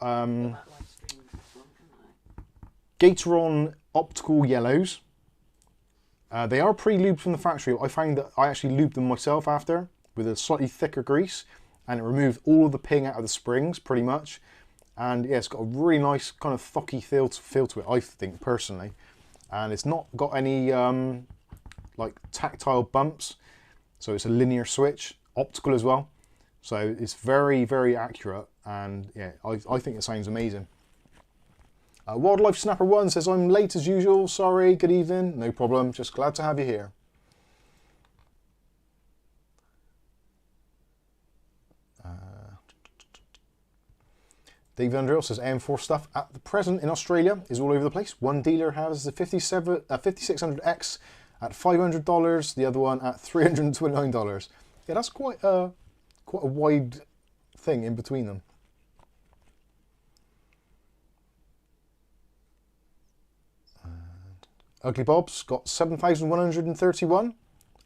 Gateron optical yellows. They are pre-lubed from the factory. I found that I actually lubed them myself after with a slightly thicker grease, and it removed all of the ping out of the springs pretty much. And yeah, it's got a really nice kind of thocky feel to it, I think, personally. And it's not got any like tactile bumps, so it's a linear switch, optical as well. So it's very, very accurate, and yeah, I think it sounds amazing. Wildlife Snapper 1 says, I'm late as usual, sorry, good evening, no problem, just glad to have you here. David Underhill says, AM4 stuff at the present in Australia is all over the place. One dealer has the 5600X at $500, the other one at $329. Yeah, that's quite a wide thing in between them. Ugly Bob's got 7,131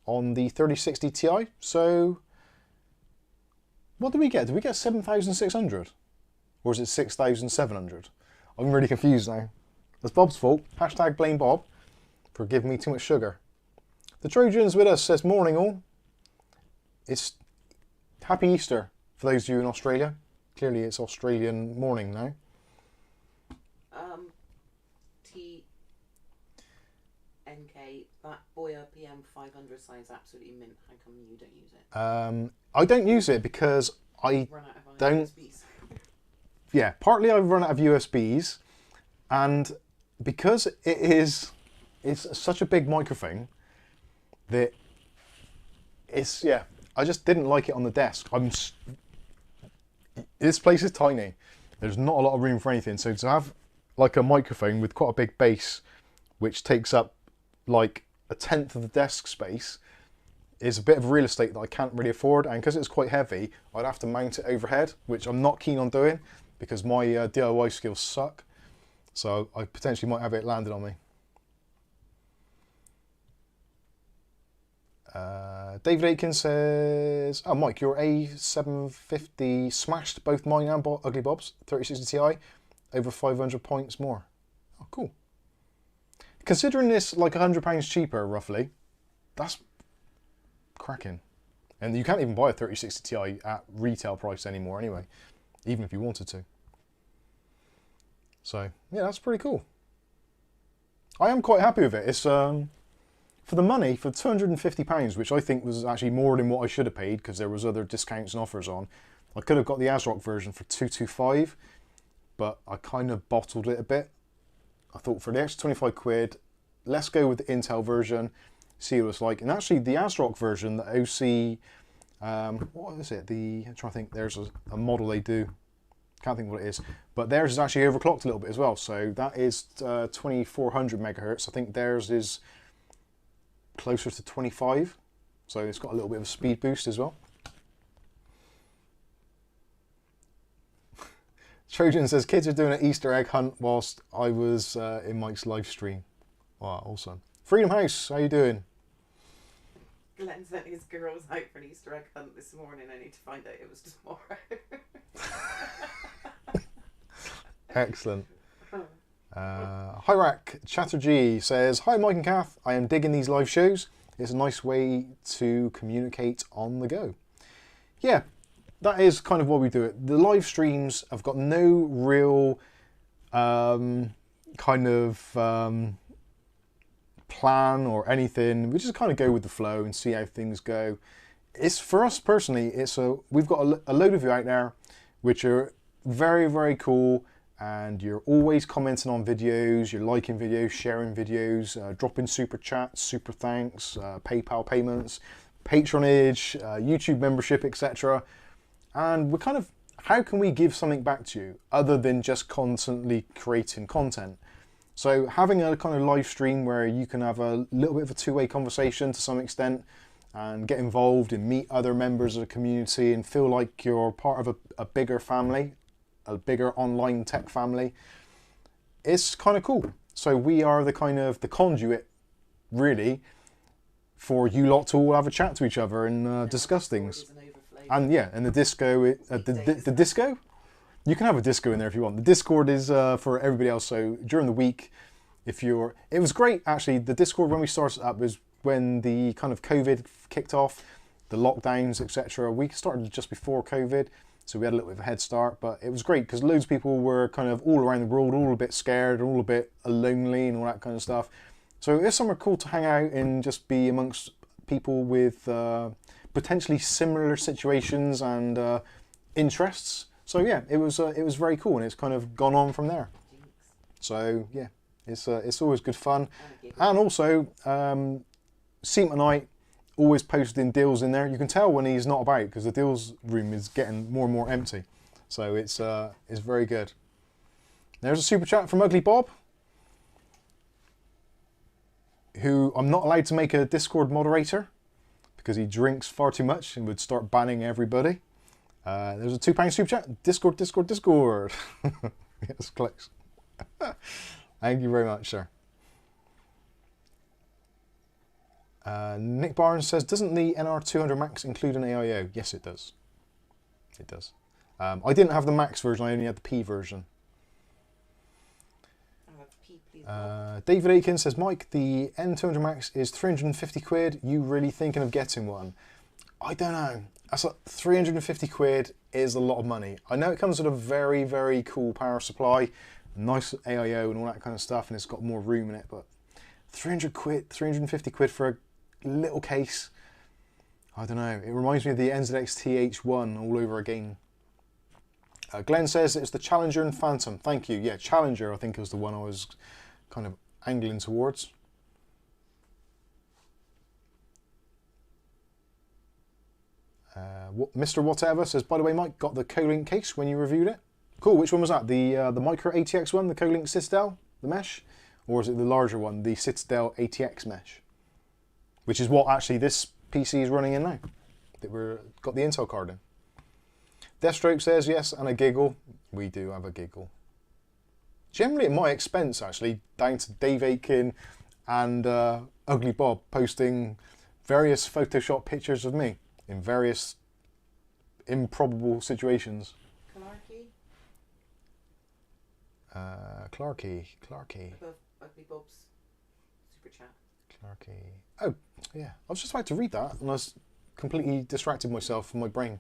on the 3060 Ti. So, what did we get? Did we get 7,600? Or is it 6,700? I'm really confused now. That's Bob's fault. Hashtag blame Bob for giving me too much sugar. The Trojan's with us says, morning all. It's Happy Easter for those of you in Australia. Clearly it's Australian morning now. TNK, that Boya PM500 sounds absolutely mint. How come you don't use it? I don't use it because I don't. USBs. Yeah, partly I've run out of USBs, and because it's such a big microphone that it's, yeah, I just didn't like it on the desk. This place is tiny. There's not a lot of room for anything, so to have like a microphone with quite a big base, which takes up like a tenth of the desk space, is a bit of real estate that I can't really afford, and because it's quite heavy, I'd have to mount it overhead, which I'm not keen on doing, because my DIY skills suck, so I potentially might have it landed on me. David Aiken says, oh Mike, your A750 smashed both mine and Ugly Bob's 3060 Ti, over 500 points more. Oh, cool. Considering this like £100 cheaper, roughly, that's cracking. And you can't even buy a 3060 Ti at retail price anymore anyway, even if you wanted to. So, yeah, that's pretty cool. I am quite happy with it. It's for the money, for £250, which I think was actually more than what I should have paid because there was other discounts and offers on. I could have got the ASRock version for £225, but I kind of bottled it a bit. I thought for the extra 25 quid, let's go with the Intel version, see what it's like. And actually the ASRock version, the OC, what is it? I'm trying to think, there's a model they do. Can't think what it is. But theirs is actually overclocked a little bit as well. So that is 2400 megahertz. I think theirs is closer to 25. So it's got a little bit of a speed boost as well. Trojan says, kids are doing an Easter egg hunt whilst I was in Mike's live stream. Wow, awesome. Freedom House, how you doing? Glenn sent his girls out for an Easter egg hunt this morning. I need to find out it was tomorrow. Excellent. Hyrak Chatterjee says, hi Mike and Kath, I am digging these live shows. It's a nice way to communicate on the go. Yeah, that is kind of what we do it. The live streams have got no real kind of plan or anything. We just kind of go with the flow and see how things go. It's for us personally, we've got a load of you out there which are very, very cool, and you're always commenting on videos, you're liking videos, sharing videos, dropping super chats, super thanks, PayPal payments, patronage, YouTube membership, etc. And we're kind of, how can we give something back to you other than just constantly creating content? So having a kind of live stream where you can have a little bit of a two-way conversation to some extent and get involved and meet other members of the community and feel like you're part of a bigger family, a bigger online tech family, it's kind of cool. So we are the kind of the conduit, really, for you lot to all have a chat to each other and discuss things. And yeah, and the disco, the disco? You can have a disco in there if you want. The Discord is for everybody else. So during the week, it was great actually. The Discord when we started up was when the kind of COVID kicked off, the lockdowns, etc. We started just before COVID, so we had a little bit of a head start. But it was great because loads of people were kind of all around the world, all a bit scared, all a bit lonely, and all that kind of stuff. So it's somewhere cool to hang out and just be amongst people with potentially similar situations and interests. So yeah, it was very cool, and it's kind of gone on from there. So yeah, it's always good fun, and also Seema Knight always posting deals in there. You can tell when he's not about because the deals room is getting more and more empty. So it's very good. There's a super chat from Ugly Bob, who I'm not allowed to make a Discord moderator because he drinks far too much and would start banning everybody. There's a £2 super chat. Discord, Discord, Discord. Yes, close. Thank you very much, sir. Nick Barnes says, doesn't the NR200 Max include an AIO? Yes, it does. It does. I didn't have the Max version, I only had the P version. David Aiken says, Mike, the N200 Max is 350 quid. You really thinking of getting one? I don't know. That's like 350 quid is a lot of money. I know it comes with a very, very cool power supply, nice AIO and all that kind of stuff, and it's got more room in it, but 300 quid, 350 quid for a little case, I don't know. It reminds me of the NZX TH1 all over again. Glenn says it's the Challenger and Phantom. Thank you. Yeah, Challenger I think was the one I was kind of angling towards. Mr. Whatever says, by the way, Mike, got the Co-Link case when you reviewed it. Cool, which one was that? The Micro ATX one, the Co-Link Citadel, the mesh? Or is it the larger one, the Citadel ATX mesh? Which is what actually this PC is running in now. That we've got the Intel card in. Deathstroke says yes, and a giggle. We do have a giggle. Generally at my expense, actually, down to Dave Aiken and Ugly Bob posting various Photoshop pictures of me in various improbable situations. Clarky. Above Ugly Bob's super chat. Clarky. Oh, yeah. I was just about to read that and I was completely distracted myself from my brain.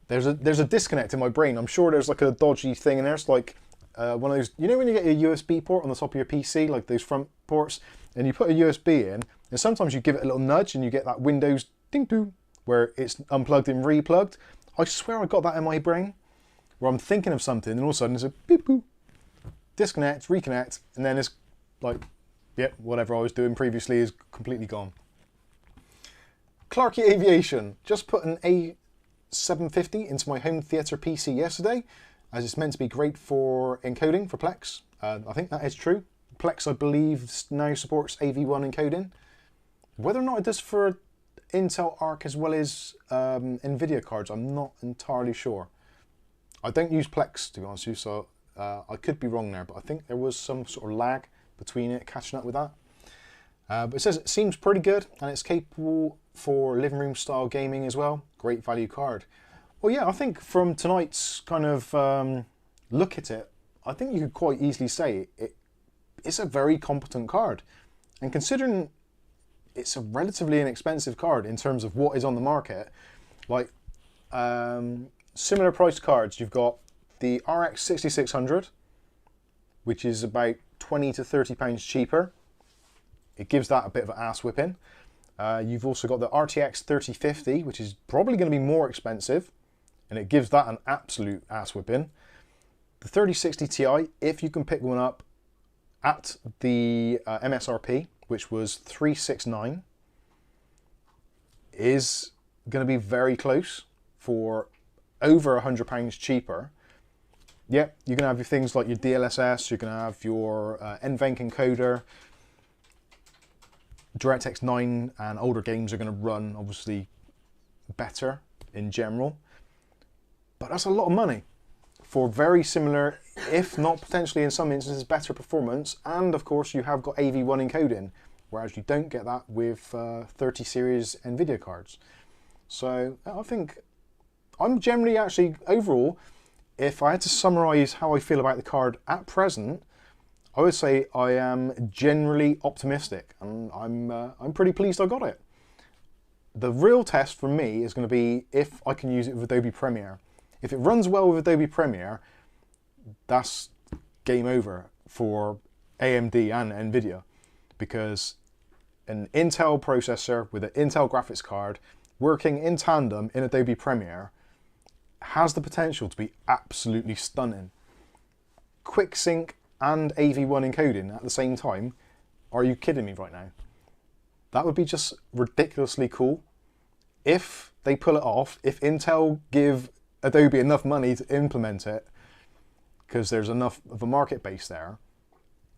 There's a disconnect in my brain. I'm sure there's like a dodgy thing in there. It's like one of those, you know when you get a USB port on the top of your PC, like those front ports, and you put a USB in, and sometimes you give it a little nudge and you get that Windows ding-doo, where it's unplugged and replugged. I swear I got that in my brain, where I'm thinking of something and all of a sudden there's a beep-boop, disconnect, reconnect, and then it's like, yep, whatever I was doing previously is completely gone. Clarky Aviation, just put an A750 into my home theatre PC yesterday, as it's meant to be great for encoding for Plex. I think that is true. Plex, I believe, now supports AV1 encoding. Whether or not it does for Intel Arc as well as NVIDIA cards, I'm not entirely sure. I don't use Plex, to be honest with you, so I could be wrong there, but I think there was some sort of lag between it catching up with that. But it says it seems pretty good, and it's capable for living room style gaming as well. Great value card. Well, yeah, I think from tonight's kind of look at it, I think you could quite easily say it's a very competent card. And considering it's a relatively inexpensive card in terms of what is on the market, like similar priced cards, you've got the RX 6600, which is about £20 to £30 cheaper. It gives that a bit of an ass whipping. You've also got the RTX 3050, which is probably going to be more expensive, and it gives that an absolute ass whipping. The 3060 Ti, if you can pick one up at the MSRP, which was $369, is going to be very close for over £100 cheaper. Yep, you're going to have your things like your DLSS, you're going to have your NVENC encoder. DirectX 9 and older games are going to run obviously better in general, but that's a lot of money for very similar, if not potentially in some instances better performance, and of course you have got AV1 encoding, whereas you don't get that with 30 series NVIDIA cards. So I think I'm generally actually overall, if I had to summarize how I feel about the card at present, I would say I am generally optimistic, and I'm pretty pleased I got it. The real test for me is going to be if I can use it with Adobe Premiere. If it runs well with Adobe Premiere, that's game over for AMD and NVIDIA, because an Intel processor with an Intel graphics card working in tandem in Adobe Premiere has the potential to be absolutely stunning. Quick sync and AV1 encoding at the same time, are you kidding me right now? That would be just ridiculously cool. If they pull it off, if Intel give Adobe enough money to implement it, because there's enough of a market base there,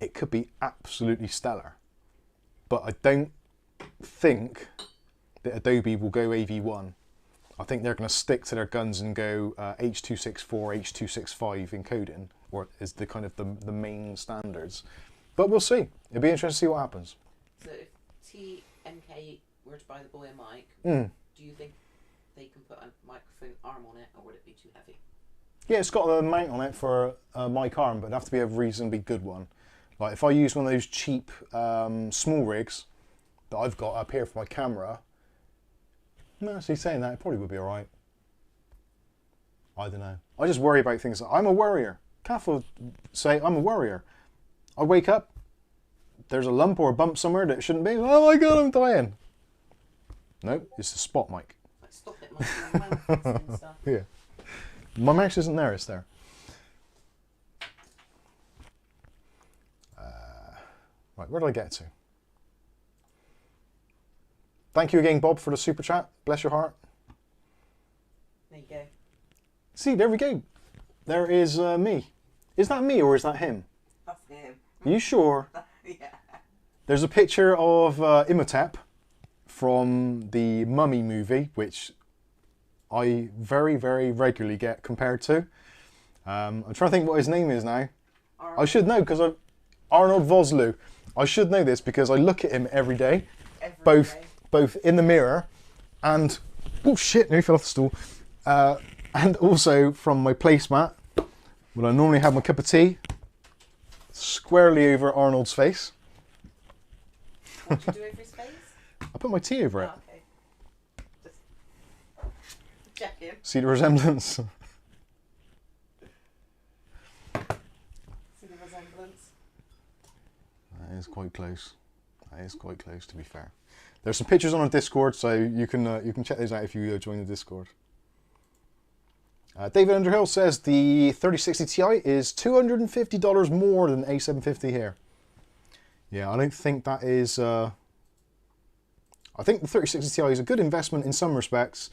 it could be absolutely stellar. But I don't think that Adobe will go AV1. I think they're going to stick to their guns and go H.264, H.265 encoding, or is the kind of the main standards. But we'll see. It'll be interesting to see what happens. So if TMK were to buy the boy a mic, do you think they can put a microphone arm on it, or would it be too heavy? Yeah, it's got a mount on it for a mic arm, but it'd have to be a reasonably good one. Like if I use one of those cheap small rigs that I've got up here for my camera, no, actually saying that, it probably would be alright. I don't know. I just worry about things. I'm a worrier. Kath will say I'm a worrier. I wake up, there's a lump or a bump somewhere that it shouldn't be. Oh my god, I'm dying. No, it's a spot mic. Like, stop it, my mouth and stuff. Yeah. My mouse isn't there, it's there. Right, where did I get to? Thank you again, Bob, for the super chat. Bless your heart. There you go. See, there we go. There is me. Is that me or is that him? That's him. Are you sure? Yeah. There's a picture of Imhotep from the Mummy movie, which I very, very regularly get compared to. I'm trying to think what his name is now. I should know because Arnold Vosloo. I should know this because I look at him every day, both in the mirror and oh shit, nearly fell off the stool, and also from my placemat when I normally have my cup of tea. squarely over Arnold's face. What do you do over his face? I put my tea over it. Oh, okay. Just checking. See the resemblance? See the resemblance. That is quite close. That is quite close, to be fair. There's some pictures on our Discord, so you can check those out if you join the Discord. David Underhill says the 3060 Ti is $250 more than A750 here. Yeah, I don't think that is... I think the 3060 Ti is a good investment in some respects.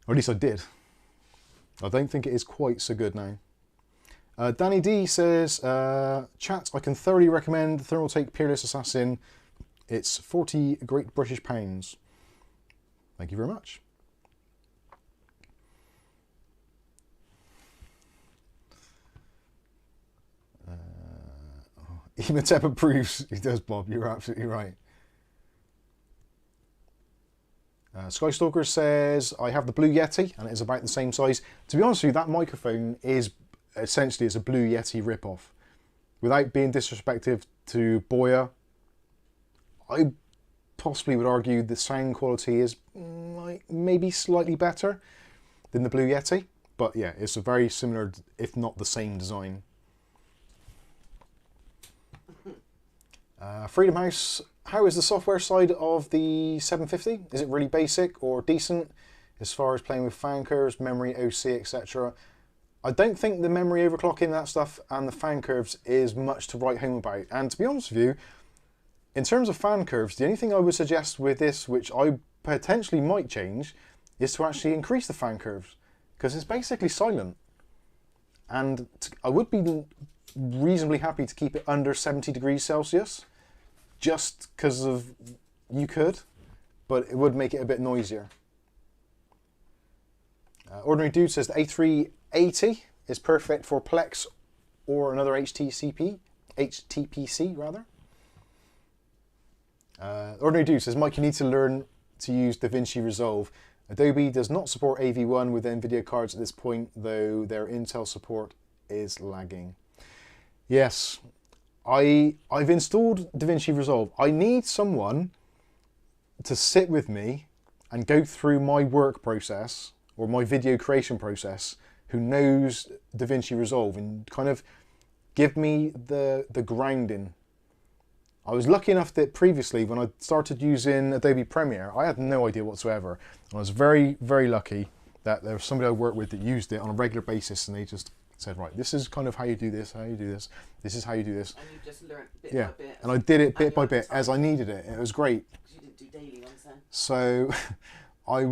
Or at least I did. I don't think it is quite so good now. Danny D says, chat, I can thoroughly recommend the Thermaltake Peerless Assassin. It's 40 Great British Pounds. Thank you very much. Ematep approves. He does, Bob. You're absolutely right. Skystalker says, I have the Blue Yeti and it is about the same size. To be honest with you, that microphone is essentially it's a Blue Yeti rip-off. Without being disrespectful to Boya, I possibly would argue the sound quality is maybe slightly better than the Blue Yeti. But yeah, it's a very similar, if not the same design. Freedom House, how is the software side of the 750? Is it really basic or decent as far as playing with fan curves, memory, OC, etc.? I don't think the memory overclocking, that stuff, and the fan curves is much to write home about. And to be honest with you, in terms of fan curves, the only thing I would suggest with this, which I potentially might change, is to actually increase the fan curves, because it's basically silent. And I would be reasonably happy to keep it under 70 degrees Celsius, just because of you could, but it would make it a bit noisier. Ordinary Dude says the A380 is perfect for Plex or another HTPC rather. Ordinary Dude says, Mike, you need to learn to use DaVinci Resolve. Adobe does not support AV1 with NVIDIA cards at this point, though their Intel support is lagging. Yes, I've installed DaVinci Resolve. I need someone to sit with me and go through my work process or my video creation process who knows DaVinci Resolve and kind of give me the grounding. I was lucky enough that previously when I started using Adobe Premiere, I had no idea whatsoever. And I was very, very lucky that there was somebody I worked with that used it on a regular basis and they just said, right, this is kind of how you do this, how you do this, this is how you do this. And you just learned bit yeah. by bit. And I did it bit by bit as I needed it. It was great. Because you didn't do daily ones then. So I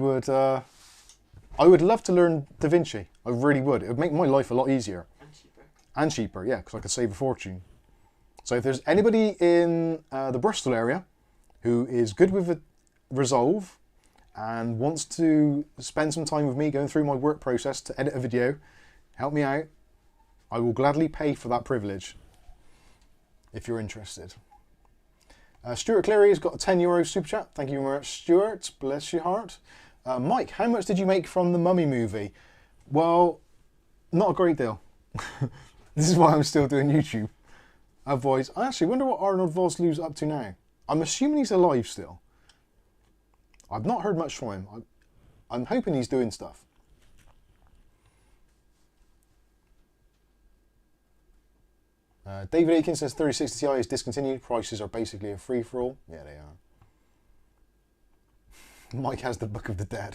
would love to learn DaVinci. I really would. It would make my life a lot easier. And cheaper. And cheaper, yeah, because I could save a fortune. So if there's anybody in the Bristol area who is good with Resolve and wants to spend some time with me going through my work process to edit a video, help me out. I will gladly pay for that privilege if you're interested. Stuart Cleary has got a €10 super chat. Thank you very much, Stuart. Bless your heart. Mike, how much did you make from the Mummy movie? Well, not a great deal. This is why I'm still doing YouTube. Otherwise, I actually wonder what Arnold Vosloo's up to now. I'm assuming he's alive still. I've not heard much from him. I'm hoping he's doing stuff. David Aiken says 3060 Ti is discontinued. Prices are basically a free-for-all. Yeah, they are. Mike has the Book of the Dead.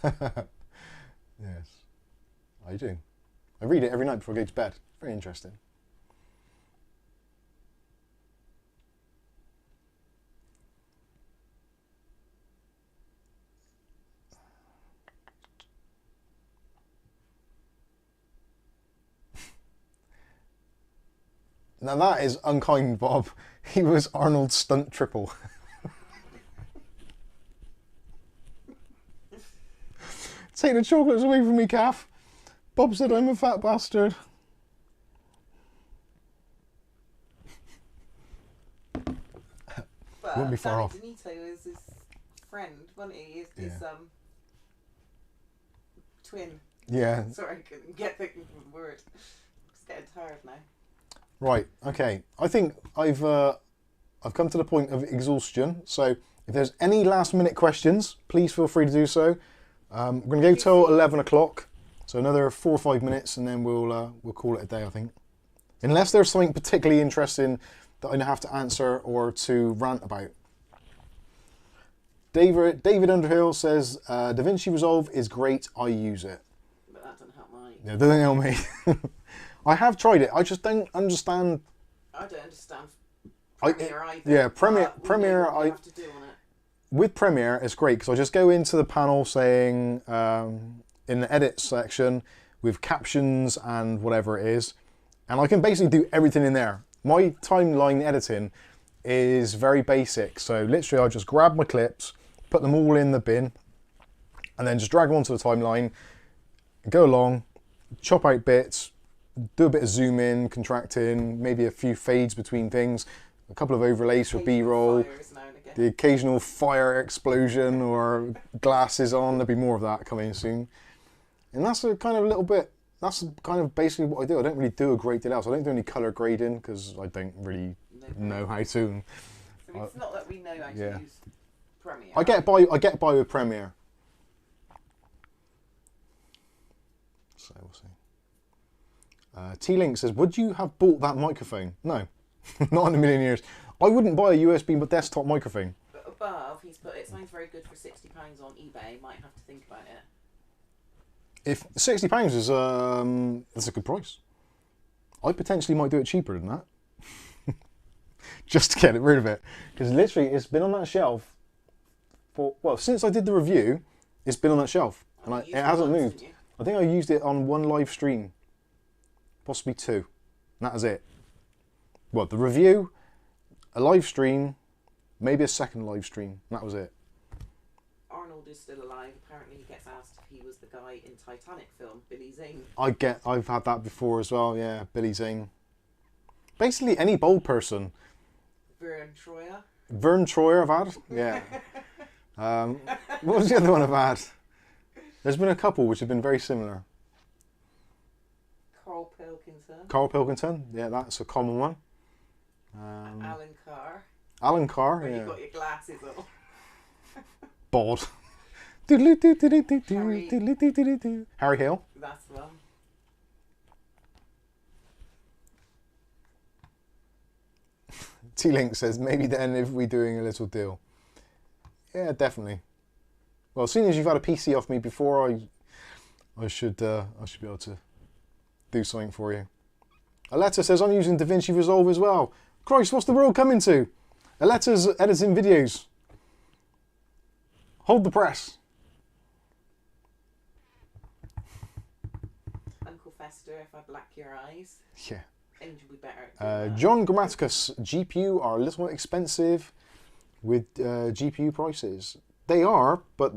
Yes, I do. I read it every night before I go to bed. Very interesting. Now that is unkind, Bob. He was Arnold's stunt triple. Take the chocolates away from me, Kath. Bob said I'm a fat bastard. But Wouldn't be far Danny off. Donito is his friend, wasn't he? His twin. Yeah. Sorry, I couldn't get the word. getting tired now. Right, okay. I think I've come to the point of exhaustion. So if there's any last minute questions, please feel free to do so. We're going to go till 11 o'clock. So another 4 or 5 minutes and then we'll call it a day, I think. Unless there's something particularly interesting that I have to answer or to rant about. David Underhill says, DaVinci Resolve is great, I use it. But that doesn't help mine. Yeah, doesn't help me. I have tried it, I just don't understand. I don't understand Premiere either. Yeah, Premiere, I have to do on it. With Premiere, it's great because I just go into the panel saying, in the edit section, with captions and whatever it is, and I can basically do everything in there. My timeline editing is very basic, so literally I just grab my clips, put them all in the bin, and then just drag them onto the timeline, go along, chop out bits, do a bit of zoom in, contracting, maybe a few fades between things, a couple of overlays for B-roll, the occasional fire explosion or glasses on. There'll be more of that coming soon. And that's a kind of little bit, that's kind of basically what I do. I don't really do a great deal else. I don't do any colour grading because I don't really know how to. So it's not that we know how to use Premiere. I get by with Premiere. So we'll see. T-Link says, would you have bought that microphone? No, not in a million years. I wouldn't buy a USB desktop microphone. But above, he's put, it sounds very good for £60 on eBay. Might have to think about it. If £60 is that's a good price. I potentially might do it cheaper than that. Just to get rid of it. Because literally it's been on that shelf for, well, since I did the review, it's been on that shelf. And it hasn't moved. I think I used it on one live stream. Possibly two. And that was it. Well, the review, a live stream, maybe a second live stream. And that was it. Arnold is still alive. Apparently he gets asked if he was the guy in Titanic film, Billy Zane. I've had that before as well, yeah, Billy Zane. Basically any bold person. Vern Troyer. Vern Troyer I've had, yeah. What was the other one I've had? There's been a couple which have been very similar. Carl Pilkington. Carl Pilkington, yeah, that's a common one. Alan Carr. Alan Carr, Where yeah. you got your glasses on. Bod. Harry Hill. That's the one. T-Link says, maybe then if we're doing a little deal. Yeah, definitely. Well, as soon as you've had a PC off me before, I should be able to do something for you. Aletta says, I'm using DaVinci Resolve as well. Christ, what's the world coming to? Aletta's editing videos. Hold the press. Uncle Fester, if I black your eyes. Yeah. Angel would be better. John Grammaticus, GPU are a little expensive with GPU prices. They are, but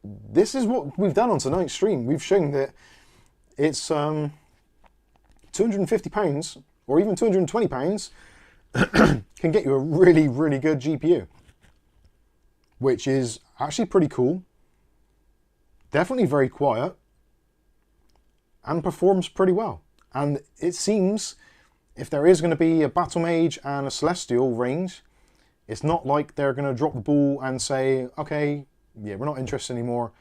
this is what we've done on tonight's stream. We've shown that it's £250 or even £220 can get you a really, really good GPU, which is actually pretty cool. Definitely very quiet and performs pretty well. And it seems if there is going to be a Battle Mage and a Celestial range, it's not like they're going to drop the ball and say, okay, yeah, we're not interested anymore.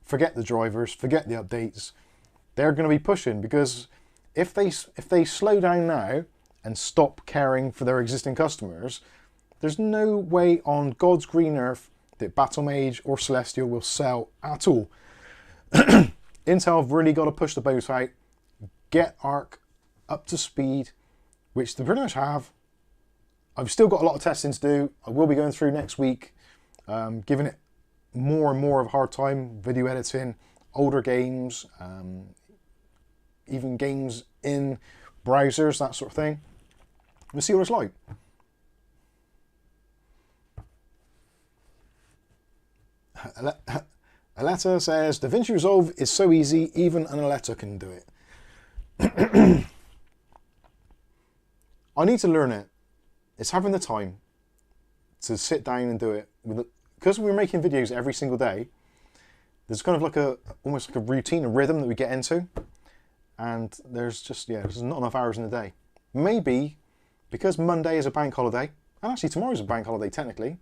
Forget the drivers, forget the updates. They're going to be pushing because if they slow down now and stop caring for their existing customers, there's no way on God's green earth that Battle Mage or Celestial will sell at all. Intel have really got to push the boat out, get Arc up to speed, which they pretty much have. I've still got a lot of testing to do. I will be going through next week, giving it more and more of a hard time, video editing, older games, even games in browsers, that sort of thing. We'll see what it's like. Aletta says, DaVinci Resolve is so easy, even an Aletta can do it. I need to learn it. It's having the time to sit down and do it. Because we're making videos every single day, there's kind of like almost like a routine, a rhythm that we get into. and there's not enough hours in the day. Maybe because Monday is a bank holiday, and actually tomorrow's a bank holiday technically,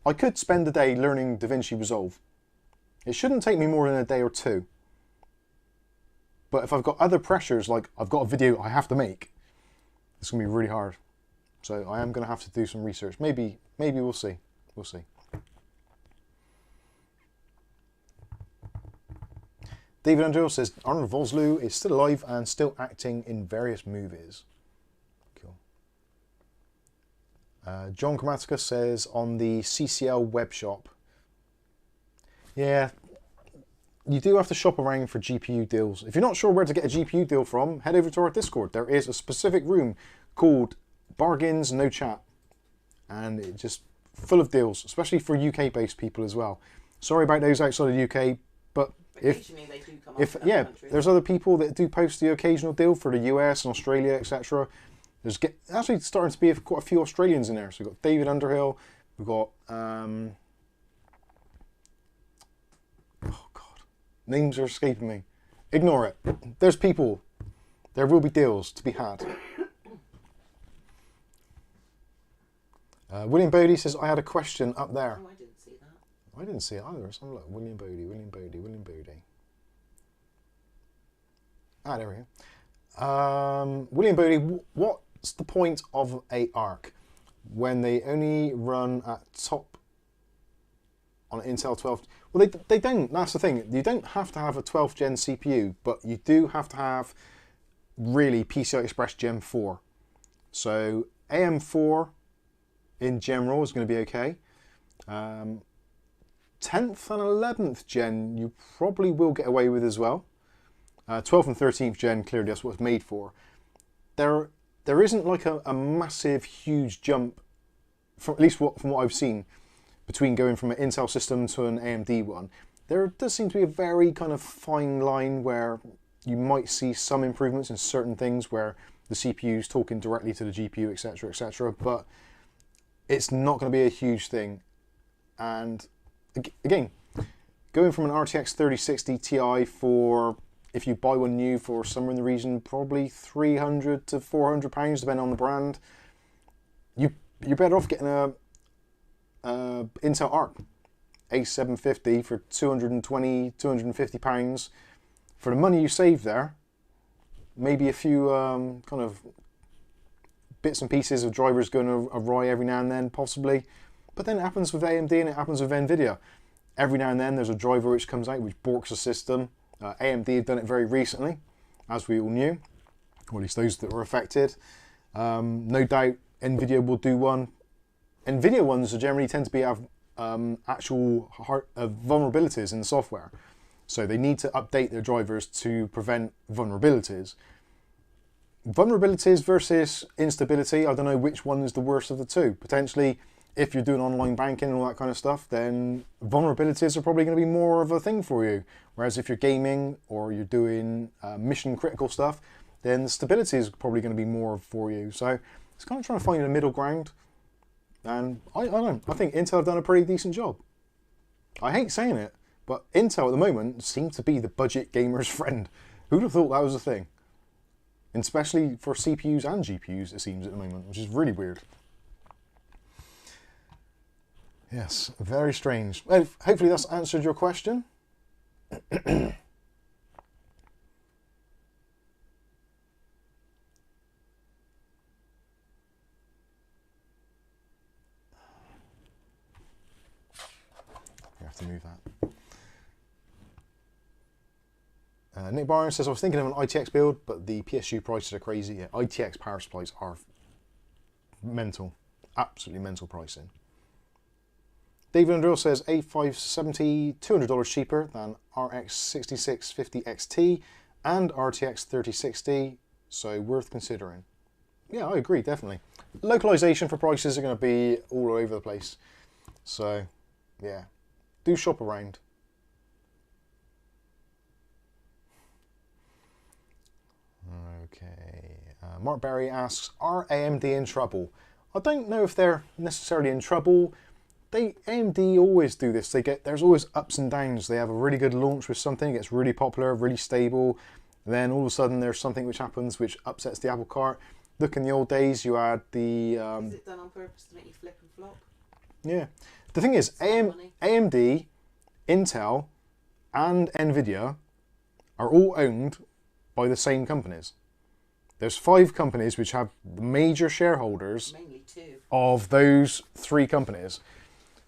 I could spend the day learning DaVinci Resolve. It shouldn't take me more than a day or two. But if I've got other pressures, like I've got a video I have to make, it's going to be really hard. So I am going to have to do some research. Maybe we'll see. We'll see. David Underhill says Arnold Vosloo is still alive and still acting in various movies. Cool. John Chromatica says on the CCL web shop. Yeah, you do have to shop around for GPU deals. If you're not sure where to get a GPU deal from, head over to our Discord. There is a specific room called Bargains No Chat. And it's just full of deals, especially for UK-based people as well. Sorry about those outside of the UK, but occasionally they do come up to other countries. There's other people that do post the occasional deal for the US and Australia, etc. There's actually starting to be quite a few Australians in there. So we've got David Underhill, we've got oh god, names are escaping me. Ignore it. There's people. There will be deals to be had. William Bodie says, I had a question up there. Oh, I didn't see that. I didn't see it either. Let's have a look. William Bodie. Ah, there we go. William Bodie, what's the point of a ARC when they only run at top on an Intel 12? Well, they don't. That's the thing. You don't have to have a 12th gen CPU, but you do have to have really PCI Express Gen 4. So AM4 in general is going to be okay. 10th and 11th gen you probably will get away with as well. 12th and 13th gen, clearly that's what it's made for. There isn't like a massive, huge jump, from at least from what I've seen, between going from an Intel system to an AMD one. There does seem to be a very kind of fine line where you might see some improvements in certain things where the CPU's talking directly to the GPU, etc., etc., but it's not going to be a huge thing. And again, going from an RTX 3060 Ti for, if you buy one new, for somewhere in the region, probably £300 to £400, depending on the brand, you're better off getting a Intel Arc A750 for £220, £250. For the money you save there, maybe a few kind of bits and pieces of drivers going awry every now and then, possibly. But then it happens with AMD and it happens with NVIDIA. Every now and then there's a driver which comes out which borks a system. AMD have done it very recently, as we all knew, or at least those that were affected. No doubt NVIDIA will do one. NVIDIA ones generally tend to have actual vulnerabilities in the software. So they need to update their drivers to prevent vulnerabilities. Vulnerabilities versus instability, I don't know which one is the worst of the two. Potentially, if you're doing online banking and all that kind of stuff, then vulnerabilities are probably going to be more of a thing for you. Whereas if you're gaming or you're doing mission critical stuff, then the stability is probably going to be more for you. So it's kind of trying to find a middle ground. And I don't know, I think Intel have done a pretty decent job. I hate saying it, but Intel at the moment seems to be the budget gamer's friend. Who'd have thought that was a thing? And especially for CPUs and GPUs, it seems at the moment, which is really weird. Yes, very strange. Well, hopefully that's answered your question. You have to move that. Nick Byron says, I was thinking of an ITX build, but the PSU prices are crazy. Yeah, ITX power supplies are mental. Absolutely mental pricing. David Underhill says, A570, $200 cheaper than RX 6650 XT and RTX 3060, so worth considering. Yeah, I agree, definitely. Localization for prices are going to be all over the place. So, yeah, do shop around. Okay, Mark Berry asks, are AMD in trouble? I don't know if they're necessarily in trouble. AMD always do this. There's always ups and downs. They have a really good launch with something, it gets really popular, really stable. And then all of a sudden there's something which happens which upsets the apple cart. Look, in the old days you had the... Is it done on purpose to make you flip and flop? Yeah. The thing is, AMD, Intel and Nvidia are all owned by the same companies. There's 5 companies which have the major shareholders Mainly 2. of those 3 companies.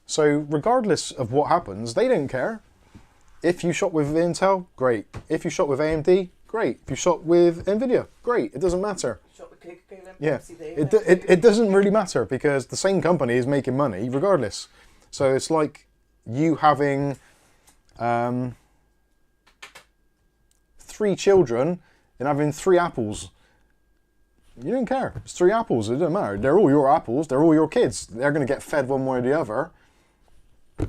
So regardless of what happens, they don't care. If you shop with Intel, great. If you shop with AMD, great. If you shop with Nvidia, great. It doesn't matter. Shop with Coca-Cola and Yeah, Pepsi, it doesn't really matter because the same company is making money regardless. So it's like you having 3 children and having 3 apples. You don't care. It's 3 apples. It doesn't matter. They're all your apples. They're all your kids. They're going to get fed one way or the other.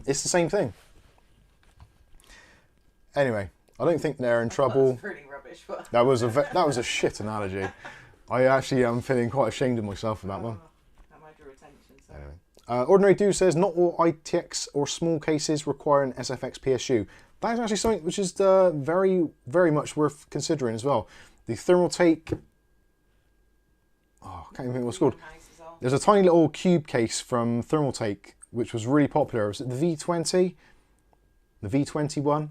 It's the same thing. Anyway, I don't think they're in trouble. That's pretty rubbish. But That was a shit analogy. I actually am feeling quite ashamed of myself for that one. that might draw attention. So. Anyway. Ordinary Dude says, not all ITX or small cases require an SFX PSU. That is actually something which is very, very much worth considering as well. The Thermaltake... Oh, I can't even think what it's called. There's a tiny little cube case from Thermaltake, which was really popular. Was it the V20? The V21?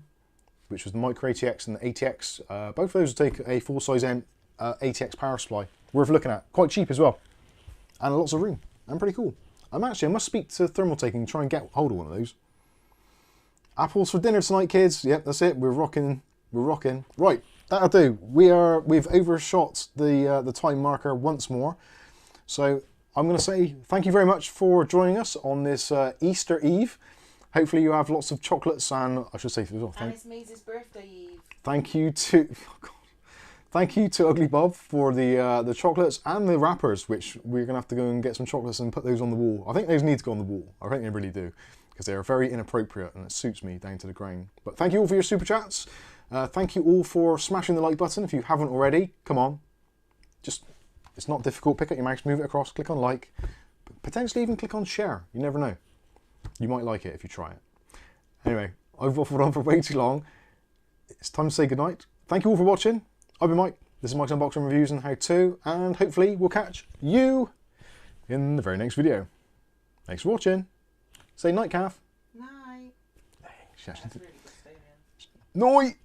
Which was the Micro ATX and the ATX. Both of those take a full-size ATX power supply. Worth looking at. Quite cheap as well. And lots of room. And pretty cool. I must speak to Thermaltake and try and get hold of one of those. Apples for dinner tonight, kids. Yep, that's it. We're rocking. We're rocking. Right, that'll do. We've overshot the time marker once more. So I'm going to say thank you very much for joining us on this Easter Eve. Hopefully you have lots of chocolates and I should say as well. And it's Maisie' birthday eve. Thank you to thank you to Ugly Bob for the chocolates and the wrappers, which we're gonna have to go and get some chocolates and put those on the wall. I think those need to go on the wall. I think they really do because they are very inappropriate and it suits me down to the grain. But thank you all for your super chats. Thank you all for smashing the like button. If you haven't already, come on. Just it's not difficult. Pick up your mouse, move it across, click on like, potentially even click on share. You never know. You might like it if you try it. Anyway, I've waffled on for way too long. It's time to say goodnight. Thank you all for watching. I've been Mike. This is Mike's Unboxing Reviews and How To, and hopefully we'll catch you in the very next video. Thanks for watching. Say night, calf. Night. That's really good Night.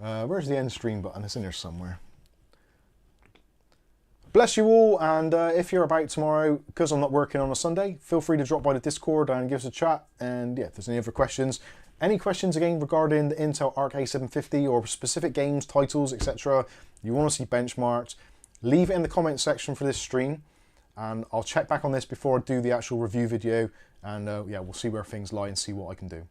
Night. Where's the end stream button? It's in there somewhere. Bless you all, and if you're about tomorrow, because I'm not working on a Sunday, feel free to drop by the Discord and give us a chat. And yeah, if there's any other questions, again regarding the Intel Arc A750 or specific games, titles, etc. you want to see benchmarked, leave it in the comment section for this stream, and I'll check back on this before I do the actual review video. And yeah, we'll see where things lie and see what I can do.